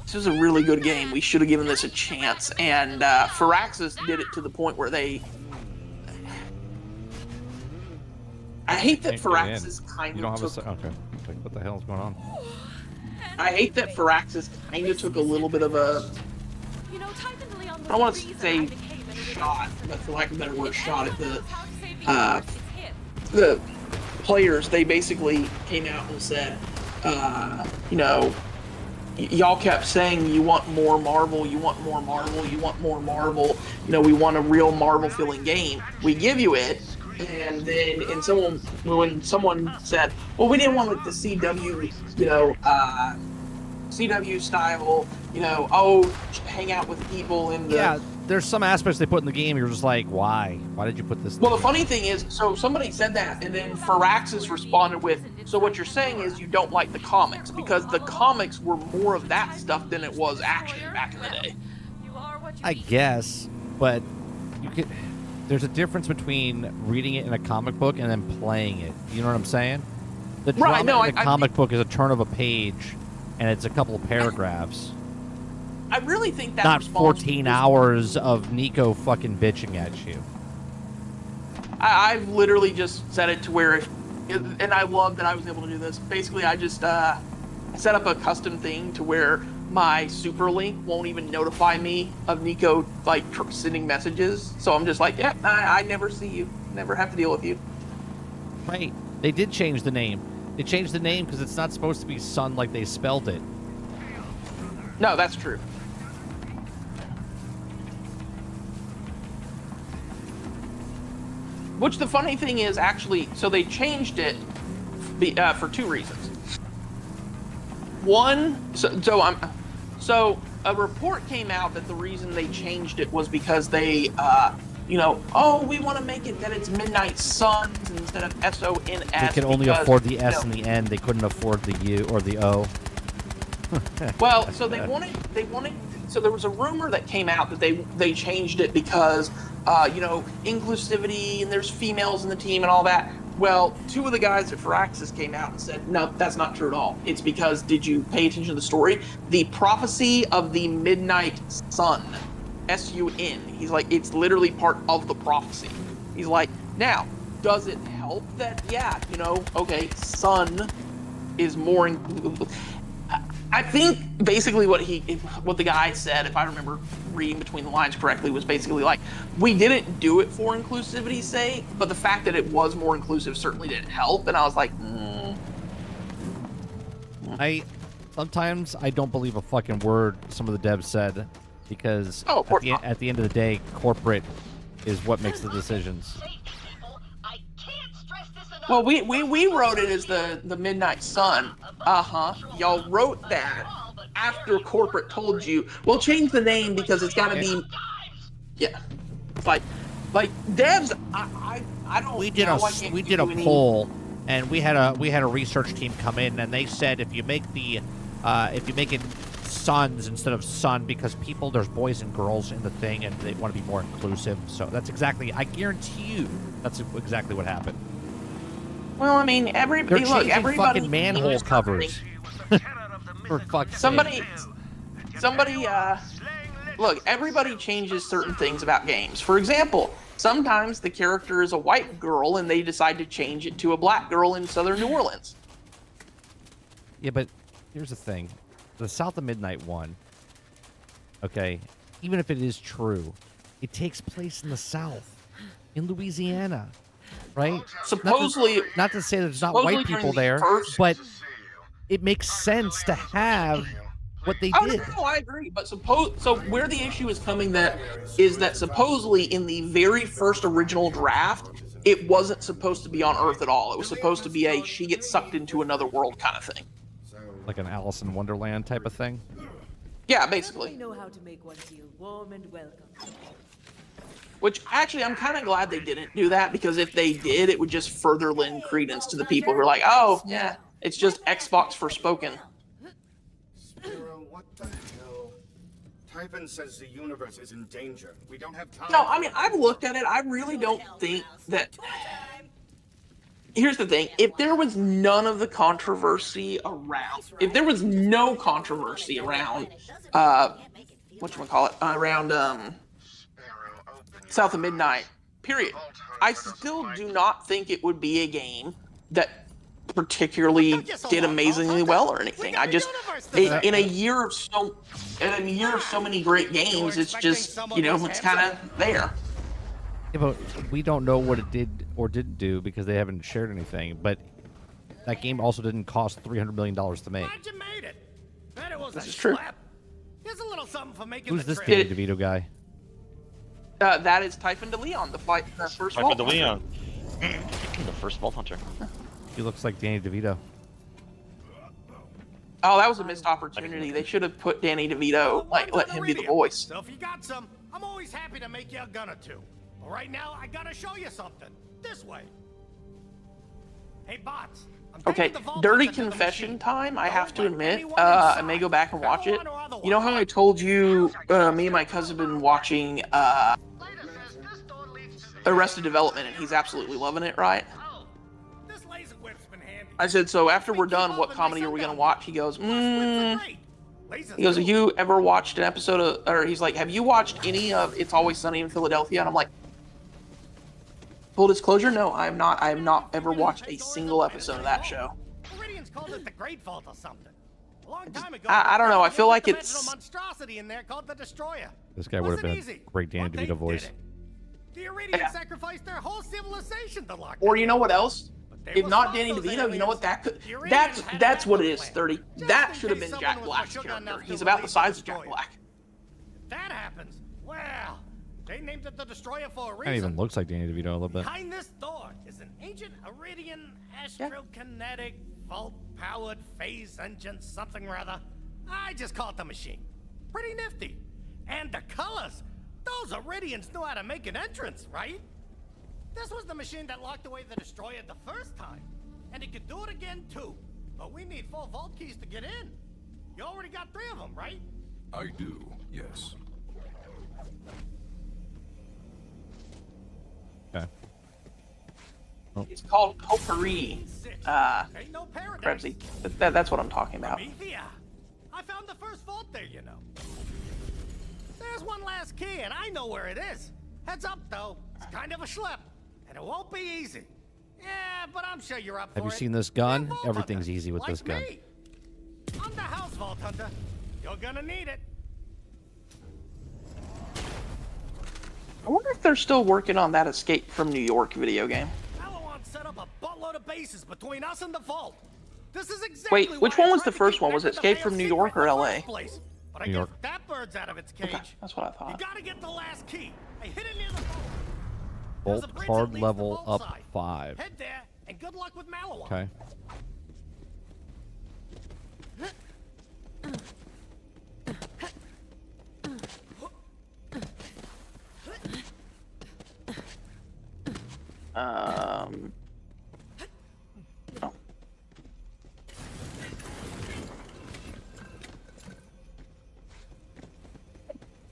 this is a really good game. We should have given this a chance. And Firaxis did it to the point where I hate that Firaxis kind of took... Okay. What the hell is going on? I hate that Firaxis kind of took a little bit of a... I don't want to say shot, but for lack of a better word, shot at the players. They basically came out and said, y'all kept saying you want more Marvel, you want more Marvel, you want more Marvel. We want a real Marvel-feeling game. We give you it, and then when someone said, well, we didn't want like the CW, CW style, hang out with people in the... Yeah, there's some aspects they put in the game you're just like, why? Why did you put this? Well, the funny thing is, so somebody said that, and then Firaxis responded with, so what you're saying is you don't like the comics, because the comics were more of that stuff than it was action back in the day. I guess, but there's a difference between reading it in a comic book and then playing it. You know what I'm saying? The drama in a comic book is a turn of a page, and it's a couple of paragraphs. I really think that not 14 hours of Nico fucking bitching at you. I've literally just set it to where, and I love that I was able to do this. Basically, I just set up a custom thing to where my super link won't even notify me of Nico sending messages. So I'm just like, yeah, I never see you, never have to deal with you. Right. They did change the name. They changed the name because it's not supposed to be Sun like they spelled it. No, that's true. Which the funny thing is, actually, so they changed it for two reasons. One, so a report came out that the reason they changed it was because they, we want to make it that it's Midnight Suns instead of SONS. They could only afford the S in the end. They couldn't afford the U or the O. Well, so they wanted. So there was a rumor that came out that they changed it because, inclusivity and there's females in the team and all that. Well, two of the guys at Firaxis came out and said, no, that's not true at all. It's because, did you pay attention to the story? The prophecy of the Midnight Sun, S-U-N. He's like, it's literally part of the prophecy. He's like, now, does it help that, yeah, you know, okay, Sun is more... I think basically what the guy said, if I remember reading between the lines correctly, was basically like, we didn't do it for inclusivity's sake, but the fact that it was more inclusive certainly didn't help. And I was like, Sometimes I don't believe a fucking word some of the devs said, because at the end of the day, corporate is what makes the decisions. Well, we wrote it as the Midnight Sun. Y'all wrote that after corporate told you, we'll change the name because it's got to be... Yeah. It's like devs, I don't We did a poll, and we had a research team come in, and they said if you make it sons instead of sun, because there's boys and girls in the thing, and they want to be more inclusive. So that's exactly, I guarantee you, that's exactly what happened. Well, I mean, everybody fucking manhole covers. For fuck's sake. Somebody, look, everybody changes certain things about games. For example, sometimes the character is a white girl and they decide to change it to a black girl in southern New Orleans. Yeah, but here's the thing. The South of Midnight one, okay, even if it is true, it takes place in the South, in Louisiana. Right? Supposedly, not to say there's not white people there, but it makes sense to have what they did. No, I agree. But so where the issue is coming is that supposedly in the very first original draft, it wasn't supposed to be on Earth at all. It was supposed to be she gets sucked into another world kind of thing. Like an Alice in Wonderland type of thing? Yeah, basically. I know how to make one feel warm and welcome. Which, actually, I'm kind of glad they didn't do that, because if they did, it would just further lend credence to the people who are like, oh, yeah, it's just Xbox Forspoken. Sparrow, what the hell? Typhon says the universe is in danger. We don't have time. No, I mean, I've looked at it. I really don't think that... Here's the thing. If there was none of the controversy around... If there was no controversy around... whatchamacallit? Around, South of Midnight, period. I still do not think it would be a game that particularly did amazingly well or anything. I just, in a year of so many great games, it's just, you know, it's kind of there. Yeah, but we don't know what it did or didn't do because they haven't shared anything. But that game also didn't cost $300 million to make. You made it. Bet it was this is true. Here's a little something for making Who's this Danny DeVito guy? That is Typhon de Leon, the first Typhon de Leon. The first Vault Hunter. He looks like Danny DeVito. Oh, that was a missed opportunity. They should have put Danny DeVito, let him be the voice. So if you got some, I'm always happy to make you a gun or two. But right now, I gotta show you something. This way. Hey, bots. Okay, dirty confession time, I have to admit. I may go back and watch it. You know how I told you me and my cousin have been watching Arrested Development, and he's absolutely loving it, right? I said, so after we're done, what comedy are we going to watch? He goes, He goes, have you ever watched an episode of, or he's like, have you watched any of It's Always Sunny in Philadelphia? And I'm like, full disclosure, no, I have not. I have not ever watched a single episode of that show. Called it the Great Vault or something. A long time ago, I don't know. I feel like it's monstrosity in there called the Destroyer. This guy would have been a great Danny DeVito voice. The Iridians sacrificed their whole civilization to lock. Or you know what else? If not Danny DeVito, you know what that could? That's what it is. 30. That should have been Jack Black's character. He's about the size of Jack Black. If that happens, well, they named it the Destroyer for a reason. Kind of even looks like Danny DeVito a little bit. Behind this door is an ancient Iridian astrokinetic vault-powered phase engine something rather. I just call it the machine. Pretty nifty. And the colors. Those Iridians knew how to make an entrance, right? This was the machine that locked away the Destroyer the first time. And it could do it again too. But we need 4 vault keys to get in. You already got 3 of them, right? I do, yes. Okay. Oh. It's called potpourri. Krebsy. That's what I'm talking about. I found the first vault there, you know. There's one last key, and I know where it is. Heads up, though. It's kind of a schlep. and it won't be easy. Yeah, but I'm sure you're up for it. Have you seen this gun? Vault Everything's Hunter, easy with like this gun. me. I'm the house Vault Hunter. You're gonna need it. I wonder if they're still working on that Escape from New York video game. Malawan set up a buttload of bases between us and the vault. This is exactly Wait, which one was the first one? Was it Escape from New York or LA? But I New guess York. that bird's out of its cage. Okay, that's what I thought. You gotta get the last key. I hid it near the vault. Bolt card level up 5. Head there, and good luck with Malawan. Okay. Oh.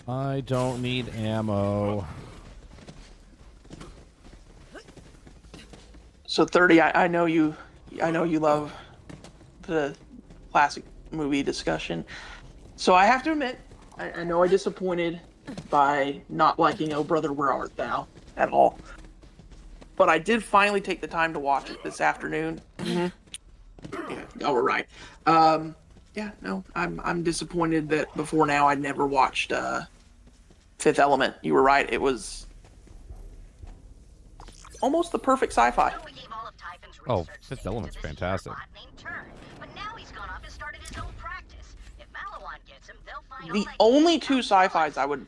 I don't need ammo. So 30, I know you love the classic movie discussion. So I have to admit, I know I disappointed by not liking Oh Brother Where Art Thou at all. But I did finally take the time to watch it this afternoon. Mm-hmm. Yeah, y'all were right. Yeah, no, I'm disappointed that before now I'd never watched Fifth Element. You were right. It was almost the perfect sci-fi. Oh, Fifth Element's fantastic. The only two sci-fis I would,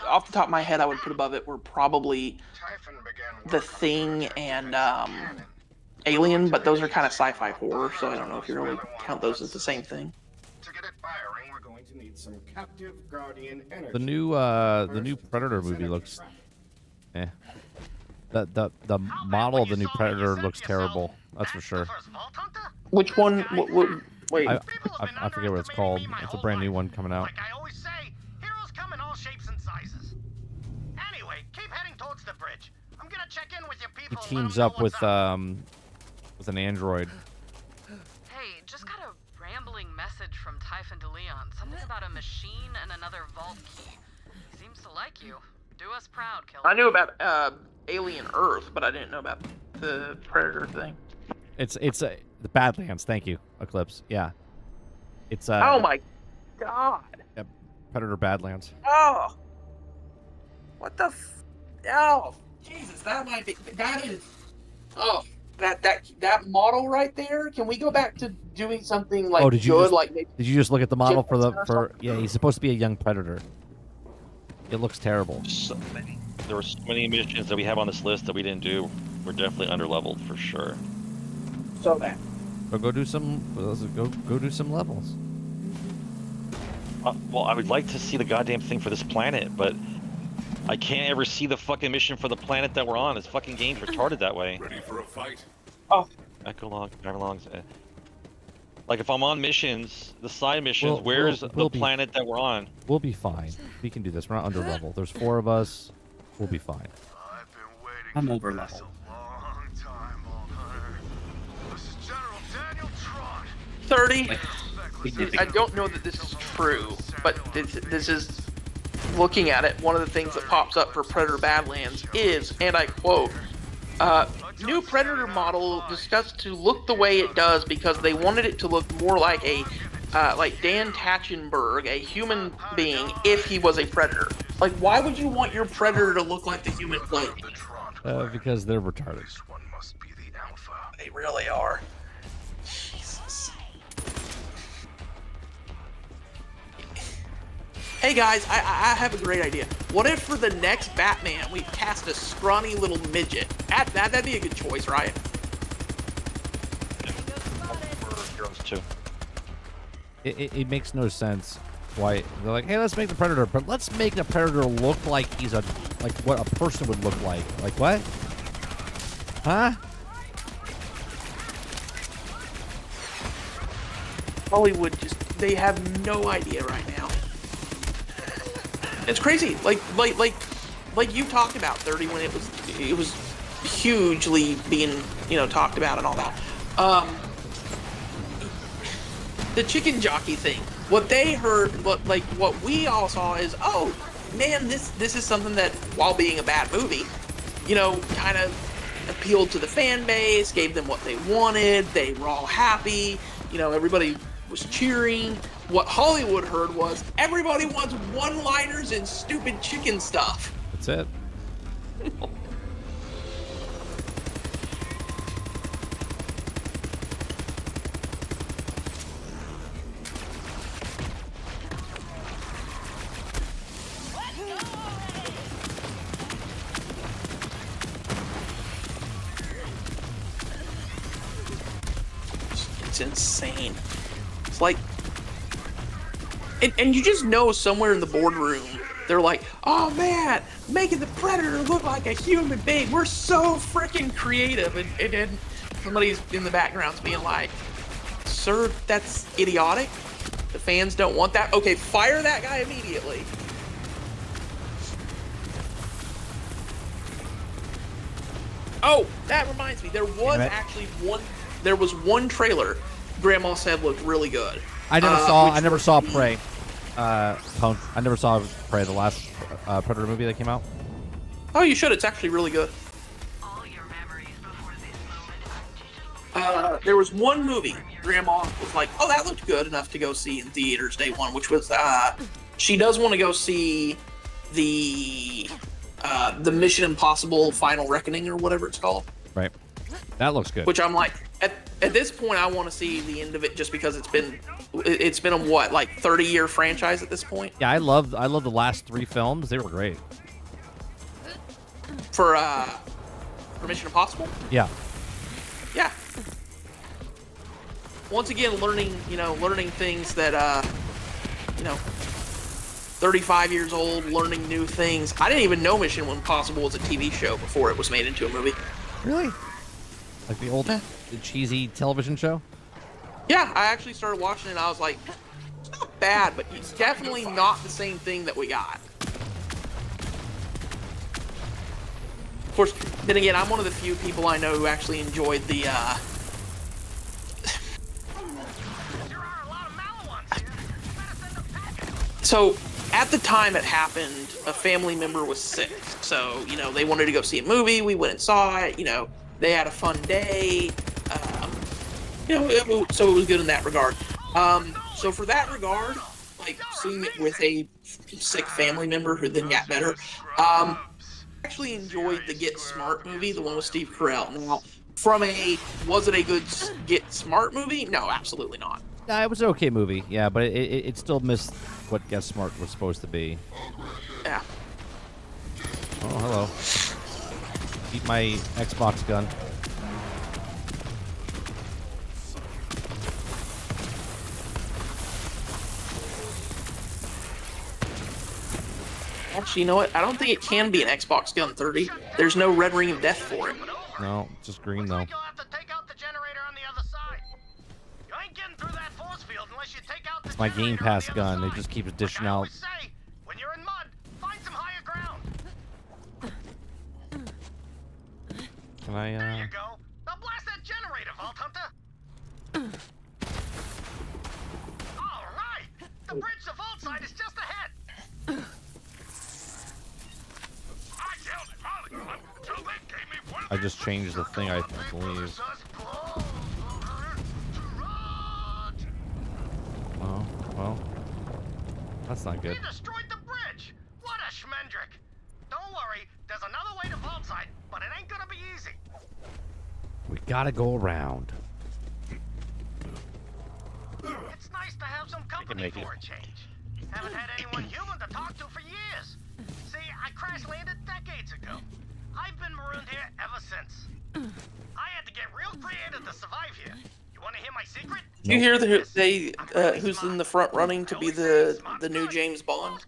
off the top of my head, I would put above it were probably The Thing and Alien, but those are kind of sci-fi horror, so I don't know if you really count those as the same thing. To get it firing, we're going to need some captive guardian energy. The new Predator movie looks eh. The model of the new Predator looks terrible. That's for sure. Which one? Wait. I forget what it's called. It's a brand new one coming out. Like I always say, heroes come in all shapes and sizes. Anyway, keep heading towards the bridge. I'm gonna check in with your He people. teams up with an android. Hey, just got a rambling message from Typhon DeLeon. Something about a machine and another vault key. Seems to like you. Do us proud, killer. I knew about Alien Earth, but I didn't know about the Predator thing. It's the Badlands. Thank you, Eclipse. Yeah, it's oh my god. Yep, Predator Badlands. Oh. What the? Oh, Jesus, that might be. That is. Oh, that model right there. Can we go back to doing something like did you good, just, like maybe? Did you just look at the model for the Jim for? Yeah, he's supposed to be a young Predator. It looks terrible. There were so many missions that we have on this list that we didn't do. We're definitely underleveled for sure. So that. So go do some. Go do some levels. Well, I would like to see the goddamn thing for this planet, but I can't ever see the fucking mission for the planet that we're on. This fucking game's retarded that way. Ready for a fight? Oh. Echo log, driver logs. Like if I'm on missions, the side missions, We'll where's be- the planet that we're on? We'll be fine. We can do this. We're not under level. There's 4 of us. We'll be fine. I'm over level. 30. Like, I don't know that this is true, but this is, looking at it, one of the things that pops up for Predator Badlands is, and I quote, new Predator model discussed to look the way it does because they wanted it to look more like a, like Dan Tatchenberg, a human being, if he was a Predator. Like, why would you want your Predator to look like the human plane? Because they're retarded. They really are. Jesus. Hey guys, I have a great idea. What if for the next Batman we cast a scrawny little midget? That'd be a good choice, right? Heroes too. It makes no sense why they're like, hey, let's make the Predator, but let's make the Predator look like he's like what a person would look like. Like what? Huh? Hollywood they have no idea right now. It's crazy. Like you talked about 30 when it was hugely being, talked about and all that. The chicken jockey thing. What they heard, what we all saw is, oh man, this is something that, while being a bad movie, kind of appealed to the fan base, gave them what they wanted. They were all happy. Everybody was cheering. What Hollywood heard was everybody wants one-liners and stupid chicken stuff. That's it. It's insane. It's like, and you just know somewhere in the boardroom, they're like, oh man, making the Predator look like a human being. We're so freaking creative. And then somebody's in the background's being like, sir, that's idiotic. The fans don't want that. Okay, fire that guy immediately. Oh, that reminds me. There was one trailer Grandma said looked really good. I never saw Prey. Punk. I never saw Prey, the last Predator movie that came out. Oh, you should. It's actually really good. There was one movie Grandma was like, oh, that looked good enough to go see in theaters day one, which was she does want to go see the Mission Impossible Final Reckoning or whatever it's called. Right. That looks good. Which I'm like, at this point, I want to see the end of it just because it's been a what, like 30-year franchise at this point. Yeah, I love the last 3 films. They were great. For Mission Impossible? Yeah. Yeah. Once again, learning things that 35 years old, learning new things. I didn't even know Mission Impossible was a TV show before it was made into a movie. Really? Like the old the cheesy television show? Yeah, I actually started watching it and I was like, it's not bad, but it's definitely not the same thing that we got. Of course, then again, I'm one of the few people I know who actually enjoyed the So, at the time it happened, a family member was sick. So, they wanted to go see a movie. We went and saw it. They had a fun day. So it was good in that regard. So for that regard, like seeing it with a sick family member who then got better, actually enjoyed the Get Smart movie, the one with Steve Carell. Now, was it a good Get Smart movie? No, absolutely not. It was an okay movie, yeah, but it still missed what Get Smart was supposed to be. Yeah. Oh, hello. Eat my Xbox gun. Actually, you know what? I don't think it can be an Xbox Gun 30. There's no red ring of death for it. No, just green though. It's my Game Pass gun. It just keeps dishing out. When you're in mud, find some higher ground. Can I, There you go. Now blast that generator, Vault Hunter. All right. The bridge to Vault side is just ahead. I just changed the thing, I believe. Oh, well. That's not good. He destroyed the bridge. What a schmendrick. Don't worry, there's another way to Vault side, but it ain't gonna be easy. We gotta go around. It's nice to have some company for a change. Haven't had anyone human to talk to for years. See, I crash landed decades ago. I've been marooned here ever since. I had to get real creative to survive here. You want to hear my secret? Do you hear who's in the front running to be the new James Bond?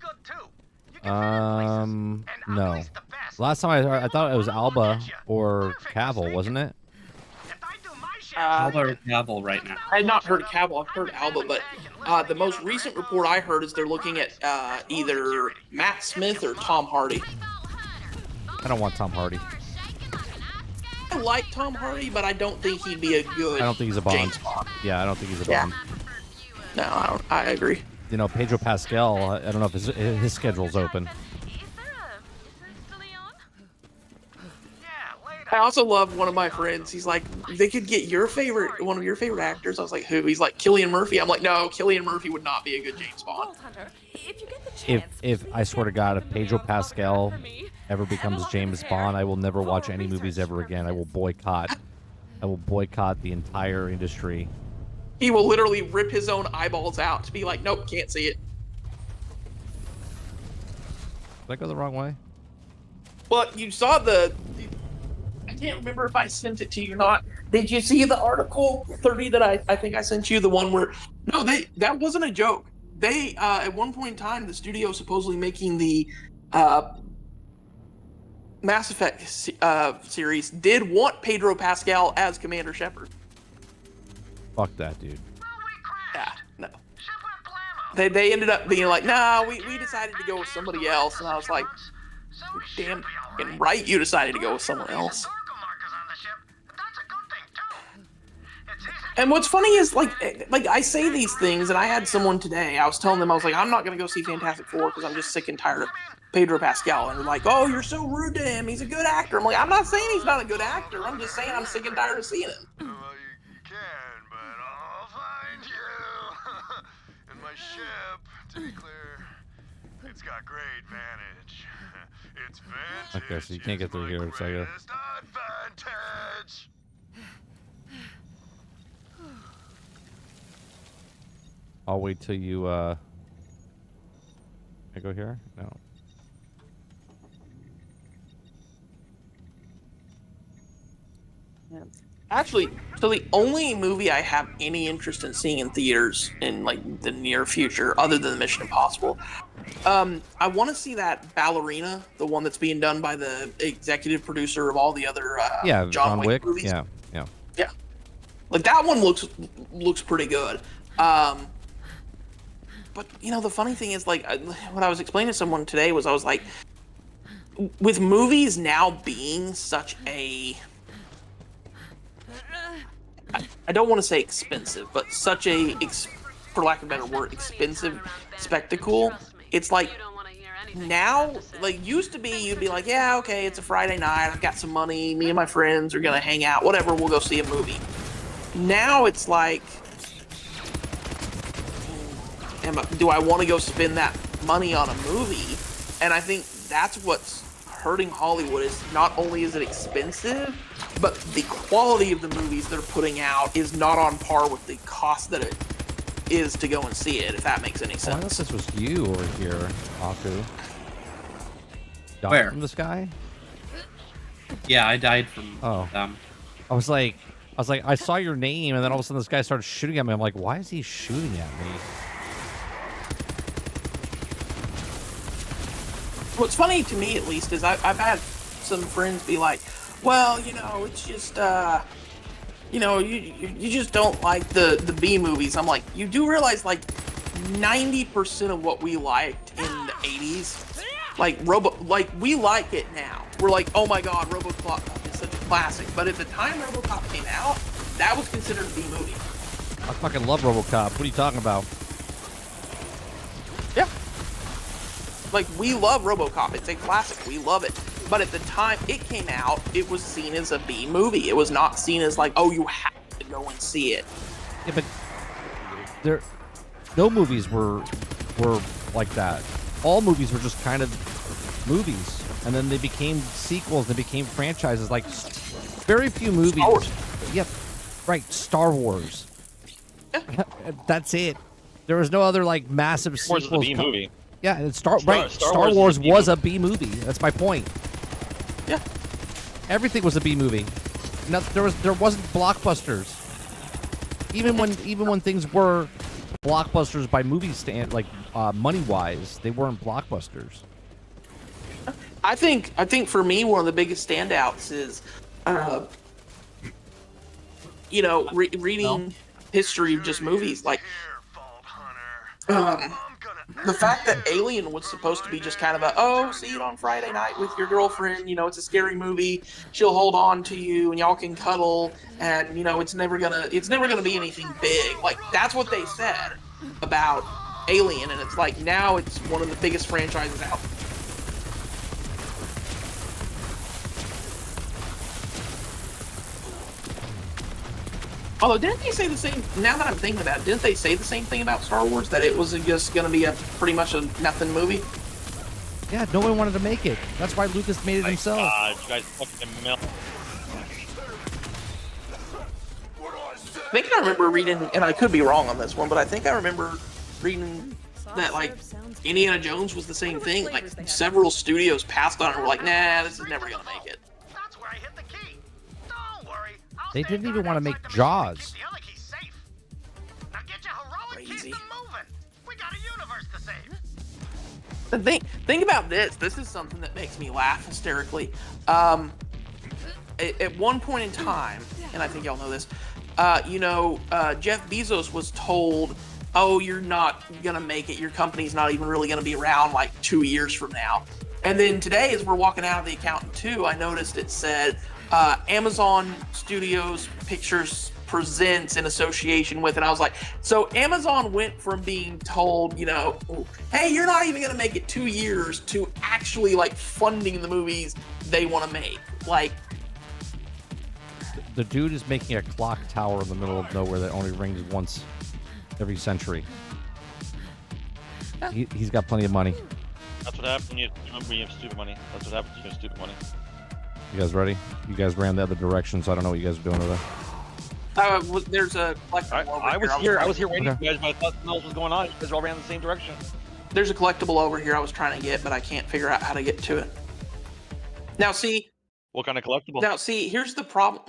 No. Last time I heard, I thought it was Alba or Cavill, wasn't it? Alba or Cavill right now. I had not heard Cavill. I've heard Alba, but the most recent report I heard is they're looking at either Matt Smith or Tom Hardy. I don't want Tom Hardy. I like Tom Hardy, but I don't think he'd be a good. I don't think he's a Bond. James Bond. Yeah, I don't think he's a Bond. No, I don't. I agree. Pedro Pascal. I don't know if his schedule's open. I also love one of my friends. He's like, they could get one of your favorite actors. I was like, who? He's like, Cillian Murphy. I'm like, no, Cillian Murphy would not be a good James Bond. If I swear to God, if Pedro Pascal ever becomes James Bond, I will never watch any movies ever again. I will boycott. I will boycott the entire industry. He will literally rip his own eyeballs out to be like, nope, can't see it. Did I go the wrong way? Well, you saw I can't remember if I sent it to you or not. Did you see the article 30 that I think I sent you? The one where that wasn't a joke. They at one point in time, the studio supposedly making the Mass Effect series did want Pedro Pascal as Commander Shepard. Fuck that, dude. Yeah, no. They ended up being like, nah, we decided to go with somebody else, and I was like, damn right, you decided to go with someone else. And what's funny is, like I say these things, and I had someone today, I was telling them, I was like, I'm not going to go see Fantastic Four because I'm just sick and tired of Pedro Pascal. And they're like, oh, you're so rude to him. He's a good actor. I'm like, I'm not saying he's not a good actor. I'm just saying I'm sick and tired of seeing him. Well, you can, but I'll find you. And my ship, to be clear, it's got great vantage. It's vantage. Okay, so you can't get through here. It's like a... advantage. I'll wait till you, I go here? No. Yeah. Actually, so the only movie I have any interest in seeing in theaters in, like, the near future, other than Mission Impossible, I want to see that Ballerina, the one that's being done by the executive producer of all the other John Wick movies. Yeah. Like, that one looks pretty good. But, you know, the funny thing is, like, what I was explaining to someone today was I was like, with movies now being such a... I don't want to say expensive, but such a, for lack of a better word, expensive spectacle. It's like, now, like, used to be, you'd be like, yeah, okay, it's a Friday night, I've got some money, me and my friends are going to hang out, whatever, we'll go see a movie. Now it's like, do I want to go spend that money on a movie? And I think that's what's hurting Hollywood, is not only is it expensive, but the quality of the movies they're putting out is not on par with the cost that it is to go and see it, if that makes any sense. I thought this was you over here, Aku. Died Where? from this guy? Yeah, I died from them. I was like, I saw your name, and then all of a sudden this guy started shooting at me. I'm like, why is he shooting at me? What's funny to me, at least, is I've had some friends be like, well, you know, it's just, you know, you just don't like the B movies. I'm like, you do realize, like, 90% of what we liked in the 80s, like, we like it now. We're like, oh my god, RoboCop is such a classic. But at the time RoboCop came out, that was considered a B movie. I fucking love RoboCop. What are you talking about? Yeah. Like, we love RoboCop. It's a classic. We love it. But at the time it came out, it was seen as a B movie. It was not seen as like, oh, you have to go and see it. Yeah, but no movies were like that. All movies were just kind of movies, and then they became sequels. They became franchises. Like, very few movies. Star Wars. Yep, right. Star Wars. That's it. There was no other like massive sequels. Star Wars is a B movie. Yeah, and Star Wars was a B movie. That's my point. Yeah. Everything was a B movie. No, there wasn't blockbusters. Even when things were blockbusters by movie stand, like money wise, they weren't blockbusters. I think for me, one of the biggest standouts is, you know, reading history of just movies. Like, the fact that Alien was supposed to be just kind of see it on Friday night with your girlfriend, you know, it's a scary movie, she'll hold on to you and y'all can cuddle, and, you know, it's never gonna be anything big. Like, that's what they said about Alien, and it's like, now it's one of the biggest franchises out. Although, didn't they say the same? Now that I'm thinking about it, didn't they say the same thing about Star Wars, that it was just going to be a pretty much a nothing movie? Yeah, no one wanted to make it. That's why Lucas made it himself. God, you guys fucking melt. I think I remember reading, and I could be wrong on this one, but I think I remember reading that, like, Indiana Jones was the same thing. Like, several studios passed on it and were like, nah, this is never going to make it. That's where I hit the key. Don't worry. They didn't even want to make Jaws. The other key's safe. Now get your heroic kids to moving. We got a universe to save. Think about this. This is something that makes me laugh hysterically. At one point in time, and I think y'all know this, Jeff Bezos was told, oh, you're not going to make it. Your company's not even really going to be around like 2 years from now. And then today, as we're walking out of the accountant too, I noticed it said Amazon Studios Pictures presents in association with, and I was like, so Amazon went from being told, hey, you're not even going to make it 2 years, to actually like funding the movies they want to make. Like, the dude is making a clock tower in the middle of nowhere that only rings once every century. He's got plenty of money. That's what happens when you have stupid money. That's what happens when you have stupid money. You guys ready? You guys ran the other direction, so I don't know what you guys are doing over there. There's a collectible over here. I was here waiting for you guys, but I thought something else was going on. You guys all ran in the same direction. There's a collectible over here I was trying to get, but I can't figure out how to get to it. Now, see... What kind of collectible? Now, see, here's the problem.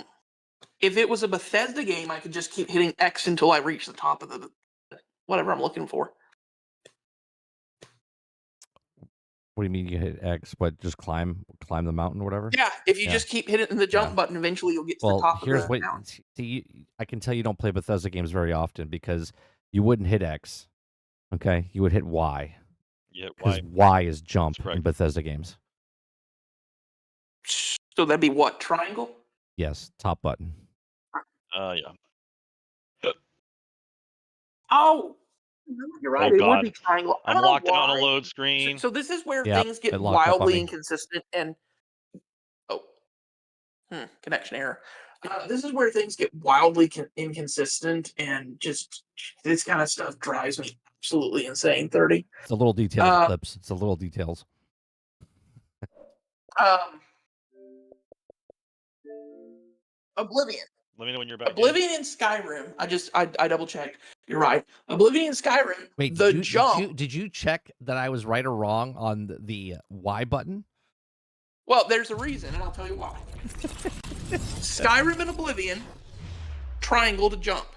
If it was a Bethesda game, I could just keep hitting X until I reach the top of the whatever I'm looking for. What do you mean you hit X? What, just climb the mountain or whatever? Yeah, if you just keep hitting the jump button, eventually you'll get to the top of the mountain. See, I can tell you don't play Bethesda games very often because you wouldn't hit X, okay? You would hit Y. Yeah, because Y is jump in Bethesda games. So that'd be what, triangle? Yes, top button. Yeah. Oh, you're right. It would be triangle. I'm locked on a load screen. So this is where things get wildly inconsistent and connection error. This is where things get wildly inconsistent, and just this kind of stuff drives me absolutely insane. 30. It's a little detail, Clips. It's a little details. Oblivion. Let me know when you're back. Oblivion and Skyrim. I double checked. You're right. Oblivion and Skyrim. Wait, did you check that I was right or wrong on the Y button? Well, there's a reason, and I'll tell you why. Skyrim and Oblivion, triangle to jump.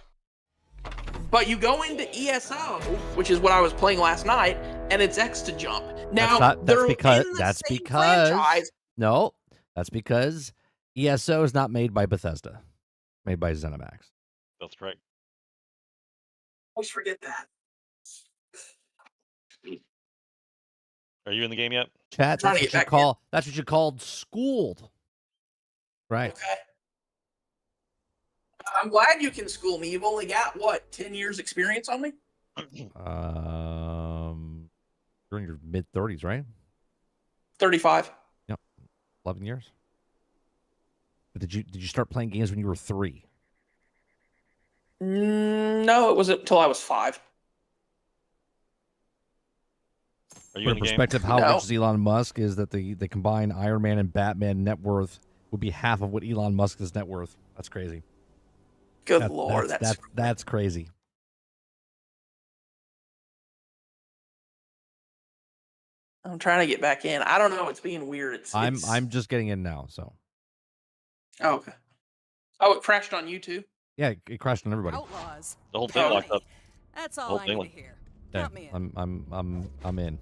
But you go into ESO, which is what I was playing last night, and it's X to jump. Now that's because ESO is not made by Bethesda, made by ZeniMax. That's correct. Always forget that. Are you in the game yet? Chat. That's what you called schooled. Right. Okay. I'm glad you can school me. You've only got 10 years experience on me? You're in your mid-30s, right? 35. Yep. 11 years. But did you start playing games when you were 3? No, it wasn't until I was 5. Are you in the perspective, game? how rich is Elon Musk is that the combined Iron Man and Batman net worth would be half of what Elon Musk's net worth. That's crazy. Good Lord, that's crazy. I'm trying to get back in. I don't know. It's being weird. I'm just getting in now. So. Oh, okay. Oh, it crashed on you too? Yeah, it crashed on everybody. Outlaws. The whole thing locked up. That's all I need to hear. Count me in. I'm in.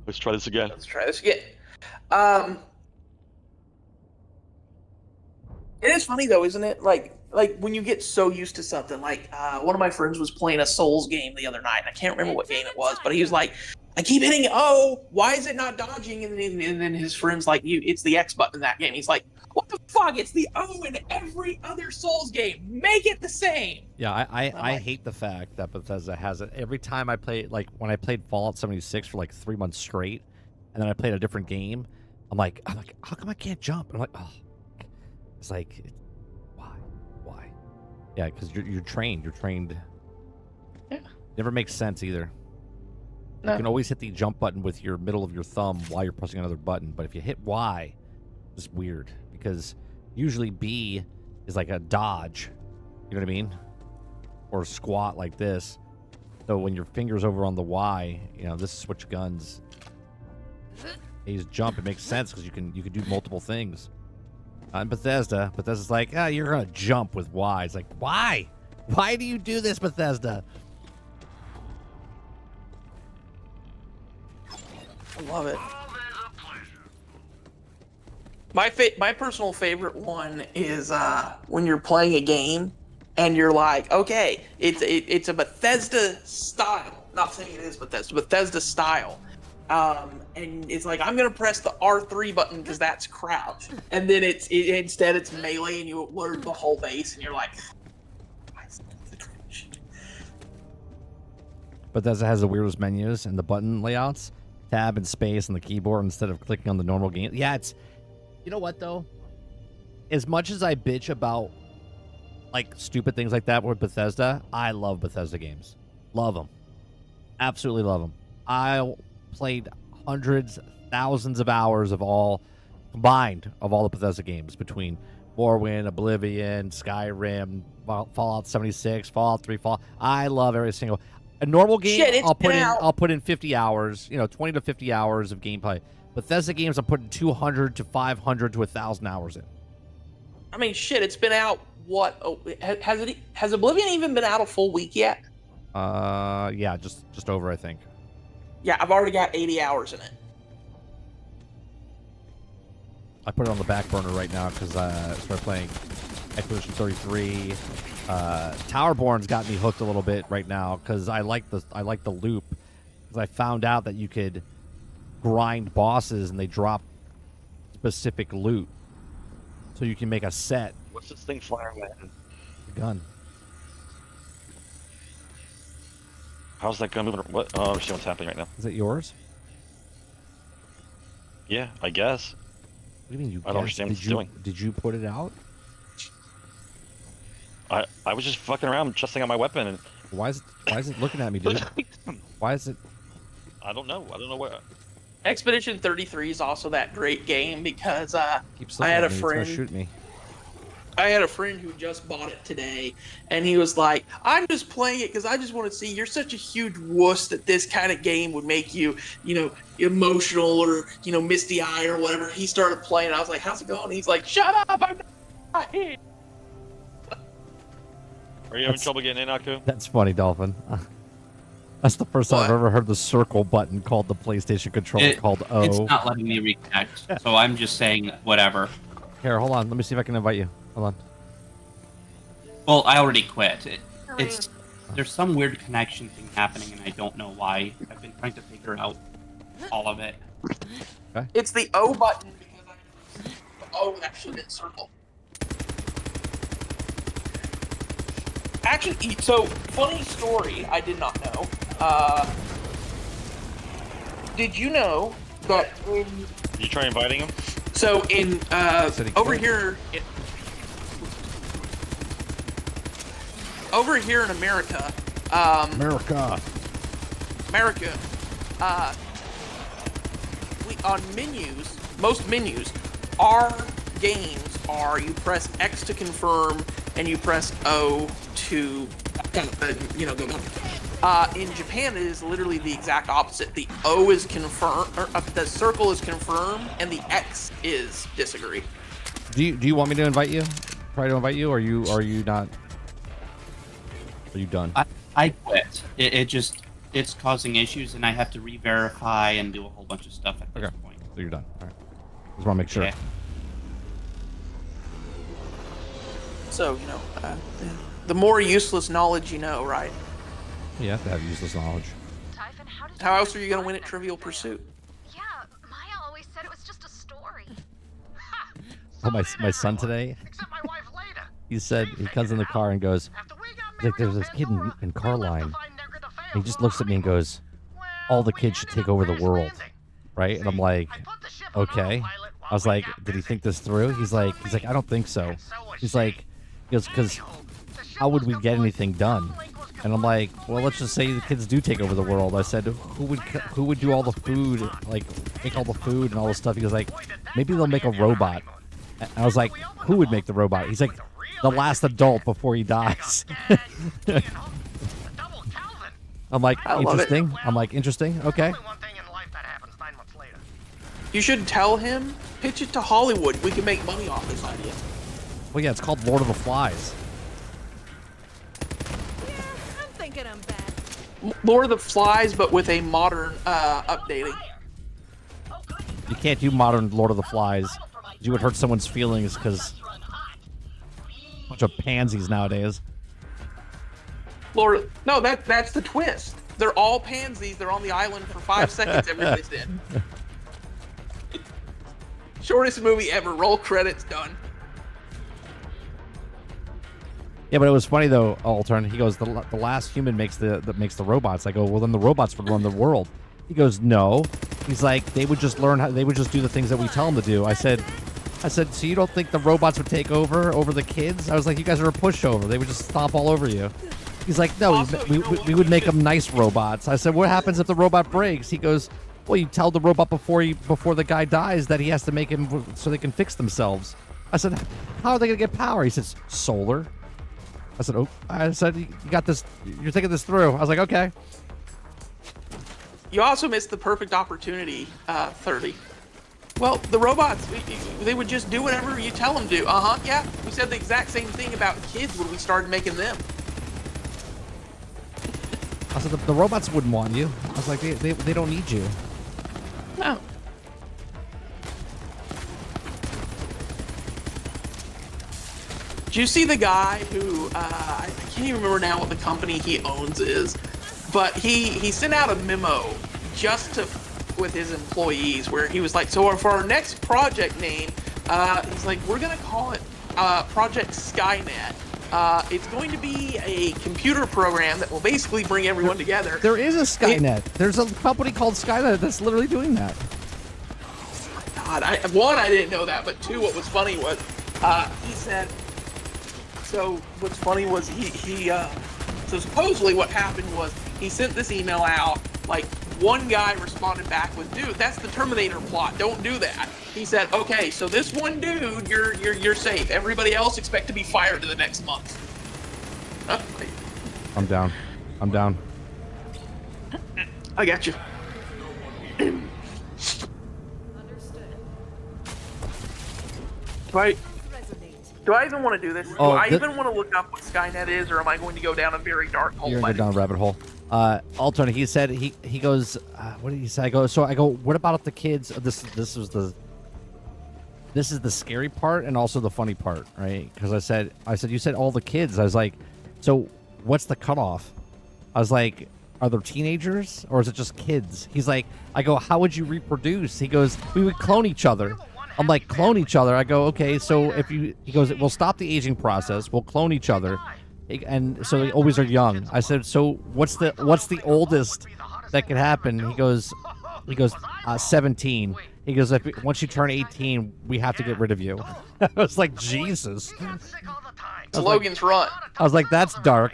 Let's try this again. It is funny though, isn't it? Like when you get so used to something. Like one of my friends was playing a Souls game the other night, and I can't remember what game it was, but he was like, I keep hitting O. Why is it not dodging? And then his friend's like, it's the X button in that game. He's like, what the fuck? It's the O in every other Souls game. Make it the same. Yeah, I hate the fact that Bethesda has it. Every time I play, like when I played Fallout 76 for like 3 months straight, and then I played a different game, I'm like, how come I can't jump? And I'm like, oh, it's like, why? Yeah, because you're trained. You're trained. Yeah. Never makes sense either. No. You can always hit the jump button with your middle of your thumb while you're pressing another button, but if you hit Y, it's weird because usually B is like a dodge. You know what I mean? Or squat like this. So when your finger's over on the Y, this is switch guns. A's jump. It makes sense because you can do multiple things. In Bethesda's like, you're gonna jump with Y. It's like, why? Why do you do this, Bethesda? I love it. My personal favorite one is when you're playing a game and you're like, okay, it's a Bethesda style. Not saying it is Bethesda style. And it's like, I'm gonna press the R3 button because that's crouch, and then instead it's melee, and you learn the whole base, and you're like, Bethesda has the weirdest menus and the button layouts, tab and space on the keyboard instead of clicking on the normal game. Yeah, it's, you know what though? As much as I bitch about like stupid things like that with Bethesda, I love Bethesda games. Love them. Absolutely love them. I played hundreds, thousands of hours of all the Bethesda games between Morrowind, Oblivion, Skyrim, Fallout 76, Fallout 3, I love every single. A normal game, I'll put in 50 hours, 20 to 50 hours of gameplay. Bethesda games, I'm putting 200 to 500 to 1,000 hours in. I mean, shit, it's been out. What has Oblivion even been out a full week yet? Yeah, just over, I think. Yeah, I've already got 80 hours in it. I put it on the back burner right now because I started playing Expedition 33. Towerborn's got me hooked a little bit right now because I like the loop, because I found out that you could grind bosses and they drop specific loot, so you can make a set. What's this thing flying around? The gun. How's that gun moving? What? Oh, I see what's happening right now. Is it yours? Yeah, I guess. What do you mean you? I don't understand what it's doing. Did you put it out? I was just fucking around, trusting on my weapon, and why is it looking at me, dude? Why is it? I don't know what. Expedition 33 is also that great game because I Keeps had a looking at me, friend. It's gonna shoot me. I had a friend who just bought it today, and he was like, I'm just playing it because I just want to see, you're such a huge wuss that this kind of game would make you, emotional or, misty eye or whatever. He started playing, I was like, how's it going? He's like, shut up, I'm not playing. Are you having trouble getting in, Aku? That's funny, Dolphin. That's the first time I've ever heard the circle button called the PlayStation controller called O. It's not letting me reconnect, so I'm just saying whatever. Here, hold on. Let me see if I can invite you. Hold on. Well, I already quit. There's some weird connection thing happening, and I don't know why. I've been trying to figure out all of it. Okay. It's the O button because the O actually didn't circle. Actually, so funny story. I did not know. Did you know that in? You try inviting him? So in over here in America, we on menus, most menus, our games are you press X to confirm and you press O to go back. In Japan, it is literally the exact opposite. The O is confirm, or the circle is confirm, and the X is disagree. Do you want me to invite you? Try to invite you, or are you not? Are you done? I quit. It's causing issues, and I have to re-verify and do a whole bunch of stuff at this point. So you're done. All right. Just want to make sure. Okay. So the more useless knowledge you know, right? You have to have useless knowledge. How else are you gonna win at Trivial Pursuit? Yeah, Maya always said it was just a story. Oh, my son today. He said he comes in the car and goes, he's like, there's this kid in Carline. And he just looks at me and goes, all the kids should take over the world, right? And I'm like, okay. I was like, did he think this through? He's like, I don't think so. He's like, because how would we get anything done? And I'm like, well, let's just say the kids do take over the world. I said, who would do all the food, like make all the food and all the stuff? He goes like, maybe they'll make a robot. And I was like, who would make the robot? He's like, the last adult before he dies. I'm like, interesting. I'm like, interesting. Okay. You should tell him, pitch it to Hollywood. We can make money off this idea. Well, yeah, it's called Lord of the Flies. I'm thinking I'm bad. Lord of the Flies, but with a modern updating. You can't do modern Lord of the Flies. You would hurt someone's feelings because a bunch of pansies nowadays. Lord, no, that's the twist. They're all pansies. They're on the island for 5 seconds. Everybody's dead. Shortest movie ever. Roll credits. Done. Yeah, but it was funny though, Altern. He goes, the last human makes the robots. I go, well, then the robots would run the world. He goes, no. He's like, they would just learn how. They would just do the things that we tell them to do. I said, so you don't think the robots would take over the kids? I was like, you guys are a pushover. They would just stomp all over you. He's like, no, Also, we would make them nice robots. I said, what happens if the robot breaks? He goes, well, you tell the robot before the guy dies that he has to make him so they can fix themselves. I said, how are they gonna get power? He says, solar. I said, oh, you got this. You're thinking this through. I was like, okay. You also missed the perfect opportunity, 30. Well, the robots, they would just do whatever you tell them to. Yeah. We said the exact same thing about kids when we started making them. I said, the robots wouldn't want you. I was like, they don't need you. No. Did you see the guy who, I can't even remember now what the company he owns is, but he sent out a memo just with his employees where he was like, so for our next project name, he's like, we're going to call it Project Skynet. It's going to be a computer program that will basically bring everyone together. There is a Skynet. There's a company called Skynet that's literally doing that. God, I didn't know that, but two, what was funny was, he said, so what's funny was so supposedly what happened was he sent this email out, like one guy responded back with, dude, that's the Terminator plot, don't do that. He said, okay, so this one dude, you're safe. Everybody else expect to be fired in the next month. I'm down. I got you. Do I even want to do this? Oh, do I even want to look up what Skynet is, or am I going to go down a very dark hole? You're going to go down a rabbit hole. Alternate. He said he goes. What did he say? I go. What about if the kids? This is the scary part and also the funny part, right? Because I said you said all the kids. I was like, so what's the cutoff? I was like, are there teenagers or is it just kids? He's like, I go, how would you reproduce? He goes, we would clone each other. I'm like, clone each other? I go, okay, so he goes, we'll stop the aging process. We'll clone each other. And so they always are young. I said, so what's the oldest that could happen? He goes, 17. He goes, once you turn 18, we have to get rid of you. I was like, Jesus. It's Logan's Run. I was like, that's dark.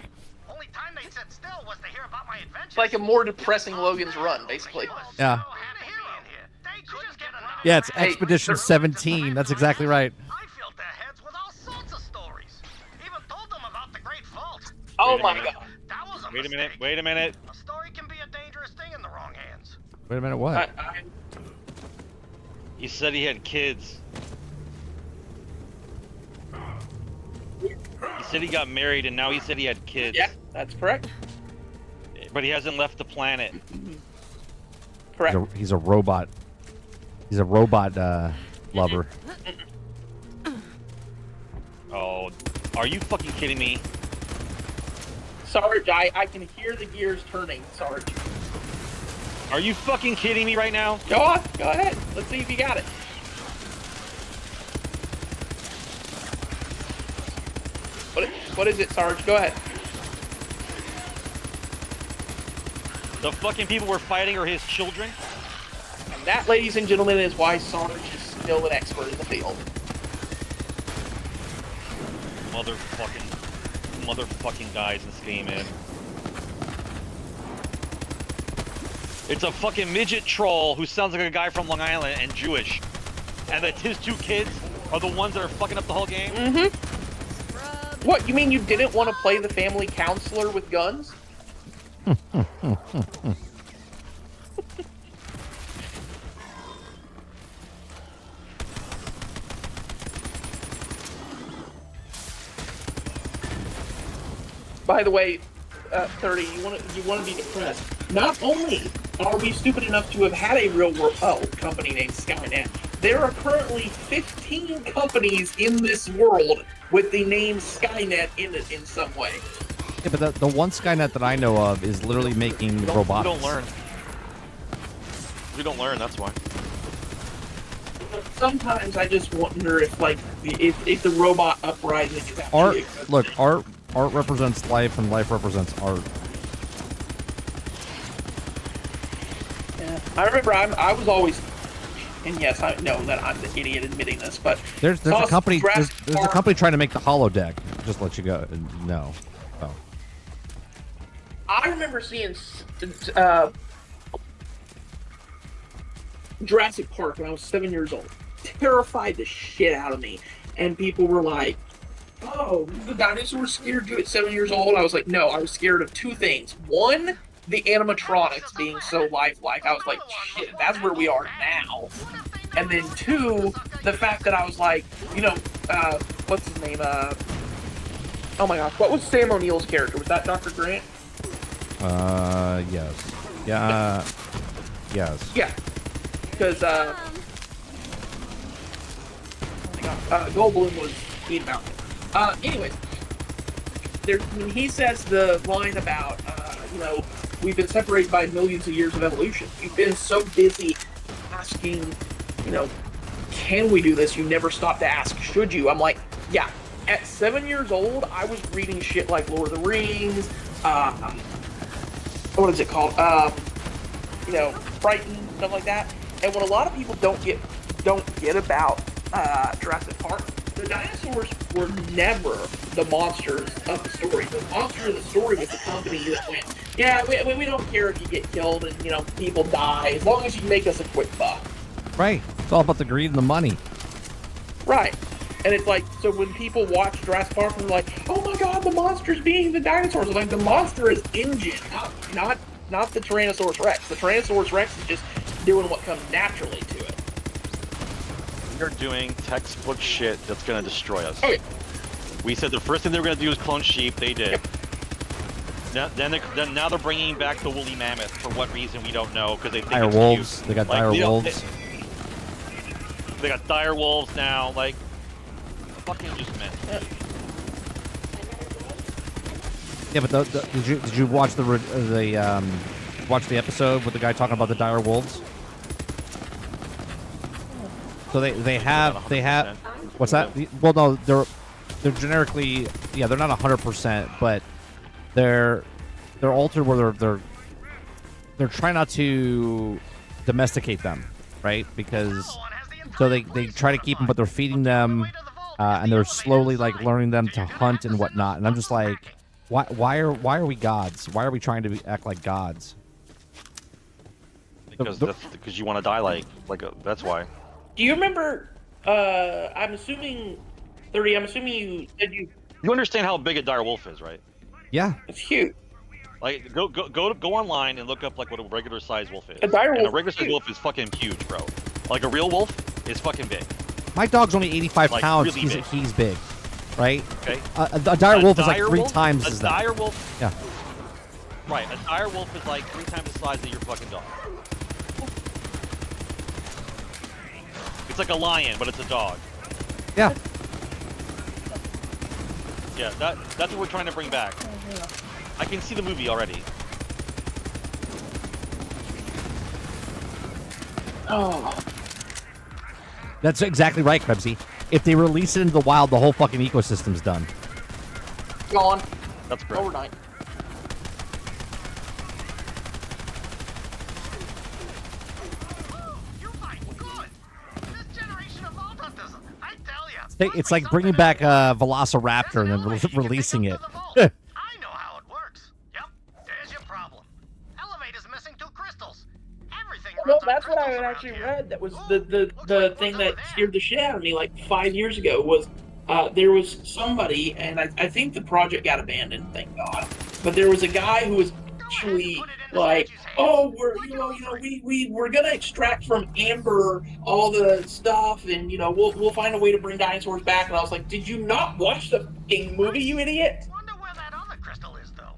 It's like a more depressing Logan's Run, basically. Yeah. Yeah, it's Expedition 17. That's exactly right. Oh my god. Wait a minute. A story can be a dangerous thing in the wrong hands. Wait a minute, what? He said he had kids. He said he got married and now he said he had kids. Yeah, that's correct. But he hasn't left the planet. Correct. He's a robot. He's a robot lover. Oh, are you fucking kidding me? Sarge, I can hear the gears turning, Sarge. Are you fucking kidding me right now? Go on, go ahead. Let's see if you got it. What is it, Sarge? Go ahead. The fucking people we're fighting are his children? And that, ladies and gentlemen, is why Sarge is still an expert in the field. Motherfucking... motherfucking guys in this game, man. It's a fucking midget troll who sounds like a guy from Long Island and Jewish. And that his 2 kids are the ones that are fucking up the whole game? Mm-hmm. What, you mean you didn't want to play the family counselor with guns? By the way, 30, you want to be depressed. Not only are we stupid enough to have had a real world company named Skynet, there are currently 15 companies in this world with the name Skynet in it in some way. Yeah, but the one Skynet that I know of is literally making robots. We don't learn. We don't learn, that's why. Sometimes I just wonder if, like, if the robot uprising is actually art represents life, and life represents art. Yeah, I remember I was always, and yes, I know that I'm the idiot admitting this, but there's a company there's a company trying to make the holodeck. Just let you go. No. Oh. I remember seeing Jurassic Park when I was 7 years old. Terrified the shit out of me, and people were like, "Oh, the dinosaurs scared you at 7 years old?" I was like, "No, I was scared of 2 things. One, the animatronics being so lifelike. I was like, shit, that's where we are now. And then 2, the fact that I was like, you know, what's his name? Oh my gosh, what was Sam O'Neill's character? Was that Dr. Grant? Yes. Yeah. Yes. Yeah. Because, Goldblum was being about it. Anyways, when he says the line about, you know, we've been separated by millions of years of evolution. You've been so busy asking, you know, can we do this? You never stop to ask, should you? I'm like, yeah. At 7 years old, I was reading shit like Lord of the Rings, what is it called? You know, Frightened, stuff like that. And what a lot of people don't get about Jurassic Park, the dinosaurs were never the monsters of the story. The monster of the story was the company that went, yeah, we don't care if you get killed and, you know, people die, as long as you make us a quick buck. Right. It's all about the greed and the money. Right. And it's like, so when people watch Jurassic Park and they're like, oh my god, the monster's being the dinosaurs. I'm like, the monster is InGen, not the Tyrannosaurus Rex. The Tyrannosaurus Rex is just doing what comes naturally to it. You're doing textbook shit that's gonna destroy us. Okay. We said the first thing they were gonna do is clone sheep. They did. Yep. Now they're bringing back the woolly mammoth for what reason we don't know, because they think dire it's wolves. cute. They got like, dire wolves. They got dire wolves now. Like, fucking just men. Yeah, but did you watch the episode with the guy talking about the dire wolves? So they have what's that? Well, no, they're generically, yeah, they're not 100%, but they're altered where they're trying not to domesticate them, right? Because so they try to keep them, but they're feeding them, and they're slowly like learning them to hunt and whatnot. And I'm just like, why are we gods? Why are we trying to act like gods? Because you want to die like that's why. Do you remember, I'm assuming, 30, I'm assuming you said you understand how big a dire wolf is, right? Yeah. It's huge. Like, go online and look up, like, what a regular size wolf is. A dire wolf and a regular size wolf is fucking huge, bro. Like, a real wolf is fucking big. My dog's only 85 like, pounds. Really he's big, right? Okay. A dire wolf is like 3 times as that. A dire wolf... Yeah. Right, a dire wolf is like 3 times the size of your fucking dog. It's like a lion, but it's a dog. Yeah. Yeah, that's what we're trying to bring back. I can see the movie already. Oh. That's exactly right, Krebsy. If they release it into the wild, the whole fucking ecosystem's done. Gone. That's correct. Overnight. It's like bringing back a Velociraptor and then releasing it. No, that's what I had actually read. That was the thing that scared the shit out of me like 5 years ago was there was somebody, and I think the project got abandoned, thank God. But there was a guy who was actually like, oh, we're gonna extract from Amber all the stuff, and we'll find a way to bring dinosaurs back. And I was like, did you not watch the fucking movie, you idiot? Wonder where that other crystal is, though.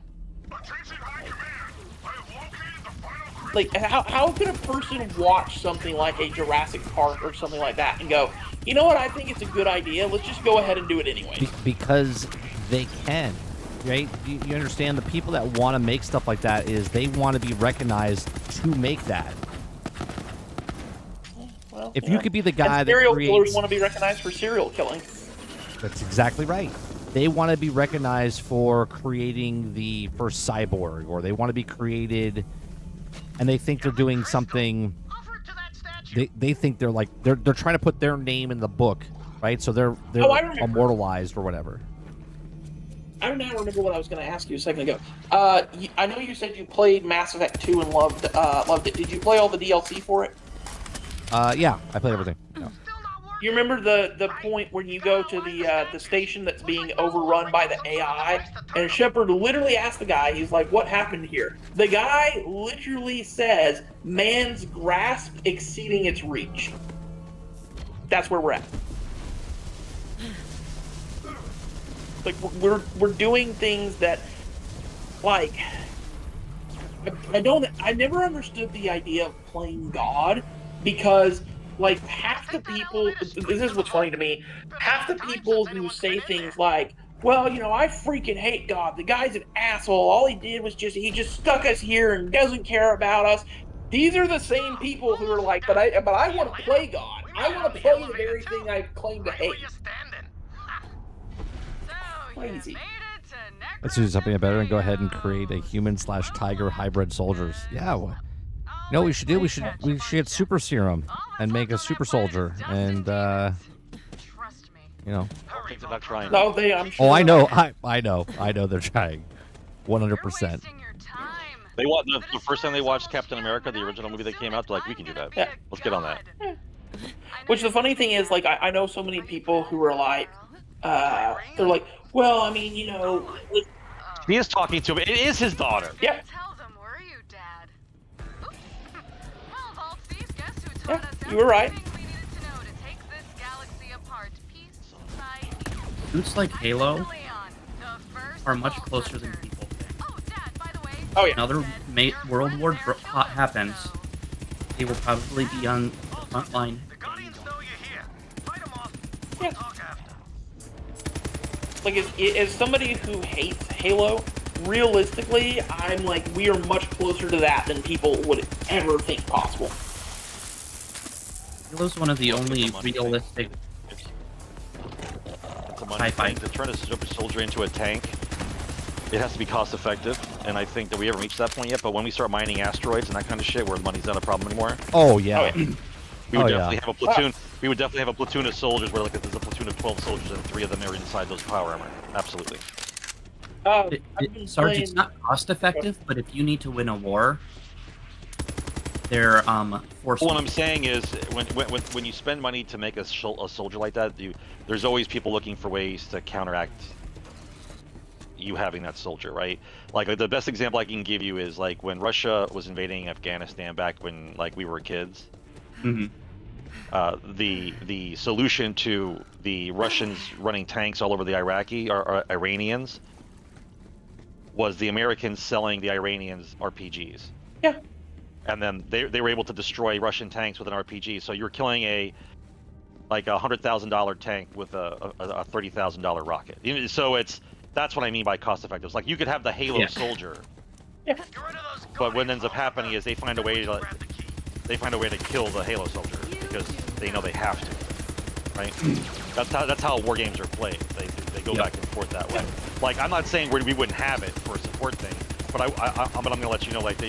Attention High Command! I have located the final crystal. Like, how could a person watch something like a Jurassic Park or something like that and go, you know what, I think it's a good idea, let's just go ahead and do it anyway? Because they can, right? You understand, the people that want to make stuff like that is they want to be recognized to make that. Well, If you could be the guy that serial creates... killers want to be recognized for serial killing. That's exactly right. They want to be recognized for creating the first cyborg, or they want to be created, and they think they're doing something. They think they're like they're trying to put their name in the book, right? So they're immortalized or whatever. I now remember what I was going to ask you a second ago. I know you said you played Mass Effect 2 and loved it. Did you play all the DLC for it? Yeah, I played everything. Yeah. You remember the point when you go to the station that's being overrun by the AI, and Shepard literally asked the guy, he's like, what happened here? The guy literally says, man's grasp exceeding its reach. That's where we're at. Like, we're doing things that, like, I never understood the idea of playing God, because like half the people, this is what's funny to me, half the people who say things like, well, I freaking hate God, the guy's an asshole, all he did was he just stuck us here and doesn't care about us. These are the same people who are like, but I want to play God. I want to play the very thing I claim to hate. Crazy. Let's do something better and go ahead and create a human/tiger hybrid soldiers. Yeah. You know what we should do? We should get super serum and make a super soldier, and Things about trying. No, I'm sure. Oh, I know they're trying, 100%. They want the first time they watched Captain America, the original movie that came out. They're like, we can do that. Yeah. Let's get on that. Which the funny thing is, like, I know so many people who are like, they're like, well, I mean, He is talking to him. It is his daughter. Yeah. Yeah, you were right. Suits like Halo are much closer than people think. Oh yeah. Another world war happens, they will probably be on the front line. Yeah. Like, as somebody who hates Halo, realistically, I'm like, we are much closer to that than people would ever think possible. Halo's one of the only realistic sci-fi. To turn a super soldier into a tank, it has to be cost effective, and I think that we haven't reached that point yet. But when we start mining asteroids and that kind of shit, where the money's not a problem anymore. Oh yeah. We would definitely have a platoon. We would definitely have a platoon of soldiers where, like, if there's a platoon of 12 soldiers and 3 of them are inside those power armor. Absolutely. Sarge, it's not cost effective, but if you need to win a war, they're forced. What I'm saying is, when you spend money to make a soldier like that, there's always people looking for ways to counteract you having that soldier, right? Like the best example I can give you is like when Russia was invading Afghanistan back when like we were kids. Mm-hmm. The solution to the Russians running tanks all over the Iranians was the Americans selling the Iranians RPGs. Yeah. And then they were able to destroy Russian tanks with an RPG. So you're killing a $100,000 tank with a $30,000 rocket. So that's what I mean by cost effective. It's like you could have the Halo soldier. Yeah. But what ends up happening is they find a way to kill the Halo soldier because they know they have to, right? That's how war games are played. They go back and forth that way. Like, I'm not saying we wouldn't have it for a support thing, but I'm gonna let you know, like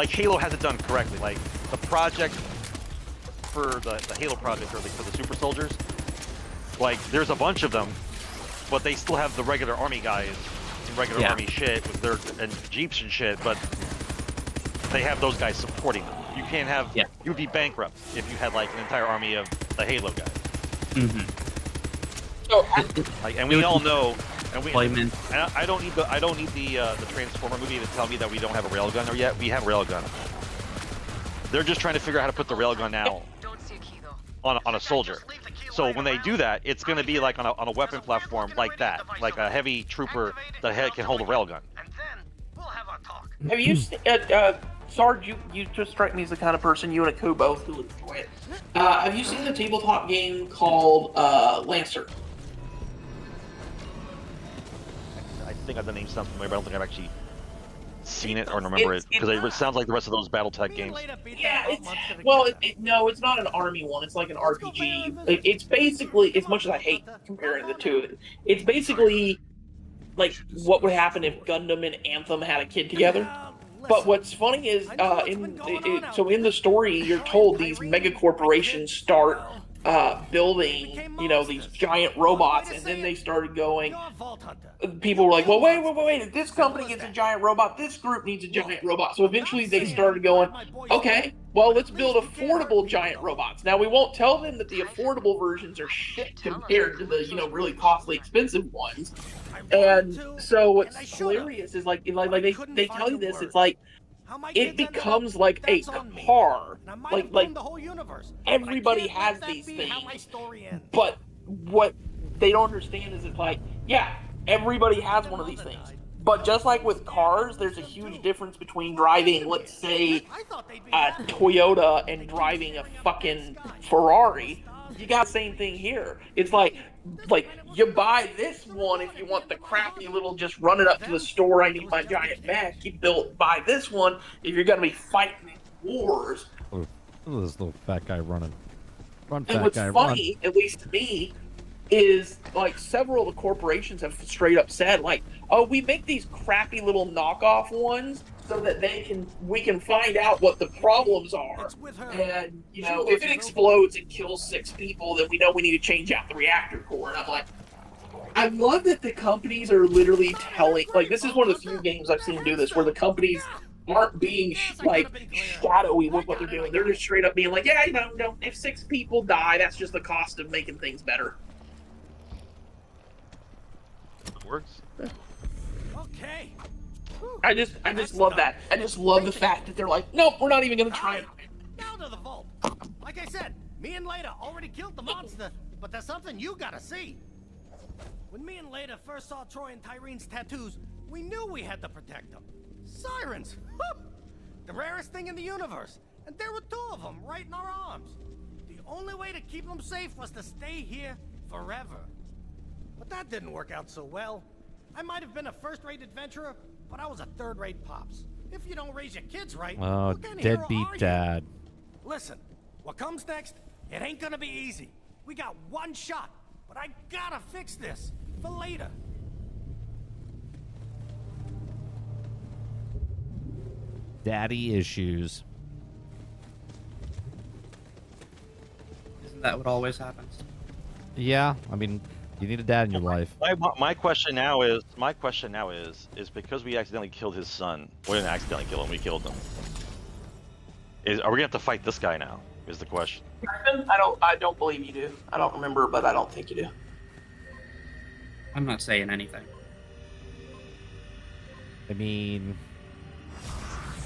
Halo has it done correctly. Like the project for the Halo project, or for the super soldiers, like there's a bunch of them, but they still have the regular army guys and regular army shit with their and jeeps and shit, but they have those guys supporting them. You can't have. Yeah. You would be bankrupt if you had like an entire army of the Halo guys. Like, and we all know. And Deployment. I don't need the Transformer movie to tell me that we don't have a railgun there yet. We have a railgun. They're just trying to figure out how to put the railgun now on a soldier. So when they do that, it's going to be like on a weapon platform like that, like a heavy trooper that can hold a railgun. Have you seen, Sarge, you just strike me as the kind of person, you and a co both, who would enjoy it. Have you seen the tabletop game called Lancer? I think the name sounds familiar, but I don't think I've actually seen it or remember it, because it sounds like the rest of those BattleTech games. Yeah, no, it's not an army one. It's like an RPG. It's basically, as much as I hate comparing the two, it's basically like what would happen if Gundam and Anthem had a kid together. But what's funny is, in the story, you're told these mega corporations start building, these giant robots, and then they started going. People were like, well, wait, this company gets a giant robot, this group needs a giant robot. So eventually they started going, okay, well, let's build affordable giant robots. Now, we won't tell them that the affordable versions are shit compared to the, really costly, expensive ones. And so what's hilarious is, like they tell you this, it's like, it becomes like a car. Like everybody has these things. But what they don't understand is it's like, yeah, everybody has one of these things. But just like with cars, there's a huge difference between driving, let's say, a Toyota and driving a fucking Ferrari. You got the same thing here. It's like you buy this one if you want the crappy little just running up to the store, I need my giant mech. You buy this one if you're going to be fighting wars. Look at this little fat guy running. Run, and fat what's guy, funny, run. at least to me, is like several of the corporations have straight up said, like, oh, we make these crappy little knockoff ones so that we can find out what the problems are. And, if it explodes and kills 6 people, then we know we need to change out the reactor core. And I'm like, I love that the companies are literally telling, like, this is one of the few games I've seen do this, where the companies aren't being, shadowy with what they're doing. They're just straight up being like, yeah, if 6 people die, that's just the cost of making things better. It works. Okay. I just love that. I just love the fact that they're like, nope, we're not even going to try it. Now to the vault. Like I said, me and Leda already killed the monster, but there's something you gotta see. When me and Leda first saw Troy and Tyrene's tattoos, we knew we had to protect them. Sirens! Woo! The rarest thing in the universe. And there were 2 of them right in our arms. The only way to keep them safe was to stay here forever. But that didn't work out so well. I might have been a first-rate adventurer, but I was a third-rate pops. If you don't raise your kids right, Oh, what kind of hero deadbeat are you? dad. Listen, what comes next, it ain't gonna be easy. We got one shot, but I gotta fix this for later. Daddy issues. Isn't that what always happens? Yeah, I mean, you need a dad in your life. My question now is because we accidentally killed his son. We didn't accidentally kill him. We killed him. Are we gonna have to fight this guy now? Is the question. I don't believe you do. I don't remember, but I don't think you do. I'm not saying anything. I mean,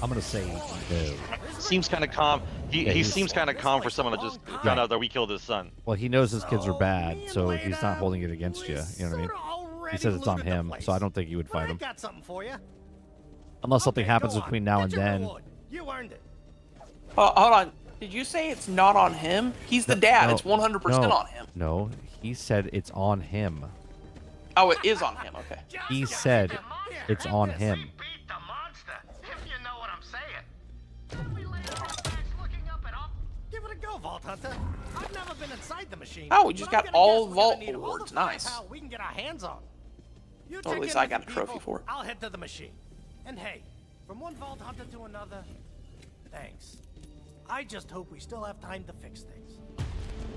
I'm gonna say no. Seems kind of calm. He seems kind of calm for someone that just found out that we killed his son. Well, he knows his kids are bad, so he's not holding it against you. You know what I mean? He says it's on him, so I don't think you would fight him. Got something for you. Unless something happens between now and then. You earned it. Hold on. Did you say it's not on him? He's the dad. No, it's 100% on him. No, he said it's on him. Oh, it is on him. Okay. He said it's on him. Give it a go, Vault Hunter. I've never been inside the machine. Oh, we just got all Vault awards. Nice. We can get our hands on. You Or at least I got a trophy for it. I'll head to the machine. And hey, from one Vault Hunter to another, thanks. I just hope we still have time to fix things.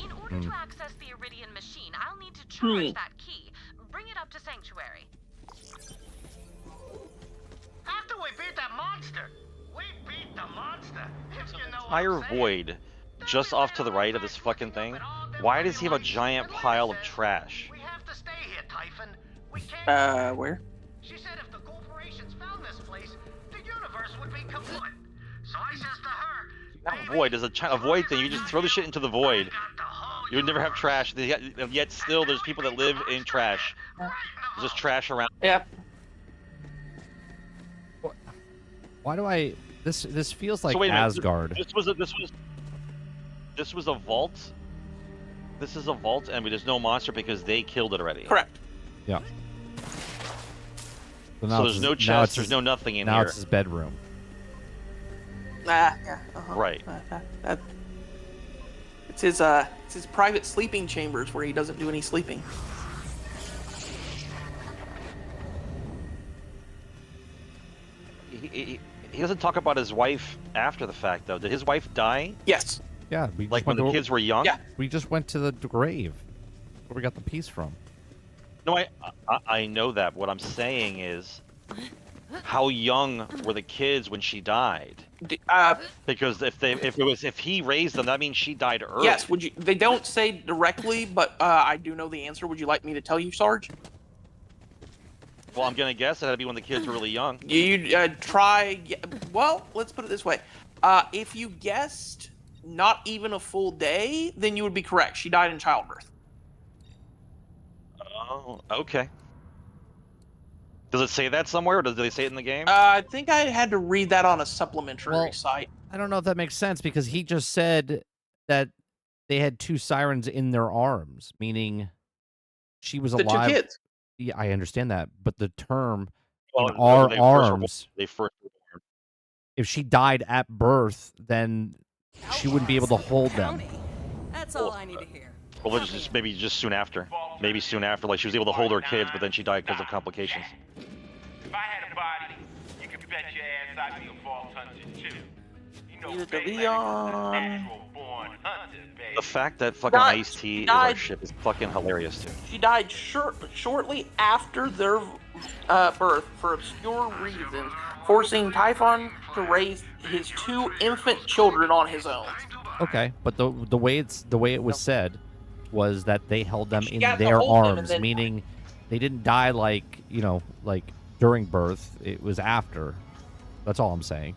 In order to access the Iridian machine, I'll need to charge that key. Bring it up to Sanctuary. After we beat that monster. Entire void just off to the right of this fucking thing. Why does he have a giant pile of trash? Where? She said if the corporations found this place, the universe would be kaput. So I says to her, Not a void. There's a void thing. You just throw the shit into the void. You would never have trash. Yet still, there's people that live in trash. There's just trash around. Yep. Why do I? This feels like So wait a minute, Asgard. This was a vault. This is a vault, and there's no monster because they killed it already. Correct. Yeah. So now there's it's- no now chest. it's There's his- no nothing in now here. it's his bedroom. Yeah. Right. It's his private sleeping chambers where he doesn't do any sleeping. He doesn't talk about his wife after the fact, though. Did his wife die? Yes. Yeah, we Like just when went the to- kids were young? Yeah. We just went to the grave. Where we got the piece from. No, I know that. What I'm saying is, how young were the kids when she died? Because if he raised them, that means she died early. Yes. Would you? They don't say directly, but I do know the answer. Would you like me to tell you, Sarge? Well, I'm gonna guess it had to be when the kids were really young. You try. Well, let's put it this way. If you guessed not even a full day, then you would be correct. She died in childbirth. Oh, okay. Does it say that somewhere, or do they say it in the game? I think I had to read that on a supplementary site. I don't know if that makes sense because he just said that they had 2 sirens in their arms, meaning she was The 2 alive. kids. Yeah, I understand that, but the term Well, in our they first were born- arms. they first were born. If she died at birth, then she wouldn't be able to hold them. That's all I need to hear. Well, it's just maybe just soon after. Maybe soon after, like she was able to hold her kids, but then she died because of complications. If I had a body, you could bet your ass I'd be a vault hunter too. You know, Either baby, Leon. natural born hunter, baby. The fact that fucking Died- Ice-T is died- our ship is fucking hilarious too. She died shortly after their birth for obscure reasons, forcing Typhon to raise his 2 infant children on his own. Okay, but the way it was said was that they held them in got to their hold them and arms, then- meaning they didn't die like during birth. It was after. That's all I'm saying.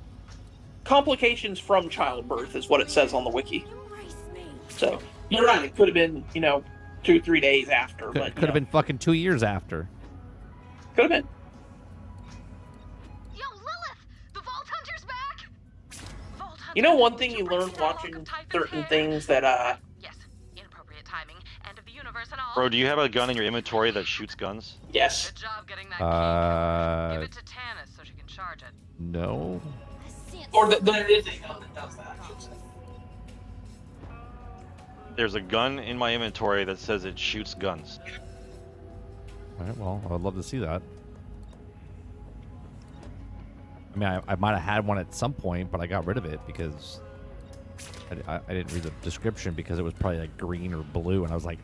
Complications from childbirth is what it says on the wiki. So you're right. It could have been 2-3 days after, but Could have been fucking 2 years after. Could have been. Yo, Lilith! The Vault Hunter's back! Vault Hunter, You know, one thing you learn watching certain things that Yes, inappropriate timing, end of the universe and all. Bro, do you have a gun in your inventory that shoots guns? Yes. Good job getting that key. Give it to Tannis so she can charge it. No. Or there is a gun that does that. I should say. There's a gun in my inventory that says it shoots guns. All right, well, I'd love to see that. I mean, I might have had one at some point, but I got rid of it because I didn't read the description because it was probably like green or blue, and I was like,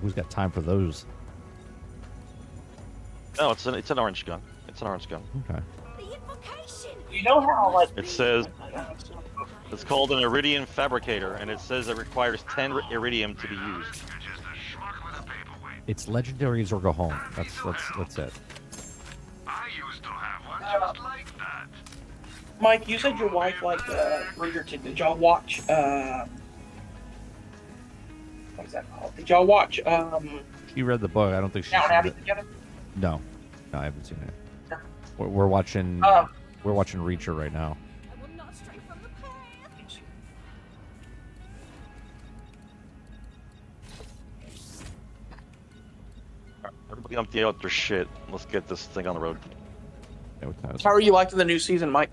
who's got time for those? No, it's an orange gun. It's an orange gun. Okay. You know how like It says it's called an iridium fabricator, and it says it requires 10 iridium to be used. It's legendaries or go home. That's it. I used to have one just like that. Mike, you said your wife liked Bridgerton. Did y'all watch what's that called? Did y'all watch She read the book. I don't think she. Downton Abbey together? No, I haven't seen it. We're watching. We're watching Reacher right now. Everybody empty out their shit. Let's get this thing on the road. How are you liking the new season, Mike?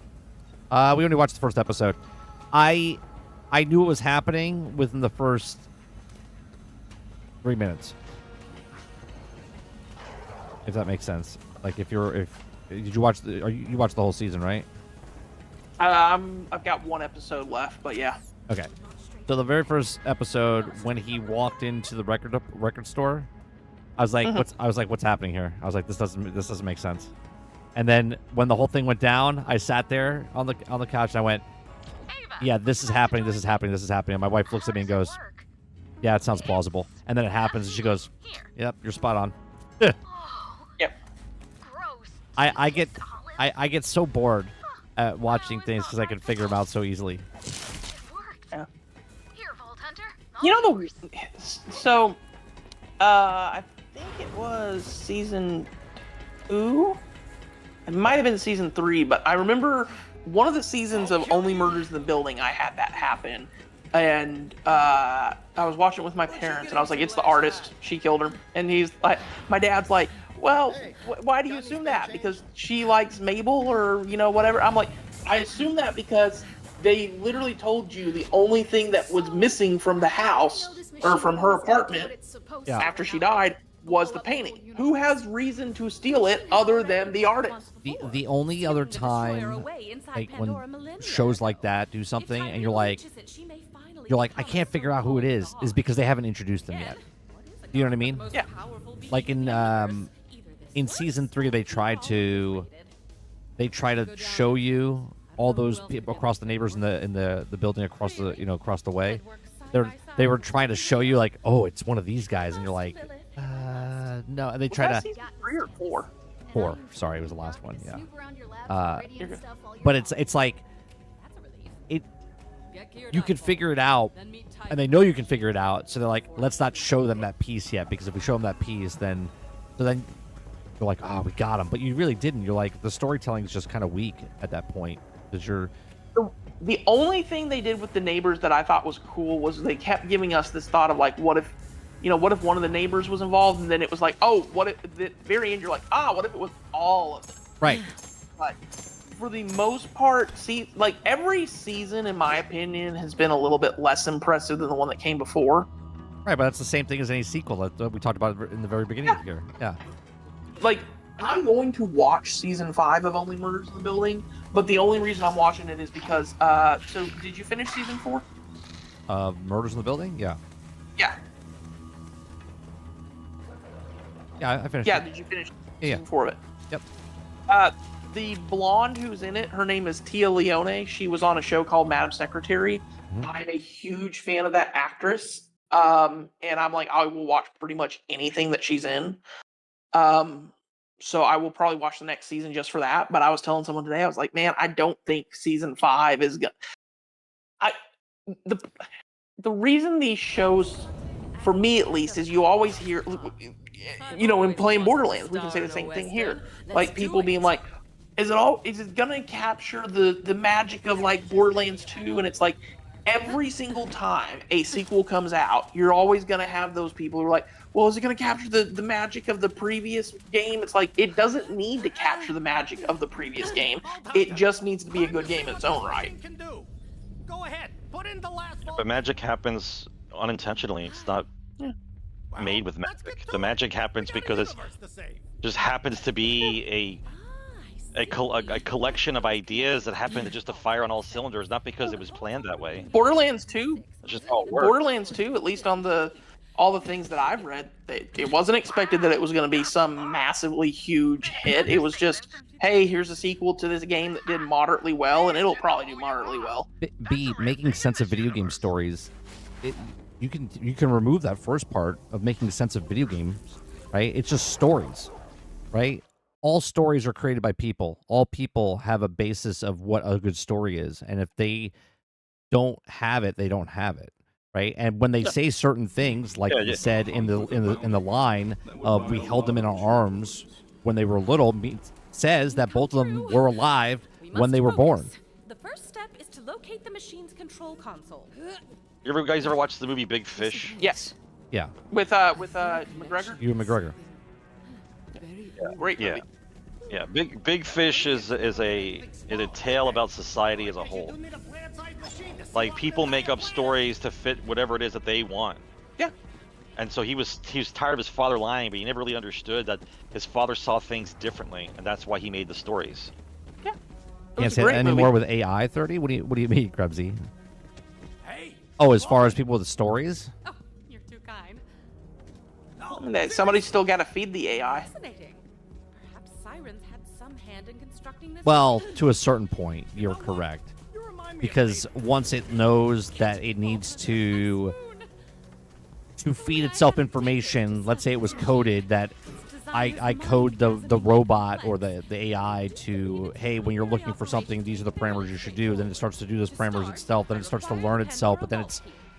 We only watched the first episode. I knew it was happening within the first 3 minutes. If that makes sense. Like did you watch you watched the whole season, right? I've got 1 episode left, but yeah. Okay. So the very first episode, when he walked into the record store, I was like, what's happening here? I was like, this doesn't make sense. And then when the whole thing went down, I sat there on the couch and I went, yeah, this is happening, this is happening, this is happening. And my wife looks at me and goes, yeah, it sounds plausible. And then it happens and she goes, yep, you're spot on. Yep. I get so bored at watching things because I can figure them out so easily. Yeah. You know so I think it was season 2. It might have been season 3, but I remember one of the seasons of Only Murders in the Building. I had that happen, and I was watching it with my parents, and I was like, "It's the artist. She killed her." And he's like, "My dad's like, well, why do you assume that? Because she likes Mabel, or whatever?" I'm like, "I assume that because they literally told you the only thing that was missing from the house or from her apartment after she died was the painting. Who has reason to steal it other than the artist?" The only other time, like when shows like that do something, and you're like, I can't figure out who it is because they haven't introduced them yet. You know what I mean? Yeah. Like in season 3, they try to show you all those people across the neighbors in the building across the way. They were trying to show you like, oh, it's one of these guys, and you're like, no. And they try to. Season 3 or 4? 4. Sorry, it was the last one. Yeah. But it's like it. You can figure it out, and they know you can figure it out. So they're like, let's not show them that piece yet, because if we show them that piece, then you're like, oh, we got him. But you really didn't. You're like, the storytelling is just kind of weak at that point because you're. The only thing they did with the neighbors that I thought was cool was they kept giving us this thought of like, what if one of the neighbors was involved, and then it was like, oh, what if at the very end you're like, what if it was all of them? Right. But for the most part, like every season, in my opinion, has been a little bit less impressive than the one that came before. Right, but that's the same thing as any sequel that we talked about in the very beginning of here. Yeah. Like, I'm going to watch season 5 of Only Murders in the Building, but the only reason I'm watching it is because, so did you finish season 4? Murders in the Building? Yeah. Yeah. Yeah, I finished Yeah, it. did you finish Yeah. season 4 of it? Yep. The blonde who's in it, her name is Tia Leone. She was on a show called Madam Secretary. Mm-hmm. I'm a huge fan of that actress. And I'm like, I will watch pretty much anything that she's in. So I will probably watch the next season just for that. But I was telling someone today, I was like, man, I don't think season 5 is good. The reason these shoes, for me at least, is you always hear, in playing Borderlands, we can say the same thing here. Like people being like, is it gonna capture the magic of like Borderlands 2? And it's like every single time a sequel comes out, you're always gonna have those people who are like, well, is it gonna capture the magic of the previous game? It's like, it doesn't need to capture the magic of the previous game. It just needs to be a good game in its own right. Go ahead, put in the last. But magic happens unintentionally. It's not made with magic. The magic happens because it just happens to be a collection of ideas that happen to just fire on all cylinders, not because it was planned that way. Borderlands 2. It's just how it works. Borderlands 2, at least on all the things that I've read, it wasn't expected that it was going to be some massively huge hit. It was just, hey, here's a sequel to this game that did moderately well, and it'll probably do moderately well. Making sense of video game stories. You can remove that first part of making sense of video games, right? It's just stories, right? All stories are created by people. All people have a basis of what a good story is, and if they don't have it, they don't have it, right? And when they say certain things, like you said in the line of "we held them in our arms when they were little," says that both of them were alive when they were born. The first step is to locate the machine's control console. You guys ever watched the movie Big Fish? Yes. Yeah. With McGregor. Ewan McGregor. Great movie. Yeah. Big Fish is a tale about society as a whole. Like, people make up stories to fit whatever it is that they want. Yeah. And so he was tired of his father lying, but he never really understood that his father saw things differently, and that's why he made the stories. Yeah. Can't say any more with AI 30. What do you mean, Krebsy? Oh, as far as people with stories? Oh, you're too kind. Somebody's still got to feed the AI. Fascinating. Perhaps sirens had some some hand in constructing this? Well, to a certain point, you're correct. Because once it knows that it needs to feed itself information, let's say it was coded that I code the robot or the AI to, hey, when you're looking for something, these are the parameters you should do. Then it starts to do those parameters itself. Then it starts to learn itself. But then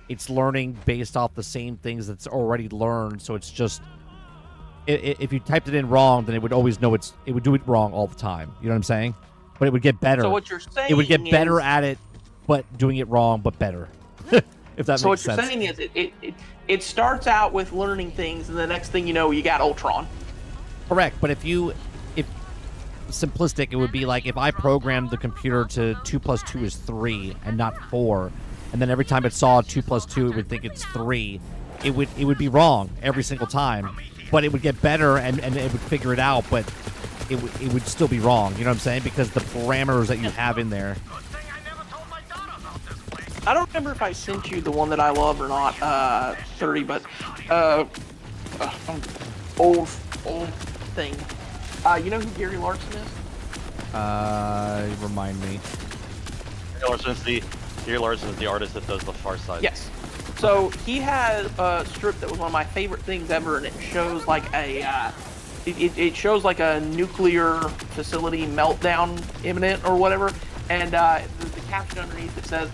it's learning based off the same things that's already learned. So it's just, if you typed it in wrong, then it would always know it would do it wrong all the time. You know what I'm saying? But it would get better. So what you're saying it would get better is, at it, but doing it wrong, but better. If that so makes sense. what you're saying is it starts out with learning things, and the next thing you know, you got Ultron. Correct, but if simplistic, it would be like if I programmed the computer to 2 + 2 is 3 and not 4, and then every time it saw 2 + 2, it would think it's 3. It would be wrong every single time, but it would get better and it would figure it out, but it would still be wrong. You know what I'm saying? Because the parameters that you have in there. I don't remember if I sent you the one that I love or not, 30, but old thing. You know who Gary Larson is? Remind me. Gary Larson is the artist that does The Far Side. Yes. So he had a strip that was one of my favorite things ever, and it shows like it shows like a nuclear facility meltdown imminent or whatever, and the caption underneath it says,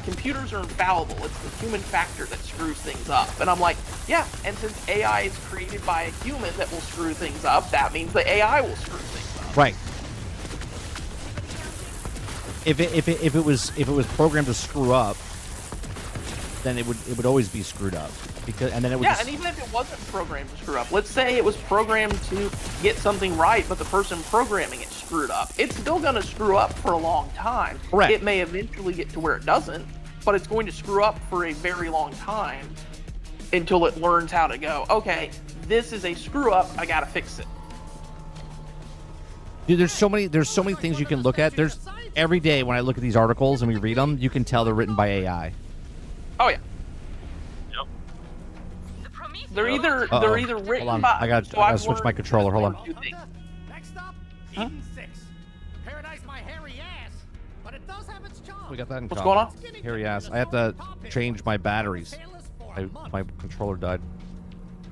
computers are infallible. It's the human factor that screws things up. And I'm like, yeah, and since AI is created by a human that will screw things up, that means the AI will screw things up. Right. If it was programmed to screw up, then it would always be screwed up. And even if it wasn't programmed to screw up, let's say it was programmed to get something right, but the person programming it screwed up, it's still going to screw up for a long time. Correct. It may eventually get to where it doesn't, but it's going to screw up for a very long time until it learns how to go, okay, this is a screw up, I got to fix it. Dude, there's so many things you can look at. There's every day when I look at these articles and we read them, you can tell they're written by AI. Oh yeah. Yep. They're either written Hold on. by. I gotta switch my controller. Hold on. Next up, Eden 6. Paradise my hairy ass, but it does have its charm. We got that in What's common. going on? Here, yes. I have to change my batteries. My controller died.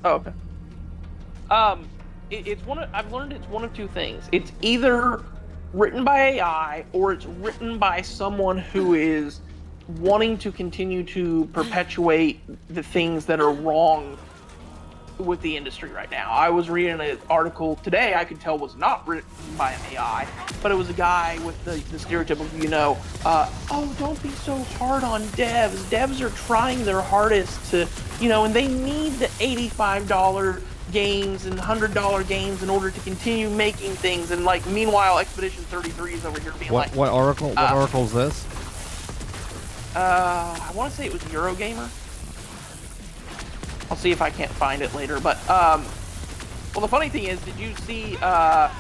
Oh, okay. I've learned it's one of two things. It's either written by AI or it's written by someone who is wanting to continue to perpetuate the things that are wrong with the industry right now. I was reading an article today I could tell was not written by an AI, but it was a guy with the stereotypical, oh, don't be so hard on devs. Devs are trying their hardest to, and they need the $85 games and $100 games in order to continue making things. And meanwhile, Expedition 33 is over here being what article? What article is this? I want to say it was Eurogamer. I'll see if I can't find it later. But, well, the funny thing is, did you see, I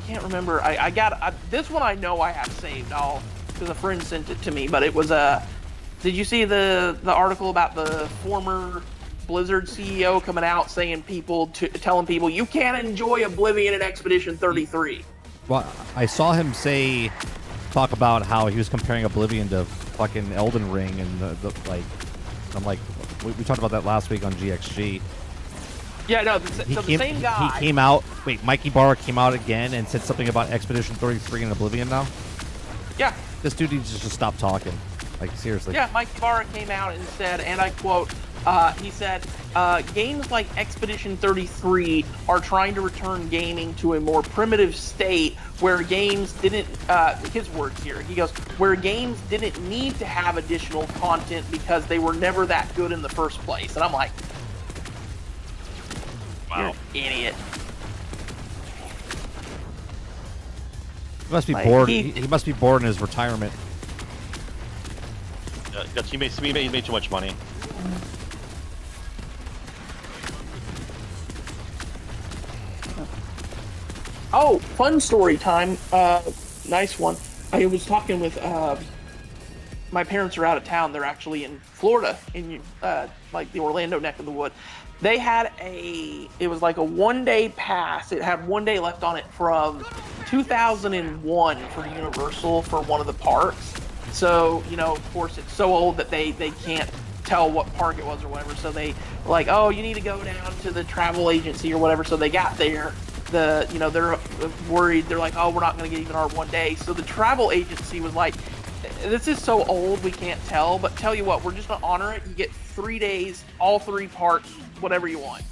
can't remember. I got, this one I know I have saved, because a friend sent it to me, but it was, did you see the article about the former Blizzard CEO coming out saying telling people, you can't enjoy Oblivion in Expedition 33? Well, I saw him talk about how he was comparing Oblivion to fucking Elden Ring and I'm like, we talked about that last week on GXG. Yeah, no, the same guy. He came out, Mikey Barr came out again and said something about Expedition 33 and Oblivion now? Yeah. This dude needs to just stop talking. Seriously. Yeah, Mikey Barr came out and said, and I quote, he said, games like Expedition 33 are trying to return gaming to a more primitive state where games didn't, his words here, he goes, where games didn't need to have additional content because they were never that good in the first place. And I'm like, wow, you're an idiot. He must be bored. He must be bored in his retirement. He made too much money. Oh, fun story time. Nice one. I was talking with, my parents are out of town. They're actually in Florida, in the Orlando neck of the wood. They had it was like a 1-day pass. It had 1 day left on it from 2001 for Universal for one of the parks. So, of course, it's so old that they can't tell what park it was or whatever. So they were like, oh, you need to go down to the travel agency or whatever. So they got there. They're worried. They're like, oh, we're not going to get even our 1 day. So the travel agency was like, this is so old we can't tell, but tell you what, we're just going to honor it. You get 3 days, all 3 parks, whatever you want.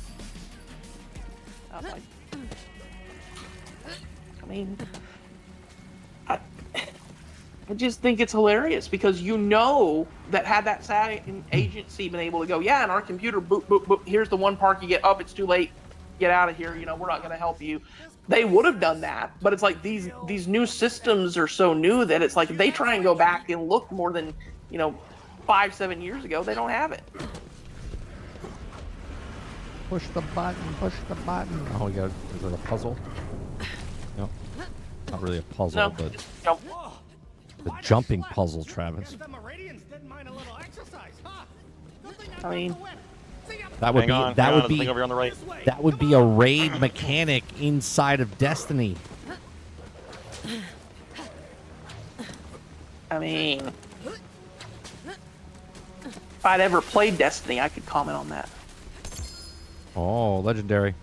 I was like, I just think it's hilarious because that had that SAT agency been able to go, yeah, in our computer, boop, boop, boop, here's the one park you get up, it's too late, get out of here, we're not going to help you. They would have done that, but it's like these new systems are so new that it's like if they try and go back and look more than 5-7 years ago, they don't have it. Push the button. Oh, is it a puzzle? No, not really a puzzle, but the jumping puzzle, Travis. I mean, that would be a raid mechanic inside of Destiny. I mean, if I'd ever played Destiny, I could comment on that. Oh, legendary.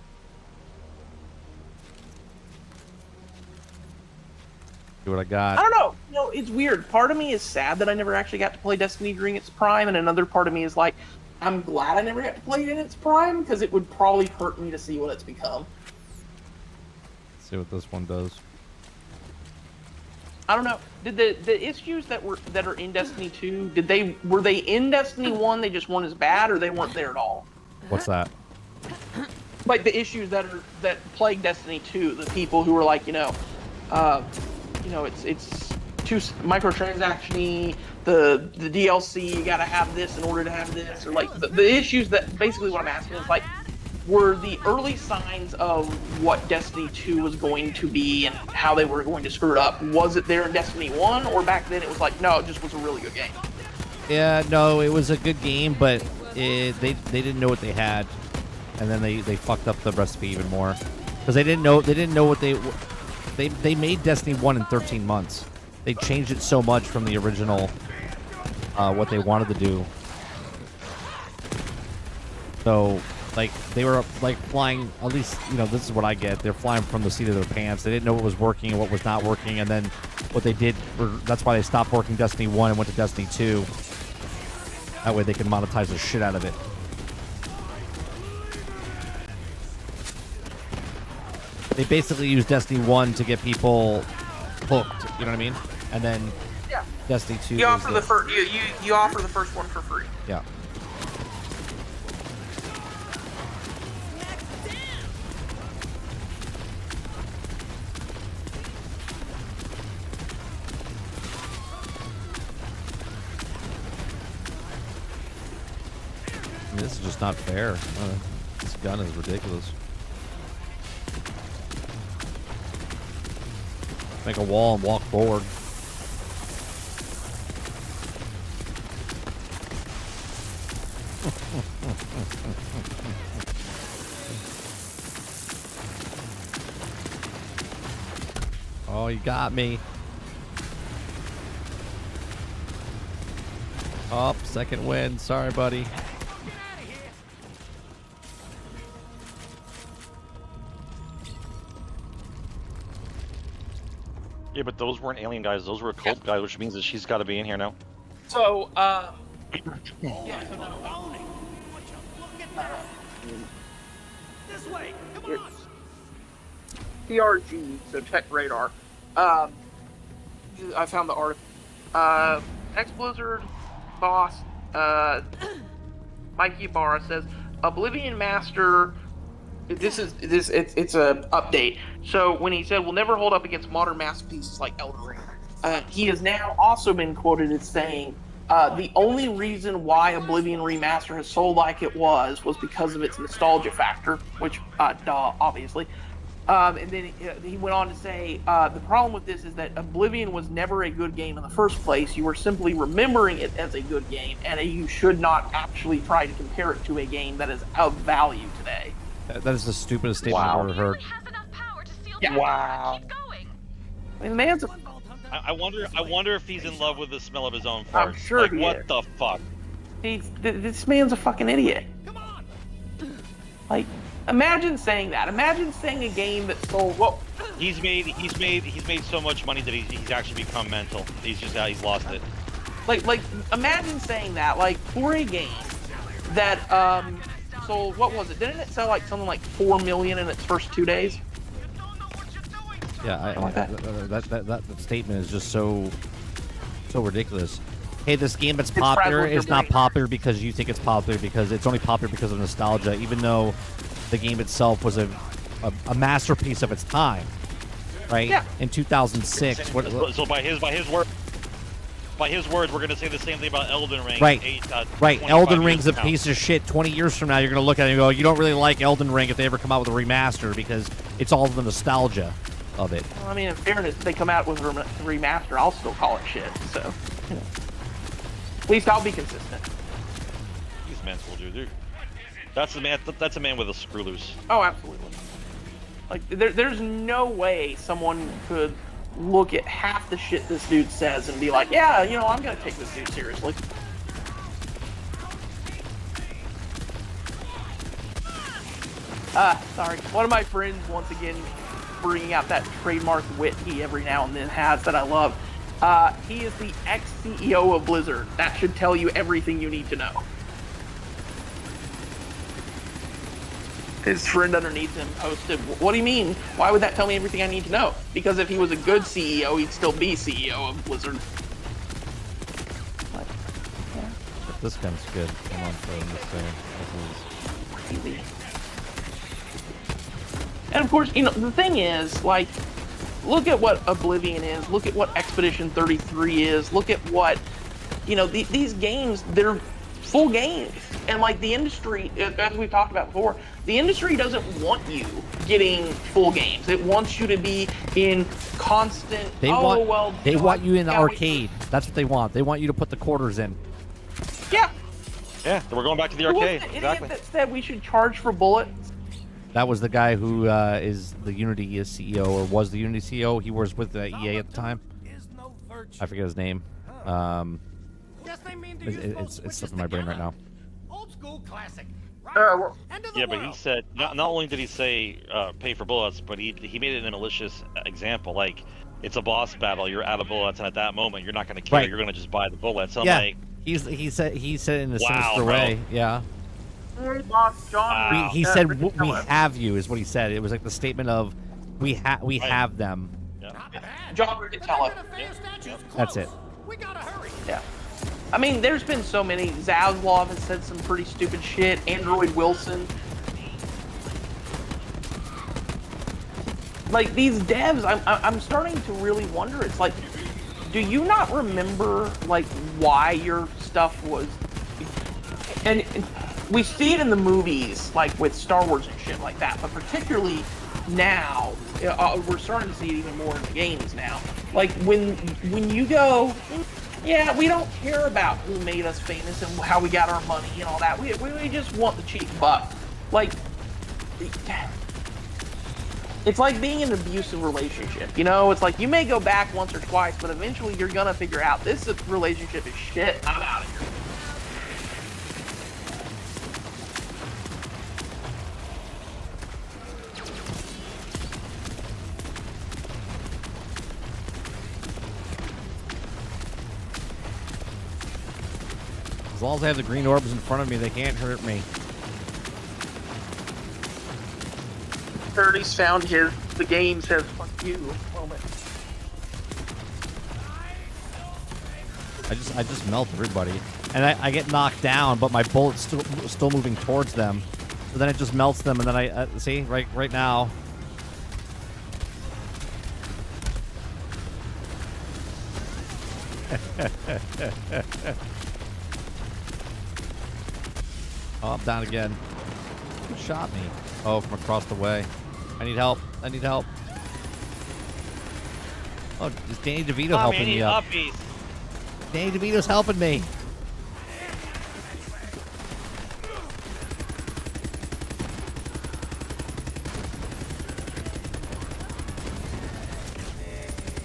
See what I got. I don't know. It's weird. Part of me is sad that I never actually got to play Destiny during its prime, and another part of me is like, I'm glad I never got to play it in its prime, because it would probably hurt me to see what it's become. Let's see what this one does. I don't know. Did the issues that are in Destiny 2, were they in Destiny 1, they just weren't as bad, or they weren't there at all? What's that? Like the issues that plague Destiny 2, the people who were like, it's too microtransaction-y, the DLC, you gotta have this in order to have this, or like the issues that basically what I'm asking is like, were the early signs of what Destiny 2 was going to be and how they were going to screw it up, was it there in Destiny 1, or back then it was like, no, it just was a really good game? Yeah, no, it was a good game, but they didn't know what they had, and then they fucked up the recipe even more because they didn't know what they made Destiny 1 in 13 months. They changed it so much from the original what they wanted to do. So like they were like flying, at least this is what I get, they're flying from the seat of their pants. They didn't know what was working and what was not working, and then what they did, that's why they stopped working Destiny 1 and went to Destiny 2. That way they can monetize the shit out of it. They basically use Destiny 1 to get people hooked, you know what I mean? And then Destiny 2 you offer the first you offer the first one for free. Yeah. I mean, this is just not fair. This gun is ridiculous. Make a wall and walk forward. Oh, you got me. Oh, second win. Sorry, buddy. Yeah, but those weren't alien guys. Those were cult guys, which means that she's got to be in here now. So, This way, come on. TRG, so Tech Radar. I found the article. Ex-Blizzard boss, Mikey Ibarra says, Oblivion Master. It's a update. So when he said we'll never hold up against modern masterpieces like Elden Ring, he has now also been quoted as saying the only reason why Oblivion Remaster has sold like it was because of its nostalgia factor, which obviously, And then he went on to say, the problem with this is that Oblivion was never a good game in the first place. You were simply remembering it as a good game, and you should not actually try to compare it to a game that is of value today. That is the stupidest statement I've ever heard. Yeah. Wow. I mean, man's I wonder if he's in love with the smell of his own farts. I'm sure like, he what is. the fuck? This man's a fucking idiot. Like, imagine saying that. Imagine saying a game that sold. Whoa. He's made so much money that he's actually become mental. He's lost it. Like imagine saying that, like, for a game that sold, what was it? Didn't it sell like something like 4 million in its first 2 days? Yeah, that statement is just so ridiculous. Hey, this game that's popular is not popular because you think it's popular, because it's only popular because of nostalgia, even though the game itself was a masterpiece of its time, right? Yeah. In 2006. So by his words, we're gonna say the same thing about Elden Ring. Right. Right. Elden Ring's a now. piece of shit. 20 years from now, you're gonna look at it and go, you don't really like Elden Ring if they ever come out with a remaster, because it's all the nostalgia of it. Well, I mean, in fairness, if they come out with a remaster, I'll still call it shit. So, you know. At least I'll be consistent. He's mental, dude. That's a man. That's a man with a screw loose. Oh, absolutely. Like, there's no way someone could look at half the shit this dude says and be like, yeah, you know, I'm gonna take this dude seriously. Sorry. One of my friends, once again, bringing out that trademark wit he every now and then has that I love. He is the ex-CEO of Blizzard. That should tell you everything you need to know. His friend underneath him posted, what do you mean? Why would that tell me everything I need to know? Because if he was a good CEO, he'd still be CEO of Blizzard. But, yeah. This gun's good. Come on, throw this thing. Crazy. And of course, you know, the thing is, like, look at what Oblivion is, look at what Expedition 33 is, look at what, you know, these games, they're full games. And like the industry, as we've talked about before, the industry doesn't want you getting full games. It wants you to be in constant, They want you in the arcade. That's what they want. They want you to put the quarters in. Yeah. Yeah, we're going back to the Who was arcade. the idiot Exactly. that said we should charge for bullets? That was the guy who is the Unity CEO, or was the Unity CEO. He was with EA at the time. I forget his name. It's slipping my brain right now. Old school classic. Yeah, but he said not only did he say pay for bullets, but he made it in a malicious example. Like, it's a boss battle, you're out of bullets, and at that moment you're not going to kill. Right. You're going to just buy the bullets. So Yeah, I'm like, he said it in a Wow, sinister bro. way. Yeah. John, He said we have you is what he said. It was like the statement of we have them. John Riccatello. That's it. Yeah. I mean, there's been so many. Zaslav has said some pretty stupid shit. Android Wilson. Like, these devs, I'm starting to really wonder. It's like, do you not remember, like, why your stuff was... And we see it in the movies, like, with Star Wars and shit like that, but particularly now, we're starting to see it even more in the games now. Like, when you go... Yeah, we don't care about who made us famous and how we got our money and all that. We just want the cheap buck. Like, it's like being in an abusive relationship. You know, it's like you may go back once or twice, but eventually you're gonna figure out this relationship is shit. I'm out of here. As long as I have the green orbs in front of me, they can't hurt me. 30's found the game says fuck you moment. I just melt everybody, and I get knocked down, but my bullet's still moving towards them. So then it just melts them, and then I see right now. Oh, I'm down again. Who shot me? Oh, from across the way. I need help. I need help. Oh, is Danny DeVito Tommy, I helping need me up? uppies. Danny DeVito's helping me.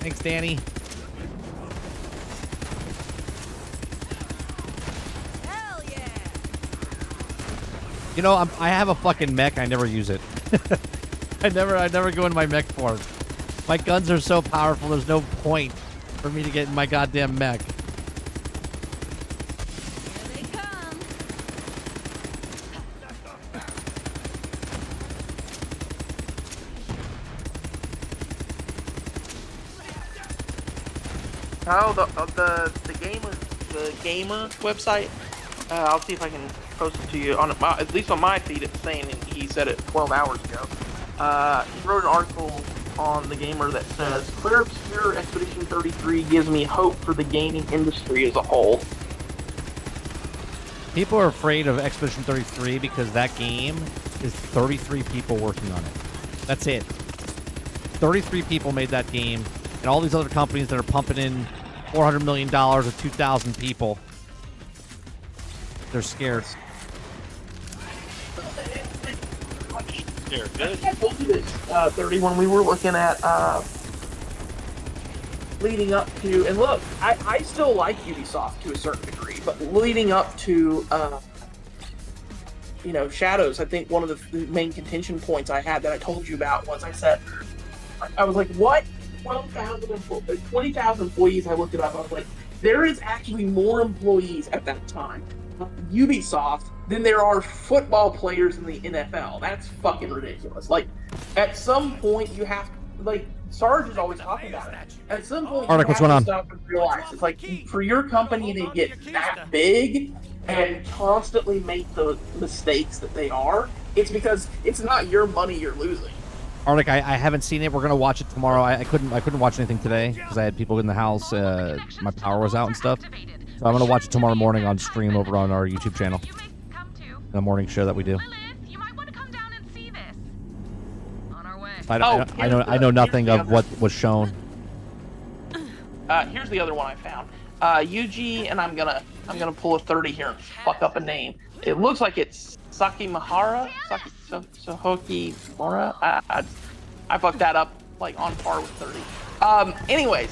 Thanks, Danny. Hell yeah! You know, I have a fucking mech. I never use it. I never go into my mech form. My guns are so powerful. There's no point for me to get in my goddamn mech. Here they come. Oh, the gamer website. I'll see if I can post it to you on at least on my feed. It's saying he said it 12 hours ago. He wrote an article on the gamer that says Clear Obscure Expedition 33 gives me hope for the gaming industry as a whole. People are afraid of Expedition 33 because that game is 33 people working on it. That's it. 33 people made that game, and all these other companies that are pumping in $400 million with 2,000 people, they're scared. Here, good. I told you this, 30, when we were looking at leading up to, and look, I still like Ubisoft to a certain degree, but leading up to, Shadows, I think one of the main contention points I had that I told you about was I said, I was like, what? 20,000 employees, I looked it up, I was like, there is actually more employees at that time Ubisoft than there are football players in the NFL. That's fucking ridiculous. Like, at some point you have to, like, Sarge is always talking about it. At some point Arctic, you what's have going to on? stop and realize it's like for your company to get that big and constantly make the mistakes that they are, it's because it's not your money you're losing. Arctic, I haven't seen it. We're gonna watch it tomorrow. I couldn't watch anything today because I had people in the house. My power was out and stuff. So I'm gonna watch it tomorrow morning on stream over on our YouTube channel. The morning show that we do. I know nothing of what was shown. Here's the other one I found. UG, and I'm gonna pull a 30 here and fuck up a name. It looks like it's Sakimahara, Sohoki Mora. I fucked that up like on par with 30. Anyways,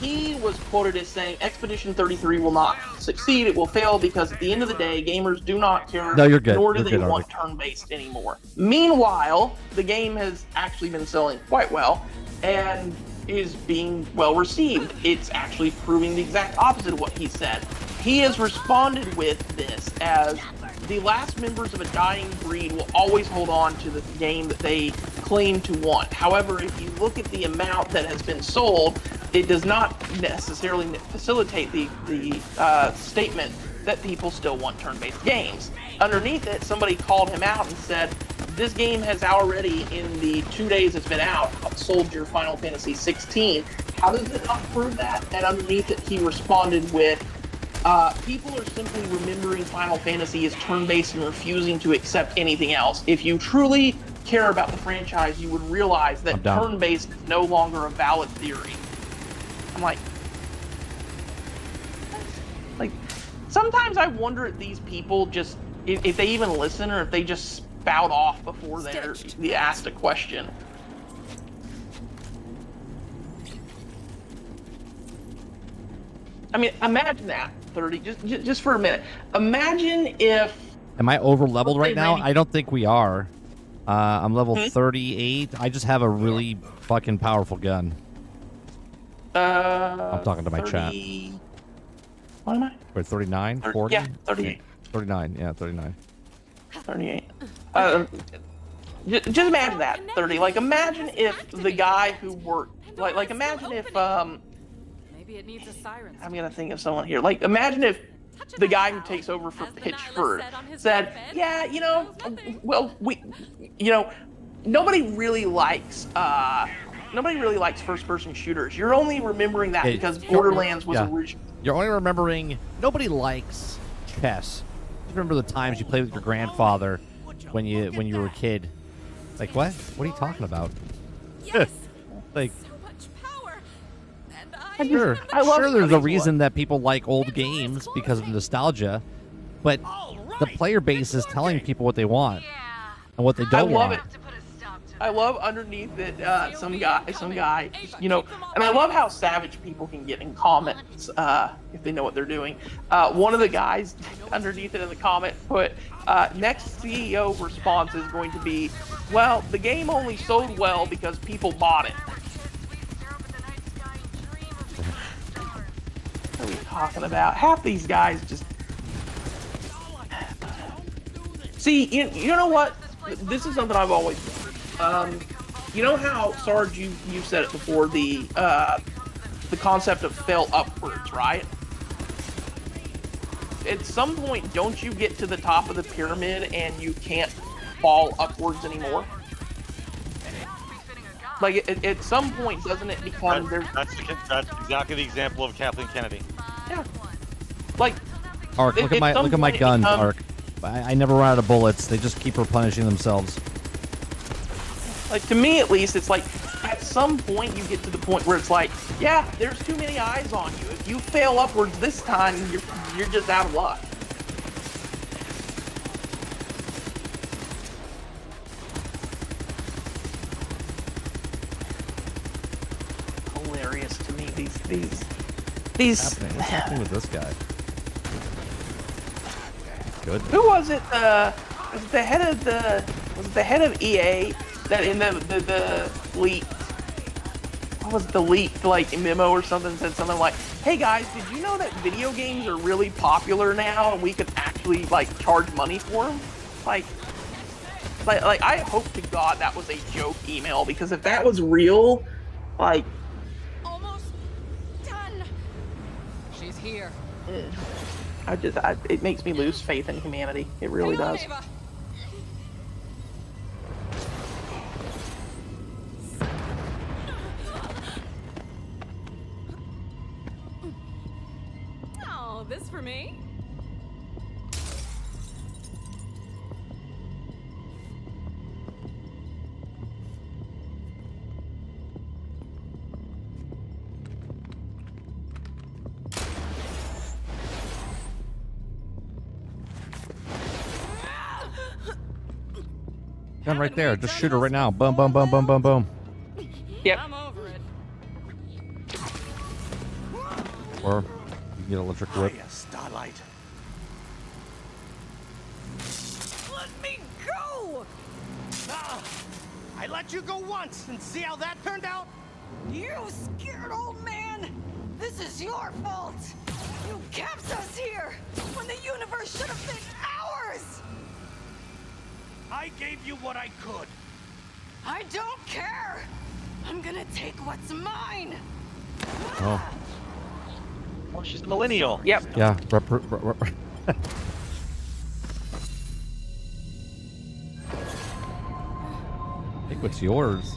he was quoted as saying, "Expedition 33 will not succeed. It will fail because at the end of the day, gamers do not care. No, you're good. Nor do You're they good, want turn-based anymore." Meanwhile, the game has actually been selling quite well and is being well received. It's actually proving the exact opposite of what he said. He has responded with this as the last members of a dying breed will always hold on to the game that they claim to want. However, if you look at the amount that has been sold, it does not necessarily facilitate the statement that people still want turn-based games. Underneath it, somebody called him out and said, this game has already, in the 2 days it's been out, sold your Final Fantasy 16. How does it not prove that? And underneath it, he responded with, people are simply remembering Final Fantasy as turn-based and refusing to accept anything else. If you truly care about the franchise, you would realize that turn-based is no longer a valid theory. I'm like, sometimes I wonder if these people just, if they even listen or if they just spout off before they're asked a question. I mean, imagine that, 30, just for a minute. Imagine if... Am I over-leveled right now? I don't think we are. I'm level 38. I just have a really fucking powerful gun. I'm talking to my 30... chat. What am I? Wait, 39? 40? Yeah, 38. 39, yeah, 39. 38. Just imagine that, 30. Like, imagine if the guy who worked... Like imagine if, Maybe it needs a siren. I'm gonna think of someone here. Like, imagine if the guy who takes over for Pitchford said, yeah, nobody really likes first-person shooters. You're only remembering that because Borderlands was original. You're only remembering nobody likes chess. Just remember the times you played with your grandfather when you were a kid. Like what? What are you talking about? Like, sure, sure. There's a reason that people like old games because of nostalgia, but the player base is telling people what they want and what they don't want. I love it. I love underneath it, some guy, you know, and I love how savage people can get in comments if they know what they're doing. One of the guys underneath it in the comment put, next CEO response is going to be, well, the game only sold well because people bought it. What are we talking about? Half these guys just... See, you know what? This is something I've always wondered. You know how, Sarge, you said it before, the concept of fell upwards, right? At some point, don't you get to the top of the pyramid and you can't fall upwards anymore? Like, at some point, doesn't it become... That's exactly the example of Kathleen Kennedy. Yeah. Like... Ark, look at my guns, Ark. I never run out of bullets. They just keep replenishing themselves. Like, to me at least, it's like, at some point you get to the point where it's like, yeah, there's too many eyes on you. If you fail upwards this time, you're just out of luck. Hilarious to me, these... What's happening with this guy? Good. Who was it? Was it the head of EA that in the leaked? What was the leaked like memo or something said something like, "Hey guys, did you know that video games are really popular now and we could actually like charge money for them?" Like I hope to God that was a joke email, because if that was real, like. Almost done. She's here. It makes me lose faith in humanity. It really does. Ava. Oh, this for me? Gun right there. Just shoot her right now. Boom, boom, boom, boom, boom, boom. Yep. I'm over it. Or you can get electric whip. Starlight. Let me go! I let you go once, and see how that turned out? You scared old man! This is your fault! You kept us here when the universe should have been ours! I gave you what I could. I don't care! I'm gonna take what's mine! Oh. Oh, she's a millennial. Yep. Yeah. Take what's yours.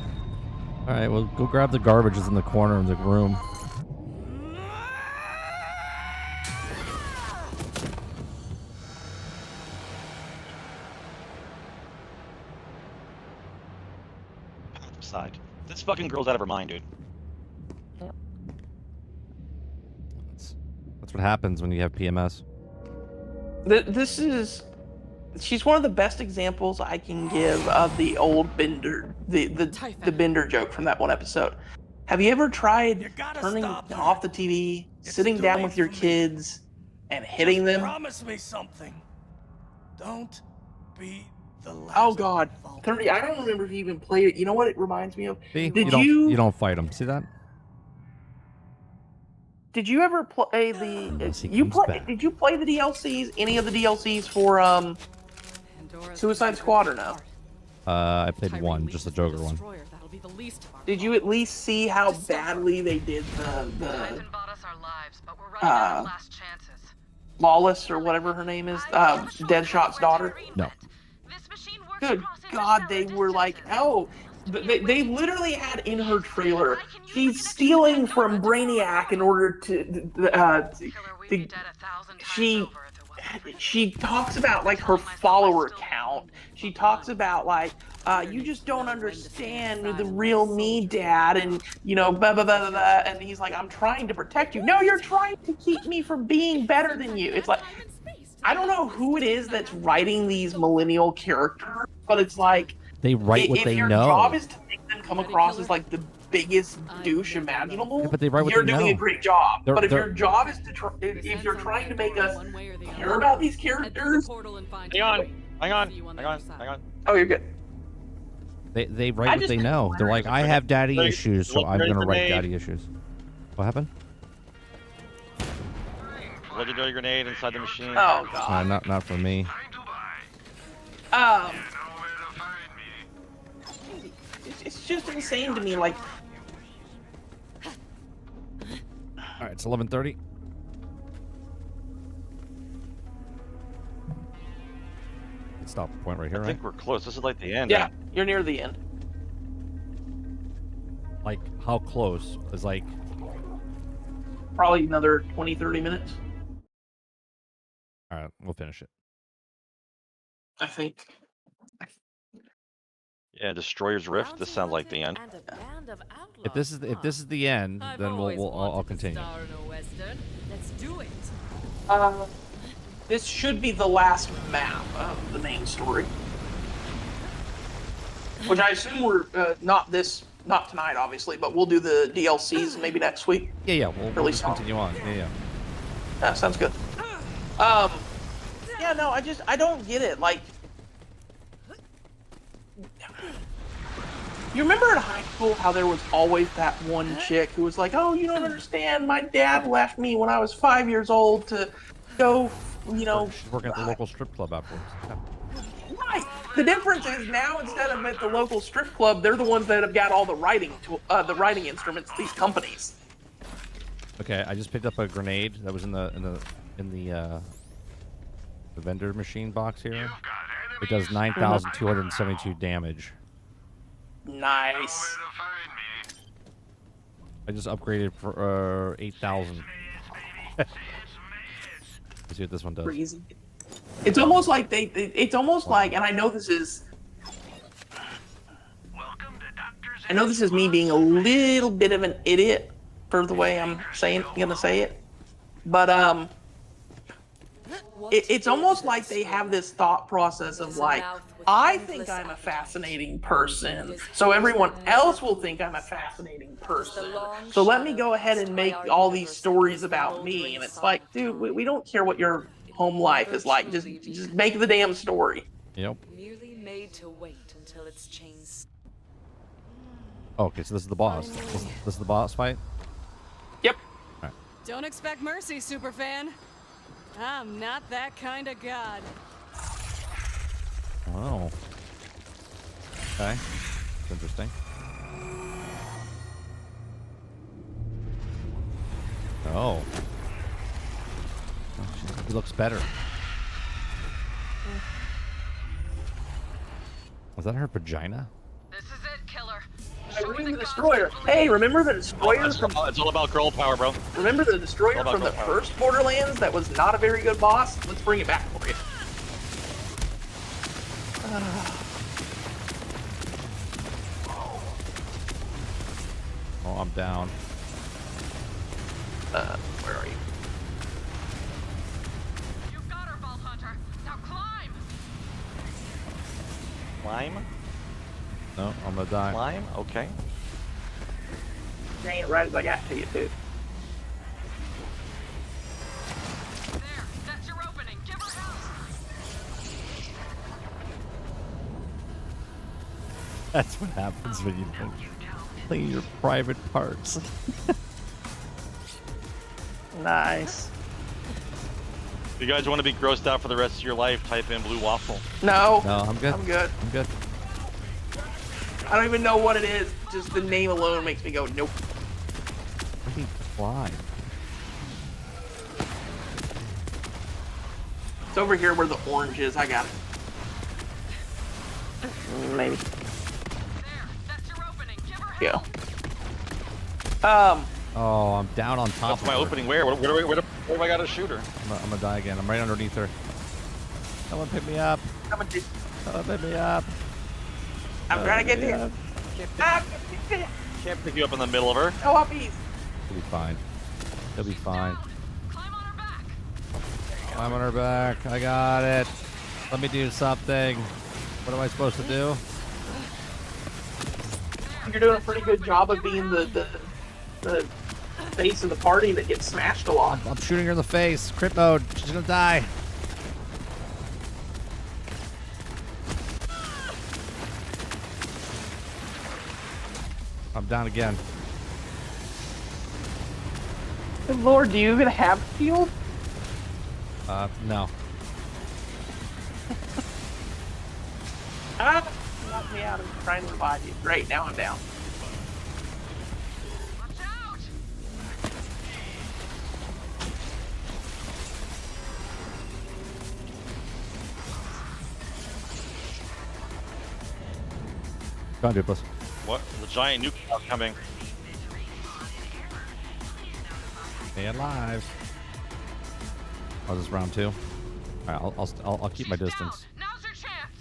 All right. Well, go grab the garbage that's in the corner of the room. Side. This fucking girl's out of her mind, dude. That's what happens when you have PMS. She's one of the best examples I can give of the old Bender, the Bender joke from that one episode. Have you ever tried turning off the TV, sitting down with your kids, and hitting them? Promise me something. Don't be the last. Oh God, I don't remember if he even played it. You know what it reminds me of? See? You don't fight them. See that? Did you ever play the? Did you play the DLCs? Any of the DLCs for Suicide Squad or no? I played one, just the Joker one. Did you at least see how badly they did the Lawless or whatever her name is, Deadshot's daughter? No. Good God, they were like, oh, they literally had in her trailer, she's stealing from Brainiac in order to she talks about like her follower count. She talks about like you just don't understand the real me, Dad, and you know, blah blah blah blah blah. And he's like, I'm trying to protect you. No, you're trying to keep me from being better than you. It's like I don't know who it is that's writing these millennial characters, but it's like They write what if they your know. job is to make them come across as like the biggest douche imaginable, Yeah, but they write what you're they doing know. a great job. They're- But if they're- your job is to if you're trying to make us care about these characters, Hang on. oh, you're good. They write what they know. They're like, I have daddy issues, so I'm gonna write daddy issues. What happened? Legendary grenade inside the machine. Oh god. Not for me. It's just insane to me. Like, All right, it's 11:30. Stop point right here, I right? think we're close. This is like the end. yeah, you're near the end. Like how close is like? Probably another 20-30 minutes, All right, we'll finish it. I think. Yeah, Destroyer's Rift. This sounds like the end. If this is the end, then I'll continue. Let's do it. This should be the last map of the main story, which I assume we're not tonight, obviously, but we'll do the DLCs maybe next week. Yeah, we'll just soon. continue on. Yeah. That sounds good. Yeah, no, I don't get it. Like, you remember in high school how there was always that one chick who was like, "Oh, you don't understand. My dad left me when I was 5 years old to go, you know." She's working at the local strip club afterwards. Yeah. Right. The difference is now instead of at the local strip club, they're the ones that have got all the writing instruments. These companies. Okay, I just picked up a grenade that was in the vendor machine box here. It does 9,272 damage. Nice. I just upgraded for 8,000. Let's see what this one does. Crazy. It's almost like it's almost like, and I know this is me being a little bit of an idiot for the way I'm gonna say it, but it's almost like they have this thought process of like, I think I'm a fascinating person, so everyone else will think I'm a fascinating person. So let me go ahead and make all these stories about me. And it's like, dude, we don't care what your home life is like. Just make the damn story. Yep. Merely made to wait until it's changed. Okay, so this is the boss. This is the boss fight? Yep. All right. Don't expect mercy, superfan. I'm not that kind of god. Wow. Okay. That's interesting. Oh. He looks better. Was that her vagina? This is it, killer. Remember the Destroyer. Hey, remember the Destroyer It's all about girl power, bro. Remember the Destroyer from the first Borderlands that was not a very good boss? Let's bring it back for you. Oh, I'm down. Where are you? You've got her, Vault Hunter. Now climb. Climb? No, I'm gonna die. Climb? Okay. Dang it, right as I got to you, too. There, that's your opening. Give her hell. That's what happens when you don't clean your private parts. Nice. If you guys want to be grossed out for the rest of your life, type in blue waffle. No. No, I'm good. I'm good. I'm good. I don't even know what it is. Just the name alone makes me go, nope. I think fly. It's over here where the orange is. I got it. Maybe. There, that's your opening. Give her Yeah. Oh, I'm down on top That's of my her. opening. Where do I got to shoot her? I'm gonna die again. I'm right underneath her. Someone pick me up. Someone did. Someone pick me up. I'm trying to get there. Can't pick you up in the middle of her. No uppies. He'll be fine. He'll be fine. Climb on her back. I got it. Let me do something. What am I supposed to do? You're doing a pretty good job of being the face of the party that gets smashed a lot. I'm shooting her in the face. Crit mode. She's gonna die. I'm down again. Good Lord, do you even have a shield? No. Ah, knocked me out. I'm trying to revive you. Great, now I'm down. Go on, Duplas. What? The giant nuke is coming. Stay alive. Oh, this is round 2. All right, I'll keep my distance. Now's your chance.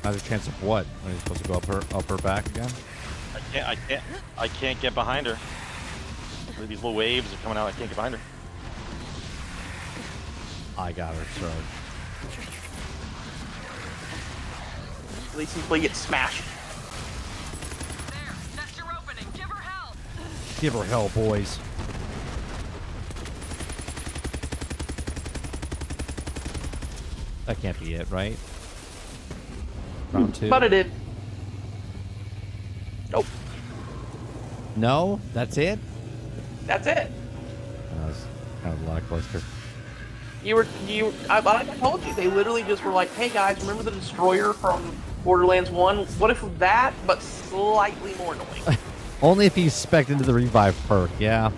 Now's a chance of what? Are you supposed to go up her back again? I can't get behind her. These little waves are coming out. I can't get behind her. I got her, so. At least until you get smashed. There, that's your opening. Give her hell. Give her hell, boys. That can't be it, right? Round 2. But it did. Nope. No? That's it? That's it. That was kind of lackluster. I told you, they literally just were like, hey guys, remember the destroyer from Borderlands 1? What if that, but slightly more annoying? Only if he's spec'd into the revive perk, yeah.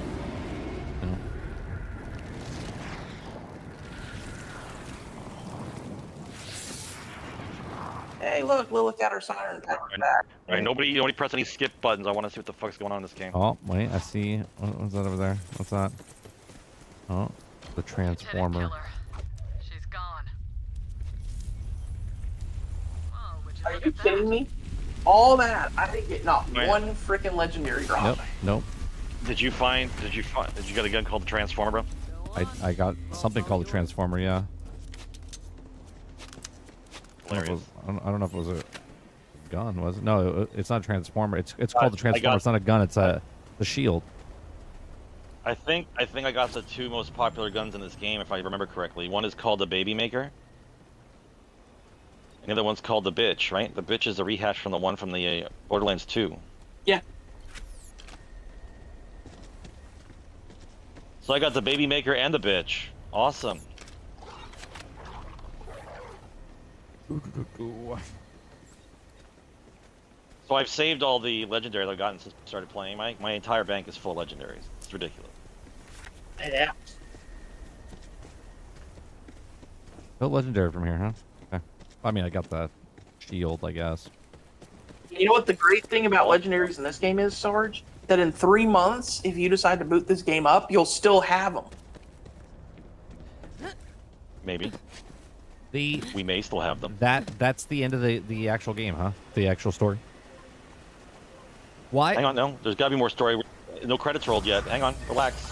Hey, look, Lilith got her siren power back. All right, nobody press any skip buttons. I want to see what the fuck's going on in this game. Oh, wait, I see. What's that over there? What's that? Oh, the transformer. She's gone. Are you kidding me? All that, I didn't get not one freaking legendary drop. Nope. Did you get a gun called the Transformer, bro? I got something called the transformer, yeah. I don't know if it was a gun, was it? No, it's not a transformer. It's called the transformer. It's not a gun. It's the shield. I think I got the 2 most popular guns in this game, if I remember correctly. One is called the Baby Maker. And the other one's called the Bitch, right? The Bitch is a rehash from the one from the Borderlands 2. Yeah. So I got the Baby Maker and the Bitch. Awesome. So I've saved all the legendaries I've gotten since I started playing. My entire bank is full of legendaries. It's ridiculous. Yeah. No legendary from here, huh? Okay. I mean, I got the shield, I guess. You know what the great thing about legendaries in this game is, Sarge? That in 3 months, if you decide to boot this game up, you'll still have them. Maybe. We may still have them. That's the end of the actual game, huh? The actual story. Why? Hang on, no. There's got to be more story. No credits rolled yet. Hang on, relax.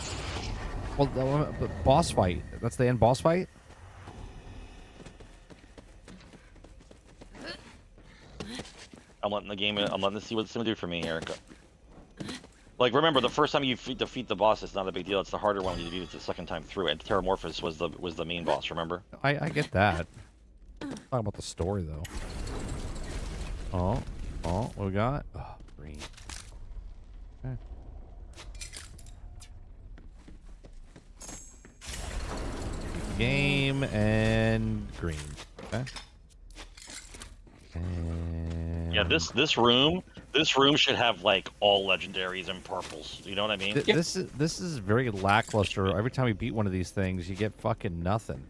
Well, the boss fight. That's the end boss fight? I'm letting this see what it's gonna do for me, Erica. Like, remember, the first time you defeat the boss, it's not a big deal. It's the harder one when you defeat it the second time through. And Terramorphous was the main boss, remember? I get that. Talking about the story, though. Oh, what we got? Oh, green. Okay. Game and green. Okay. And Yeah, this room should have like all legendaries and purples. You know what I mean? This is very lackluster. Every time we beat one of these things, you get fucking nothing.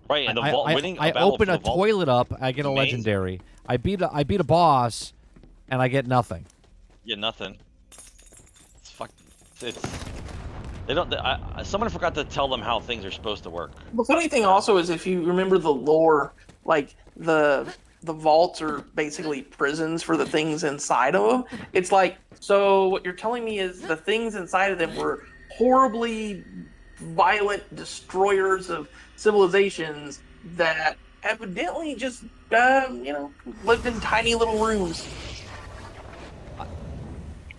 Right, and I open a toilet up, I get a legendary. I beat a boss, and I get nothing. You get nothing. It's fuck. It's they don't. Someone forgot to tell them how things are supposed to work. The funny thing also is if you remember the lore, like the vaults are basically prisons for the things inside of them. It's like, so what you're telling me is the things inside of them were horribly violent destroyers of civilizations that evidently just lived in tiny little rooms.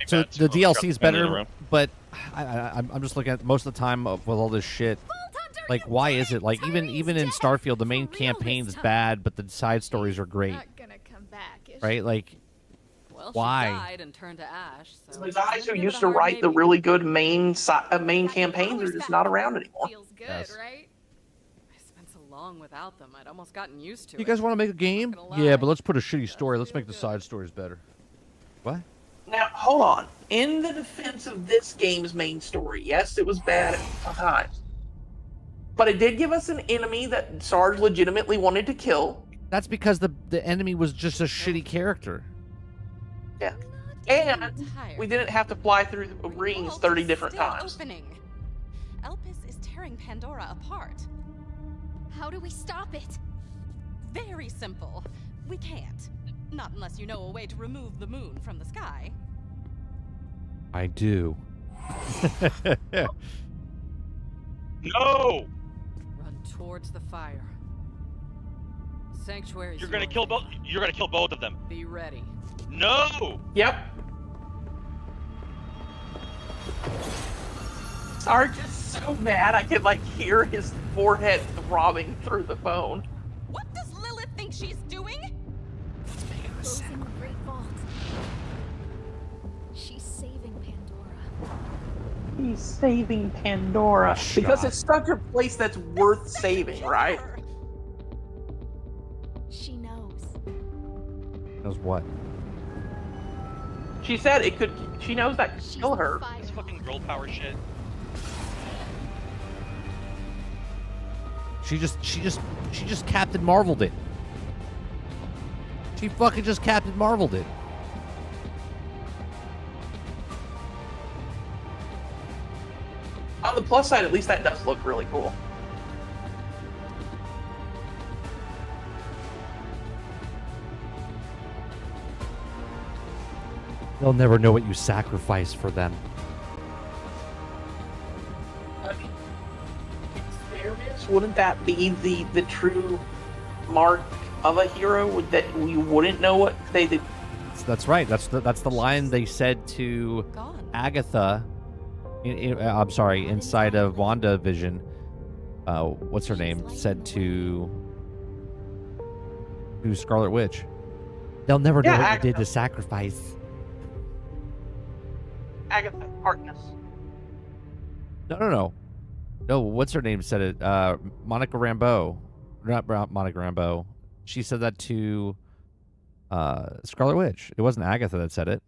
So the DLC is better, but I'm just looking at most of the time with all this shit. Like, why is it? Like, even in Starfield, the main campaign is bad, but the side stories are great. Not gonna come back, is Right? Like, Well, why? she died and turned to ash. So The guys who used to write the really good main campaigns are just not around anymore. Feels good, Yes. right? I spent so long without them, I'd almost gotten used to You it. guys want to make a game? Yeah, but let's put a shitty story. Let's make the side stories better. What? Now, hold on. In the defense of this game's main story, yes, it was bad at times. But it did give us an enemy that Sarge legitimately wanted to kill. That's because the enemy was just a shitty character. Yeah. And we didn't have to fly through the rings 30 different times. Opening. Elpis is tearing Pandora apart. How do we stop it? Very simple. We can't. Not unless you know a way to remove the moon from the sky. I do. No! Run towards the fire. Sanctuary. You're gonna kill both. You're gonna kill both of them. Be ready. No! Yep. Sarge is so mad I could hear his forehead throbbing through the phone. What does Lilith think she's doing? Closing the Great Vault. She's saving Pandora. He's saving Pandora because it's such a place that's worth saving, right? She knows. Knows what? She said it could. She knows that could kill her. This fucking girl power shit. She just Captain Marveled it. She fucking just Captain Marveled it. On the plus side, at least that does look really cool. They'll never know what you sacrificed for them. I mean, in fairness, wouldn't that be the true mark of a hero? Would that we wouldn't know what they did? That's right. That's the line they said to Agatha. I'm sorry, inside of WandaVision. What's her name? Said to Scarlet Witch. They'll never know what you did to sacrifice. Agatha Harkness. No. What's her name? Said it. Monica Rambeau. Not Monica Rambeau. She said that to Scarlet Witch. It wasn't Agatha that said it.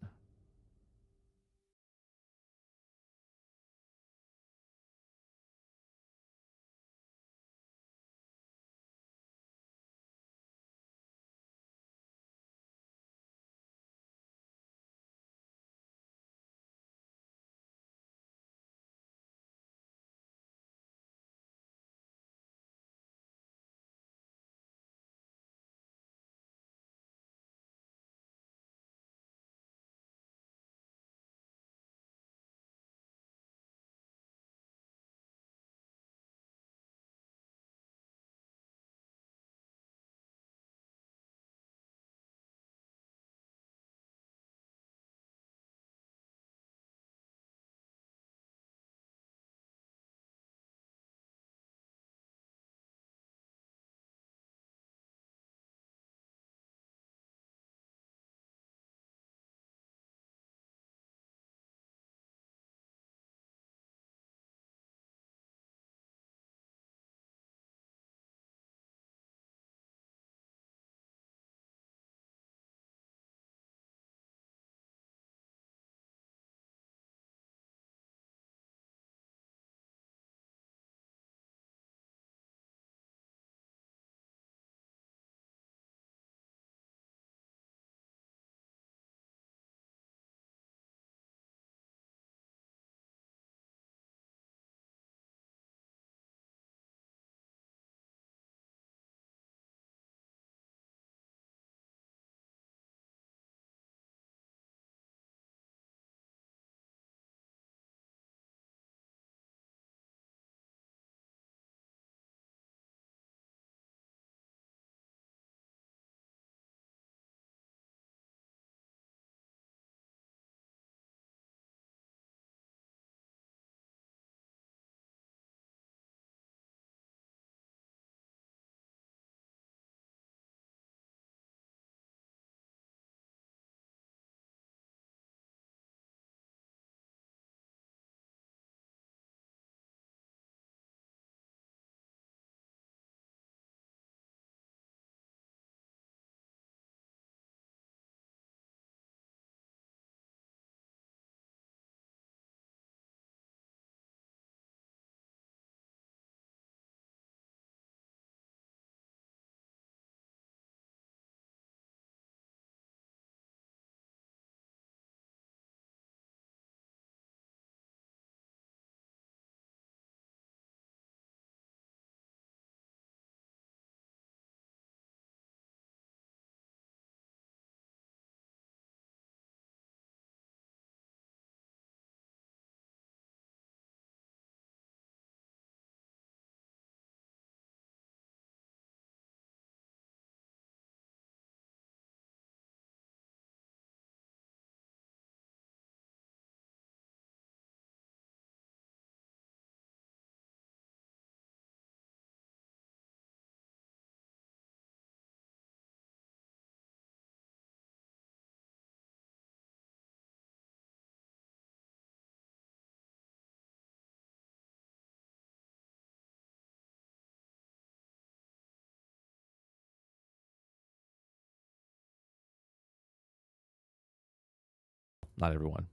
not everyone.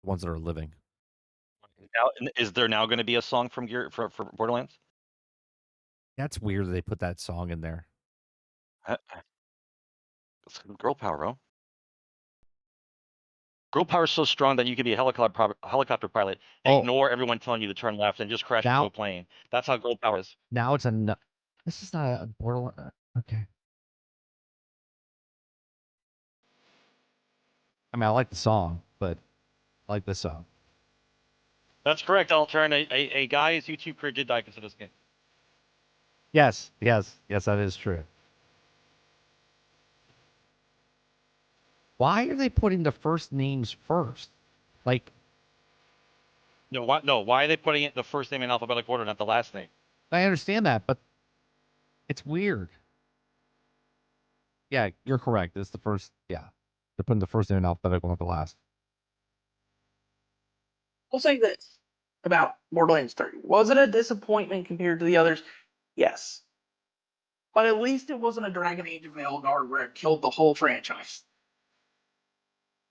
The ones that are living. Now, is there now going to be a song from for Borderlands? That's weird that they put that song in there. It's girl power, bro. Girl power is so strong that you can be a helicopter pilot, ignore everyone telling you to turn left, and just crash into a plane. That's how girl power is. Now it's a. This is not a Borderlands. Okay. I mean, I like the song, but I like this song. That's correct. I'll turn a guy's YouTube career did die because of this game. Yes, that is true. Why are they putting the first names first? Like, No, why are they putting the first name in alphabetical order, not the last name? I understand that, but it's weird. Yeah, you're correct. It's the first. Yeah, they're putting the first name in alphabetical, not the last. I'll say this about Borderlands 3. Was it a disappointment compared to the others? Yes. But at least it wasn't a Dragon Age of Veilguard where it killed the whole franchise.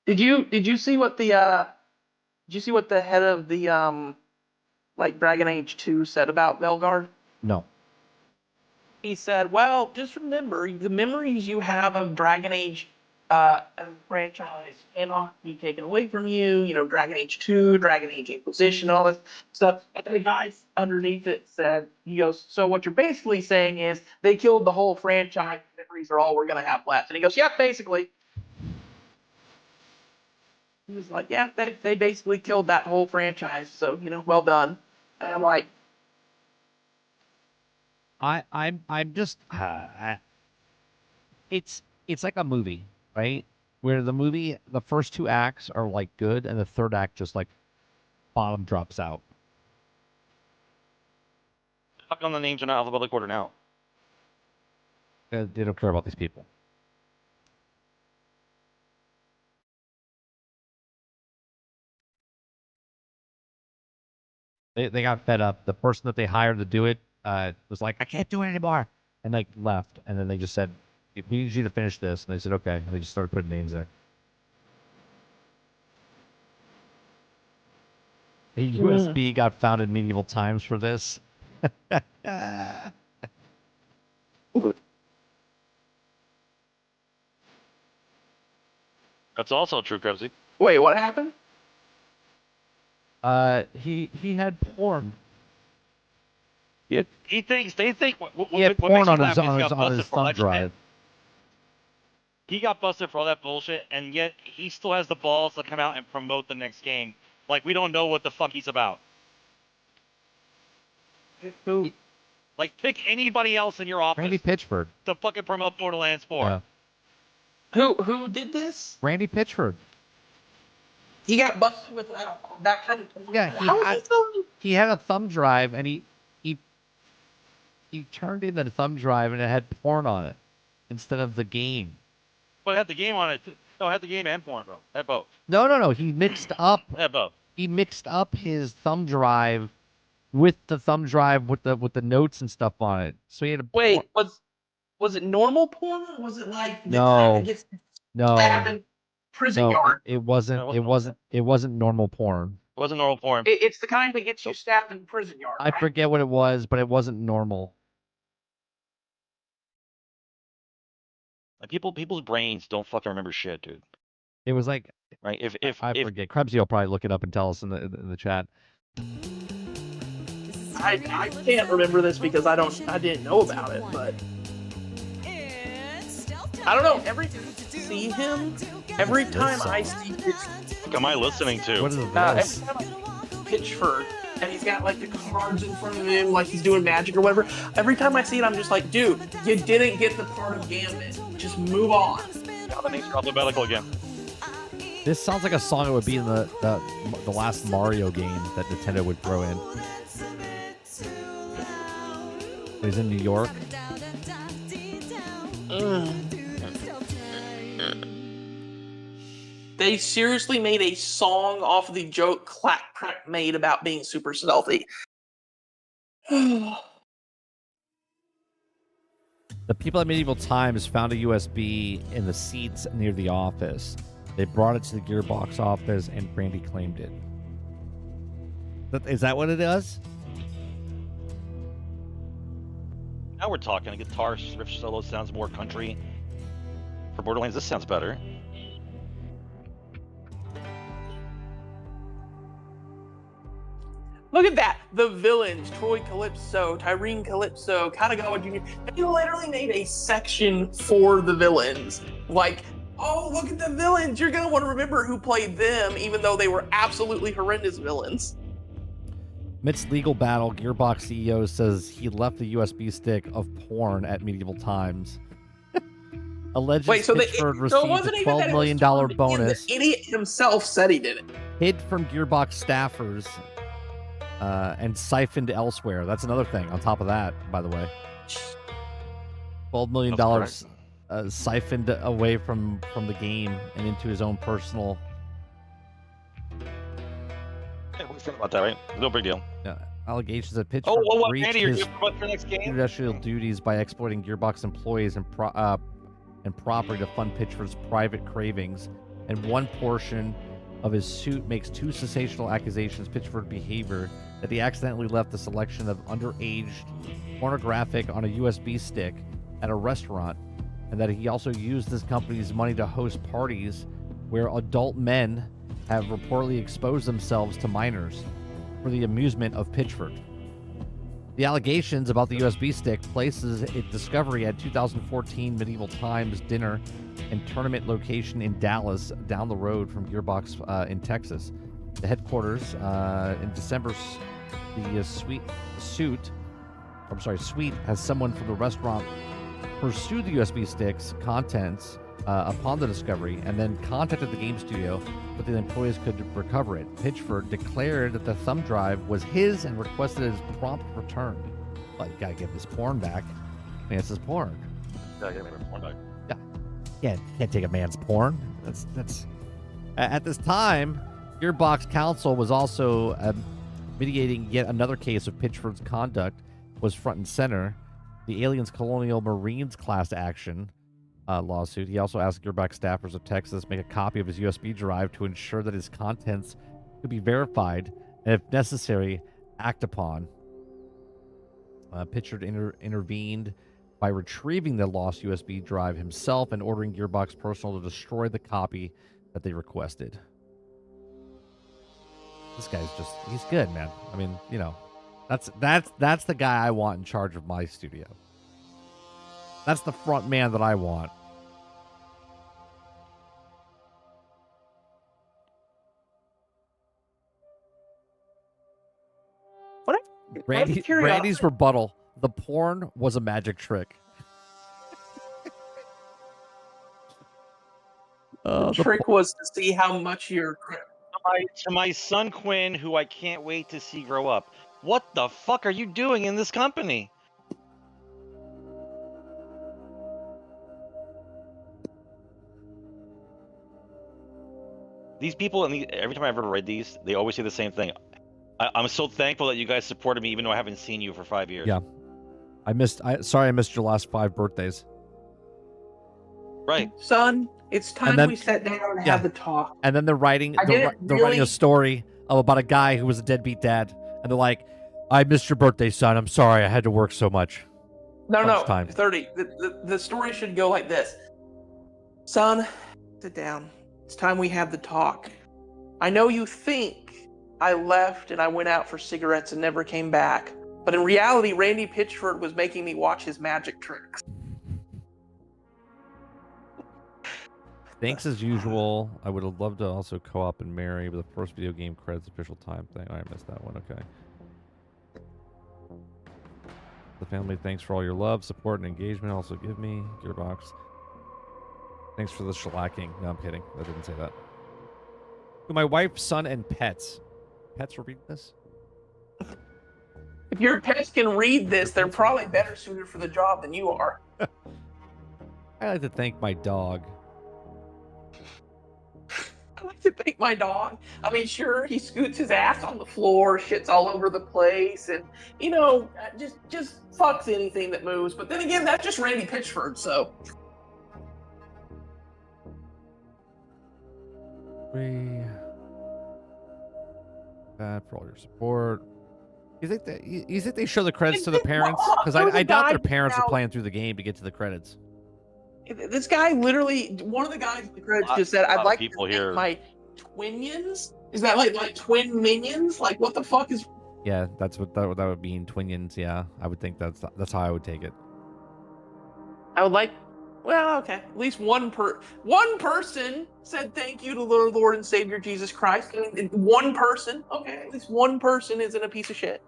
Did you see what the head of the like Dragon Age 2 said about Veilguard? No. He said, well, just remember, the memories you have of Dragon Age franchise cannot be taken away from you. You know, Dragon Age 2, Dragon Age Inquisition, all this stuff. And the guy underneath it said, he goes, so what you're basically saying is they killed the whole franchise. Memories are all we're going to have left. And he goes, yeah, basically. He was like, yeah, they basically killed that whole franchise. So, you know, well done. And I'm like, I'm just. It's like a movie, right? Where the first two acts are like good, and the third act just like bottom drops out. How come the names are not alphabetical order now? They don't care about these people. They got fed up. The person that they hired to do it was like, I can't do it anymore, and like left. And then they just said, we need you to finish this. And they said, okay. And they just started putting names there. A USB got found in medieval times for this. That's also true, Krebsy. wait, what happened? He had porn. They think. He had porn on his thumb drive. He got busted for all that bullshit, and yet he still has the balls to come out and promote the next game. Like, we don't know what the fuck he's about. Who? Like, pick anybody else in your office. Randy Pitchford. To fucking promote Borderlands 4. Yeah. Who did this? Randy Pitchford. He got busted with that kind of. Yeah, he had a thumb drive, and he turned in the thumb drive, and it had porn on it instead of the game. But it had the game on it. No, it had the game and porn, bro. It had both. No. He mixed up. It had both. He mixed up his thumb drive with the thumb drive with the notes and stuff on it. So he had a. Wait, was it normal porn? Or was it like No. Prison yard? It wasn't normal porn. It wasn't normal porn. It's the kind that gets you stabbed in prison yard. I forget what it was, but it wasn't normal. Like people's brains don't fucking remember shit, dude. It was like right. If I forget, Krebsy will probably look it up and tell us in the chat. I can't remember this because I didn't know about it, but I don't know. Every time I see him, every time I see what am I listening to? What is every time I see Pitchford, and he's got like the cards in front of him, like he's doing magic or whatever. Every time I see it, I'm just like, dude, you didn't get the part of Gambit. Just move on. Now the name's alphabetical again. This sounds like a song that would be in the last Mario game that Nintendo would throw in. He's in New York. They seriously made a song off of the joke Clack Crack made about being super stealthy. The people at Medieval Times found a USB in the seats near the office. They brought it to the Gearbox office, and Brandy claimed it. Is that what it is? Now we're talking. A guitar riff solo sounds more country. For Borderlands, this sounds better. Look at that. The villains, Troy Calypso, Tyrene Calypso, Kanagawa Jr. They literally made a section for the villains. Like, oh, look at the villains. You're going to want to remember who played them, even though they were absolutely horrendous villains. Amidst legal battle, Gearbox CEO says he left the USB stick of porn at medieval times. Alleged Pitchford received a $12 million bonus. The idiot himself said he did it. Hid from Gearbox staffers and siphoned elsewhere. That's another thing on top of that, by the way. $12 million siphoned away from the game and into his own personal... Yeah, we think about that, right? No big deal. Allegations that Pitchford breached Andy, his your next game? industrial duties by exploiting Gearbox employees and property to fund Pitchford's private cravings, and one portion of his suit makes two sensational accusations Pitchford behavior: that he accidentally left a selection of underage pornographic on a USB stick at a restaurant, and that he also used this company's money to host parties where adult men have reportedly exposed themselves to minors for the amusement of Pitchford. The allegations about the USB stick places its discovery at 2014 Medieval Times dinner and tournament location in Dallas, down the road from Gearbox in Texas. The headquarters in December, the suite has someone from the restaurant pursued the USB stick's contents upon the discovery, and then contacted the game studio so the employees could recover it. Pitchford declared that the thumb drive was his and requested his prompt return. Well, you gotta get this porn back. I mean, it's his porn. Yeah, get my porn back. Yeah, can't take a man's porn. That's. At this time, Gearbox counsel was also mediating yet another case of Pitchford's conduct was front and center. The Aliens Colonial Marines class action lawsuit. He also asked Gearbox staffers of Texas make a copy of his USB drive to ensure that his contents could be verified and, if necessary, act upon. Pitchford intervened by retrieving the lost USB drive himself and ordering Gearbox personnel to destroy the copy that they requested. This guy's he's good, man. I mean, you know, that's the guy I want in charge of my studio. That's the front man that I want. Randy's rebuttal: the porn was a magic trick. The trick was to see how much you're... To my son Quinn, who I can't wait to see grow up. What the fuck are you doing in this company? These people, and every time I ever read these, they always say the same thing. I'm so thankful that you guys supported me, even though I haven't seen you for 5 years. Yeah, sorry I missed your last 5 birthdays. Right, son. It's time we sat down and have the talk. And then they're writing a story about a guy who was a deadbeat dad, and they're like, "I missed your birthday, son. I'm sorry. I had to work so much." No. 30. The story should go like this. Son, sit down. It's time we have the talk. I know you think I left and I went out for cigarettes and never came back, but in reality, Randy Pitchford was making me watch his magic tricks. Thanks as usual. I would have loved to also co-op and marry, but the first video game credits official time thing. I missed that one. Okay. The family, thanks for all your love, support, and engagement. Also give me Gearbox. Thanks for the shellacking. No, I'm kidding. I didn't say that. To my wife, son, and pets. Pets will read this? If your pets can read this, they're probably better suited for the job than you are. I like to thank my dog. I like to thank my dog. I mean, sure, he scoots his ass on the floor, shits all over the place, and, you know, just fucks anything that moves. But then again, that's just Randy Pitchford, so... 3. For all your support. You think they show the credits to the parents? Because I doubt their parents are playing through the game to get to the credits. This guy literally, one of the guys in the credits just said, "I'd like to thank my twinions." Is that like twin minions? Like what the fuck is? Yeah, that's what that would mean. Twinions. Yeah, I would think that's how I would take it. I would like. Well, okay. At least one person said thank you to Lord and Savior Jesus Christ. And one person, okay, at least one person isn't a piece of shit.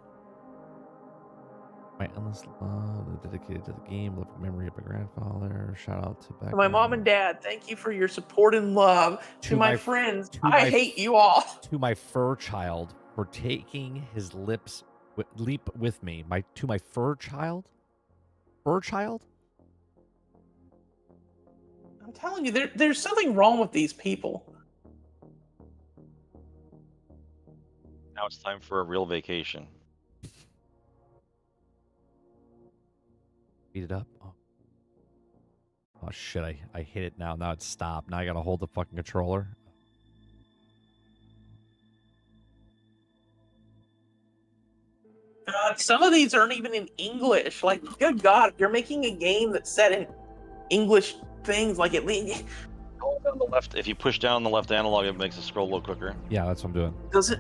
My endless love dedicated to the game, love memory of my grandfather. Shout out to Beck. To my mom and dad, thank you for your support and love. To my friends, I hate you all. To my fur child for taking his leap with me. To my fur child. I'm telling you, there's something wrong with these people. Now it's time for a real vacation. Beat it up. Oh shit! I hit it now. Now it's stopped. Now I gotta hold the fucking controller. Some of these aren't even in English. Like, good God, you're making a game that's set in English things. Like, at least On the left, if you push down the left analog, it makes it scroll a little quicker. Yeah, that's what I'm doing. Does it?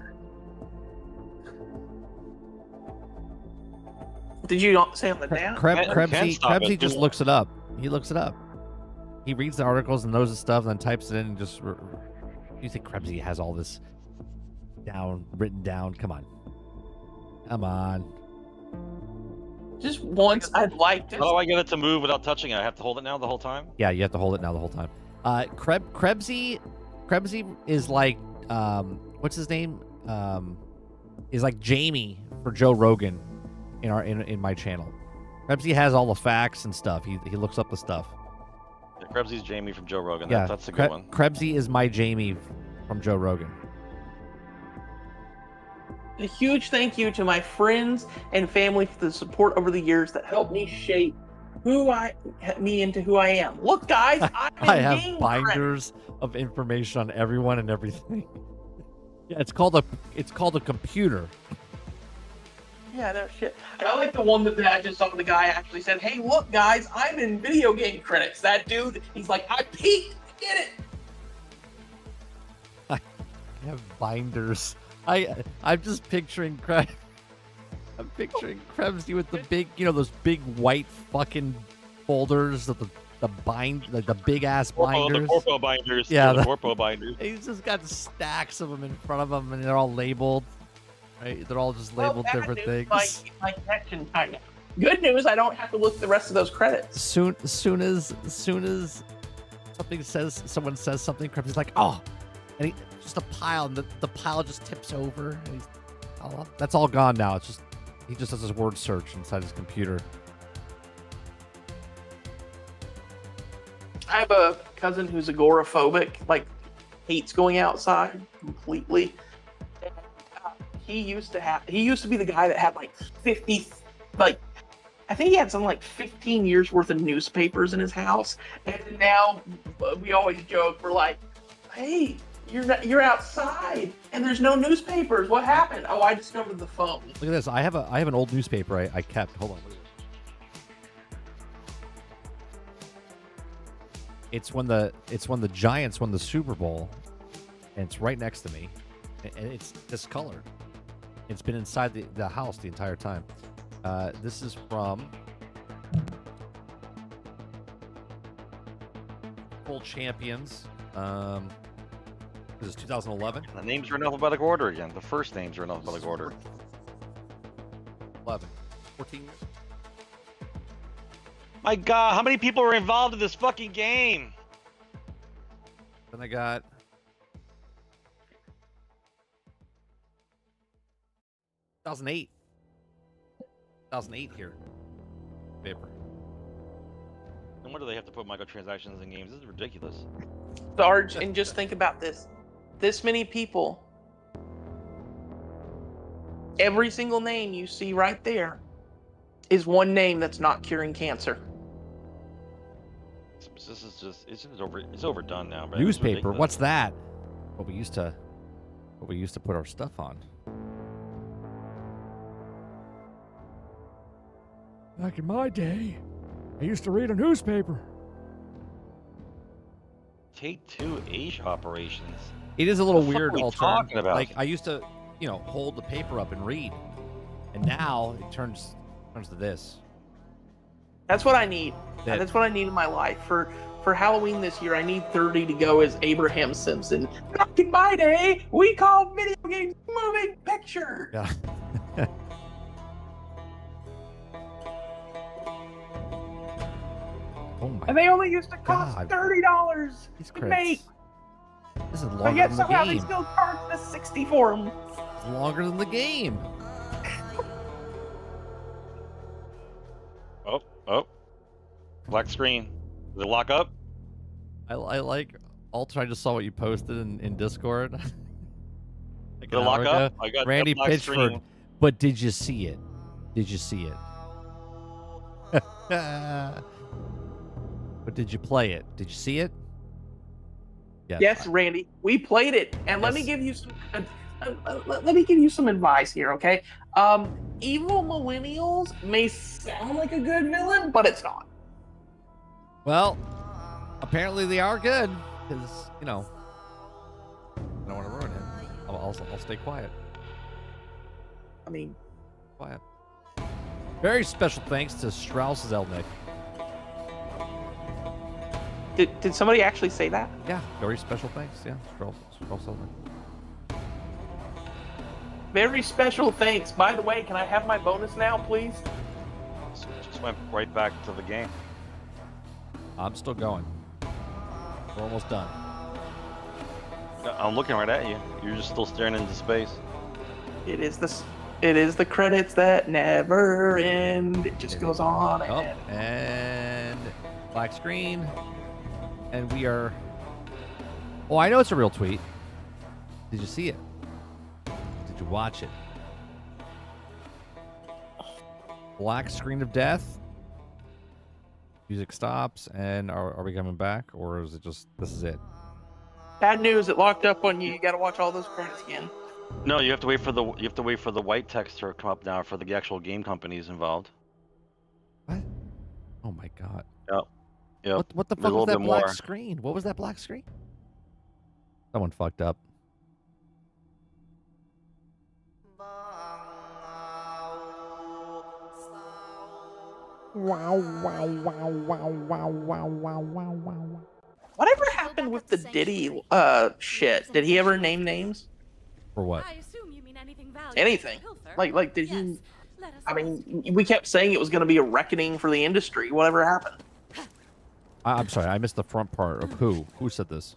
Did you not say on the down? Krebsy just looks it up. He looks it up. He reads the articles and knows the stuff, and then types it in and just. You think Krebsy has all this written down? Come on. Just once, I'd like to. How do I get it to move without touching it? I have to hold it now the whole time? Yeah, you have to hold it now the whole time. Krebsy is like, what's his name? Is like Jamie for Joe Rogan in my channel. Krebsy has all the facts and stuff. He looks up the stuff. Yeah, Krebsy's Jamie from Joe Rogan. Yeah, That's a good one. Krebsy is my Jamie from Joe Rogan. A huge thank you to my friends and family for the support over the years that helped me shape me into who I am. Look, guys, I have binders of information on everyone and everything. Yeah, it's called a computer. Yeah, no shit. I like the one that I just saw. The guy actually said, "Hey, look, guys, I'm in video game credits." That dude, he's like, "I peeked, get it." I have binders. I'm just picturing I'm picturing Krebsy with the big, those big white fucking folders of the big ass binders. The corpo binders. Yeah, the corpo binders. He's just got stacks of them in front of him, and they're all labeled. Right? They're all just labeled different things. My connection kind of. Good news, I don't have to look at the rest of those credits. Soon as someone says something, Krebsy's like, oh, and just a pile, and the pile just tips over, and that's all gone now. It's just he just does his word search inside his computer. I have a cousin who's agoraphobic, like hates going outside completely. And, he used to be the guy that had like 50, like I think he had something like 15 years worth of newspapers in his house. And now we always joke, we're like, hey, you're outside and there's no newspapers. What happened? Oh, I discovered the phone. Look at this. I have an old newspaper I kept. Hold on. It's when the Giants won the Super Bowl, and it's right next to me, and it's this color. It's been inside the house the entire time. This is from Full Champions. This is 2011. The names are in alphabetical order again. The first names are in alphabetical order. 14 years. My God, how many people are involved in this fucking game? Then I got 2008. 2008 here. Paper. No wonder they have to put microtransactions in games. This is ridiculous. Sarge, and just think about this. This many people. Every single name you see right there is one name that's not curing cancer. This is just, it's overdone now. Man. Newspaper? What's that? what we used to put our stuff on. Back in my day, I used to read a newspaper. Take-Two Asia operations. It is a little The fuck weird, are we Altern. talking about? Like I used to, hold the paper up and read, and now it turns to this. That's what I need. That- That's what I need in my life. For Halloween this year, I need 30 to go as Abraham Simpson. Back in my day, we called video games moving picture. Yeah. Oh my! And they only used to cost God. $30 These to crits. make. This is But longer yet than the somehow they game. still charge the 60 for them. It's longer than the game. Oh. Black screen. Does it lock up? I like. Alter, I just saw what you posted in Discord. Like Did it lock up? I got Randy that black Pitchford. screen. But did you see it? Did you see it? But did you play it? Did you see it? Yes, Randy, we played it, and let me Yes. give you some. Let me give you some advice here, okay? Evil millennials may sound like a good villain, but it's not. Well, apparently they are good, because I don't want to ruin it. I'll stay quiet. I mean, quiet. Very special thanks to Strauss Zelnick. Did somebody actually say that? Yeah, very special thanks. Yeah, Strauss Zelnick. Very special thanks. By the way, can I have my bonus now, please? Just went right back to the game. I'm still going. We're almost done. I'm looking right at you. You're just still staring into space. It is the credits that never end. It just goes on. Oh, and black screen. And we are... Oh, I know it's a real tweet. Did you see it? Did you watch it? Black screen of death. Music stops, and are we coming back, or is it just this is it? Bad news. It locked up on you. You got to watch all those credits again. No, you have to wait for the white text to come up now for the actual game companies involved. Oh my god. Yep. What the There's fuck a was little that bit black more. screen? What was that black screen? Someone fucked up. Whatever happened with the Diddy shit? Did he ever name names? For what? Anything. Like did he? I mean, we kept saying it was going to be a reckoning for the industry. Whatever happened? I'm sorry, I missed the front part of who. Who said this?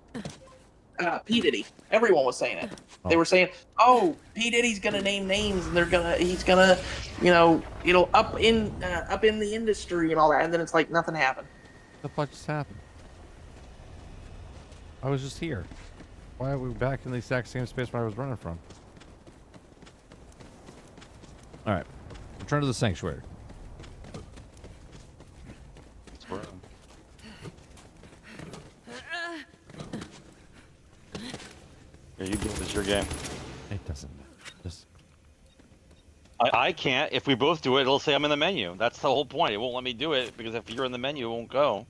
P Diddy. Everyone was saying it. They were saying, "Oh, P Diddy's gonna name names, and he's gonna, it'll up in the industry and all that." And then it's like nothing happened. What the fuck just happened? I was just here. Why are we back in the exact same space where I was running from? All right, return to the sanctuary. Yeah, you do it. It's your game. It doesn't matter. Just I can't. If we both do it, it'll say I'm in the menu. That's the whole point. It won't let me do it because if you're in the menu, it won't go.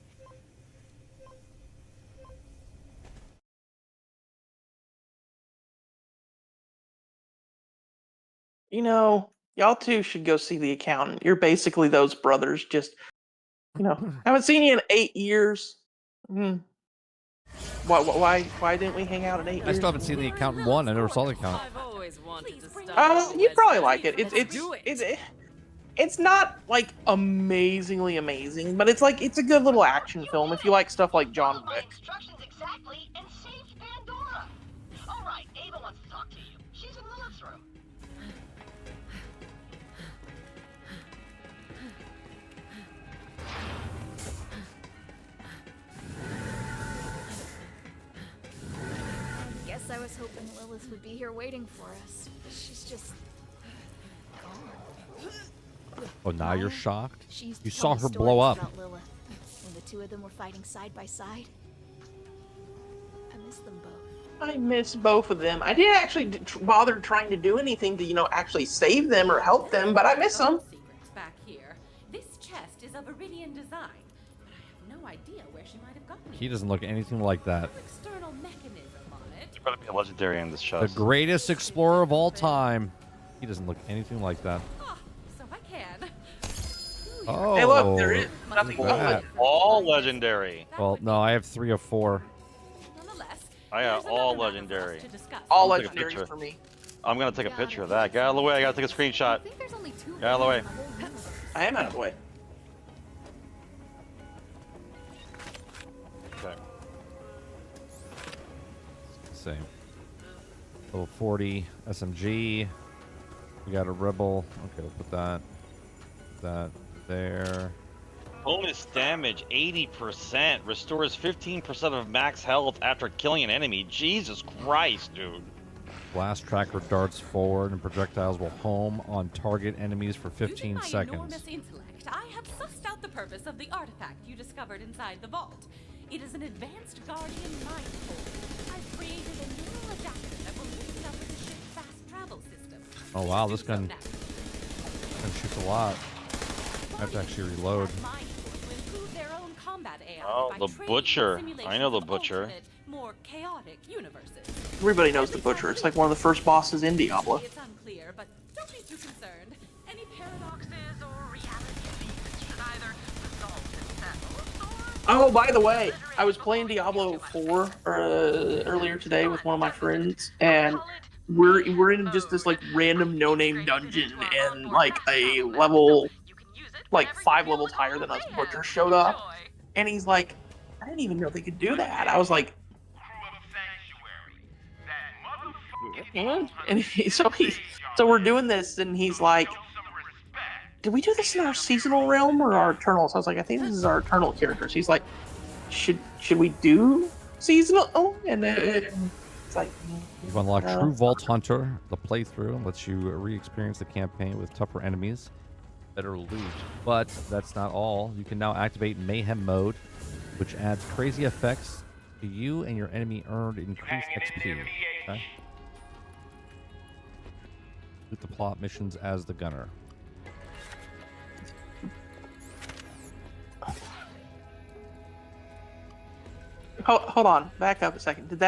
Y'all two should go see the accountant. You're basically those brothers. Just, haven't seen you in 8 years. Why didn't we hang out in 8 years? I still haven't seen the accountant one. I never saw the accountant. You'd probably like it. It's not like amazingly amazing, but it's a good little action film if you like stuff like John Wick. Instructions exactly and save Pandora. All right, Ava wants to talk to you. She's in Lilith's room. Guess I was hoping Lilith would be here waiting for us. She's just gone. Oh, now you're shocked? She used to You tell saw me her blow stories up. about Lilith when the two of them were fighting side by side. I miss them both. I miss both of them. I didn't actually bother trying to do anything to, actually save them or help them, but I miss them. Secrets back here. This chest is of Iridian design, but I have no idea where she might have gotten it. He doesn't look anything like that. No external mechanism on it. There's gotta be a legendary in this The chest. greatest explorer of all time. He doesn't look anything like that. So I can. Oh, Hey, look, there is look nothing at but that. All legendary. Well, no, I have 3 of 4. I got all legendary. All I'm gonna take a legendaries picture. for me. I'm gonna take a picture of that. Get out of the way. I gotta take a screenshot. Get out of the way. I am out of the way. Okay. Same. Level 40 SMG. We got a rebel. Okay, we'll put that there. Bonus damage 80%. Restores 15% of max health after killing an enemy. Jesus Christ, dude. Blast tracker darts forward and projectiles will home on target enemies for 15 Using my seconds. enormous intellect, I have sussed out the purpose of the artifact you discovered inside the vault. It is an advanced Guardian mind core. I've created a neural adapter that will link it up with the ship's fast travel system. Oh wow, this gun shoots a lot. I have to actually reload. Oh, the Butcher. I know the Butcher. More chaotic universes. Everybody knows the Butcher. It's like one of the first bosses in Diablo. It's unclear, but don't be too concerned. Any paradoxes or reality leaks should either resolve themselves or... Oh, by the way, I was playing Diablo 4 earlier today with one of my friends, and we're in just this like random no-name dungeon, and like a level, like 5 levels higher than us, Butcher showed up, and he's like, I didn't even know they could do that. I was like, and so we're doing this, and he's like, did we do this in our seasonal realm or our Eternals? I was like, I think this is our Eternal characters. He's like, should we do seasonal? Oh, and it's like, You've unlocked True Vault Hunter. The playthrough lets you re-experience the campaign with tougher enemies, better loot. But that's not all. You can now activate Mayhem Mode, which adds crazy effects to you and your enemy earned increased XP. Okay? Complete the plot missions as the gunner. Hold on, back up a second. Did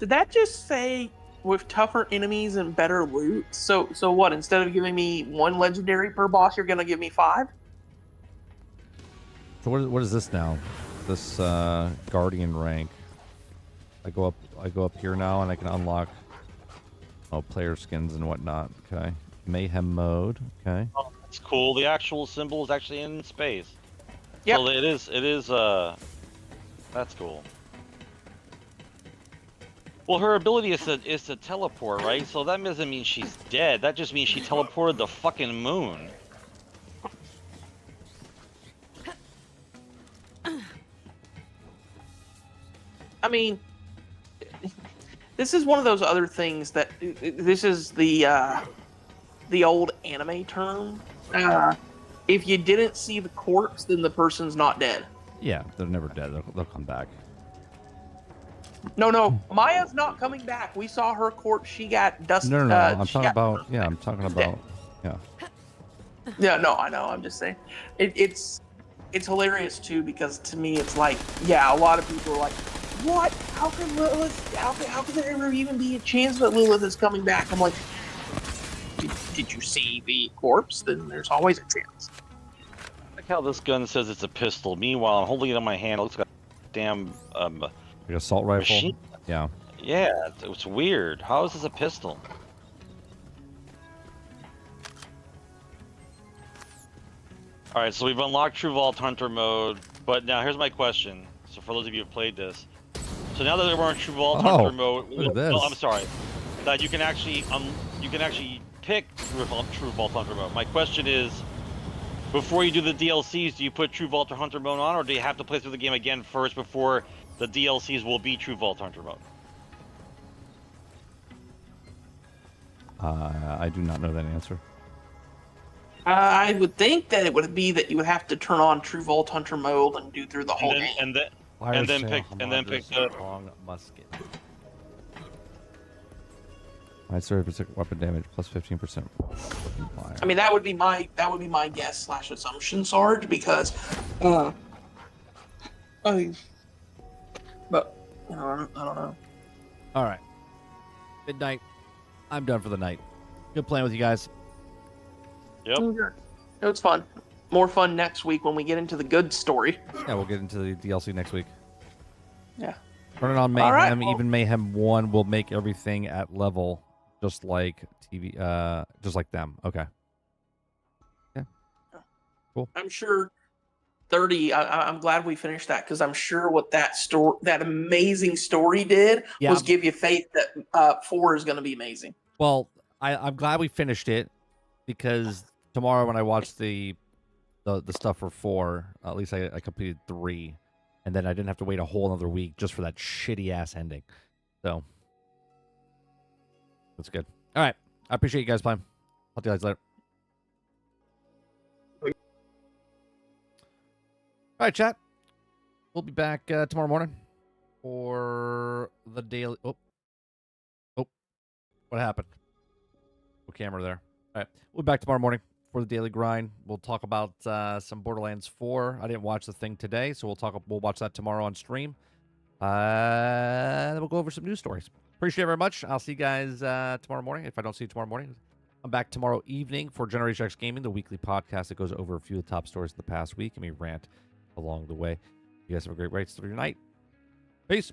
that just say with tougher enemies and better loot? So what? Instead of giving me 1 legendary per boss, you're gonna give me 5? So what is this now? This Guardian rank. I go up here now and I can unlock player skins and whatnot. Okay. Mayhem mode. Okay. Oh, that's cool. The actual symbol is actually in space. Yeah. So it is that's cool. Well, her ability is to teleport, right? So that doesn't mean she's dead. That just means she teleported the fucking moon. I mean, this is one of those other things that this is the old anime term. If you didn't see the corpse, then the person's not dead. Yeah, they're never dead. They'll come back. No, Maya's not coming back. We saw her corpse. She got dusted. No. I'm talking about. Yeah, I'm talking about. Yeah. Yeah, no, I know. I'm just saying, it's hilarious too, because to me it's like, yeah, a lot of people are like, what? How can Lilith? How can there ever even be a chance that Lilith is coming back? I'm like, did you see the corpse? Then there's always a chance. I like how this gun says it's a pistol. Meanwhile, I'm holding it in my hand. It looks like a damn Like assault rifle. machine. Yeah. Yeah, it's weird. How is this a pistol? Alright, so we've unlocked True Vault Hunter mode, but now here's my question. So for those of you who have played this. So now that we're in True Vault Hunter mode, look at this. well, I'm sorry. That you can actually pick True Vault Hunter mode. My question is, before you do the DLCs, do you put True Vault Hunter mode on, or do you have to play through the game again first before the DLCs will be True Vault Hunter mode? I do not know that answer. I would think that it would be that you would have to turn on True Vault Hunter mode and do through the whole game. And then pick the long musket. My service weapon damage plus 15%. I mean, that would be my guess / assumption, Sarge, because but I don't know. All right. Midnight. I'm done for the night. Good playing with you guys. Yep. It was fun. More fun next week when we get into the good story. Yeah, we'll get into the DLC next week. Yeah. Turn it on Mayhem. All right, well, even Mayhem 1 will make everything at level, just like just like them. Okay. Yeah. Cool. I'm sure 30. I'm glad we finished that because I'm sure what that amazing story did was give you faith that 4 is going to be amazing. Well, I'm glad we finished it because tomorrow when I watch the stuff for 4, at least I completed 3, and then I didn't have to wait a whole another week just for that shitty ass ending. So that's good. All right, I appreciate you guys playing. Talk to you guys later. All right, chat. We'll be back tomorrow morning for the daily. Oh, what happened? What camera there? All right, we'll be back tomorrow morning for the daily grind. We'll talk about some Borderlands 4. I didn't watch the thing today, so we'll watch that tomorrow on stream. Then we'll go over some news stories. Appreciate it very much. I'll see you guys tomorrow morning. If I don't see you tomorrow morning, I'm back tomorrow evening for Generation X Gaming, the weekly podcast that goes over a few of the top stories of the past week and we rant along the way. You guys have a great rest of your night. Peace.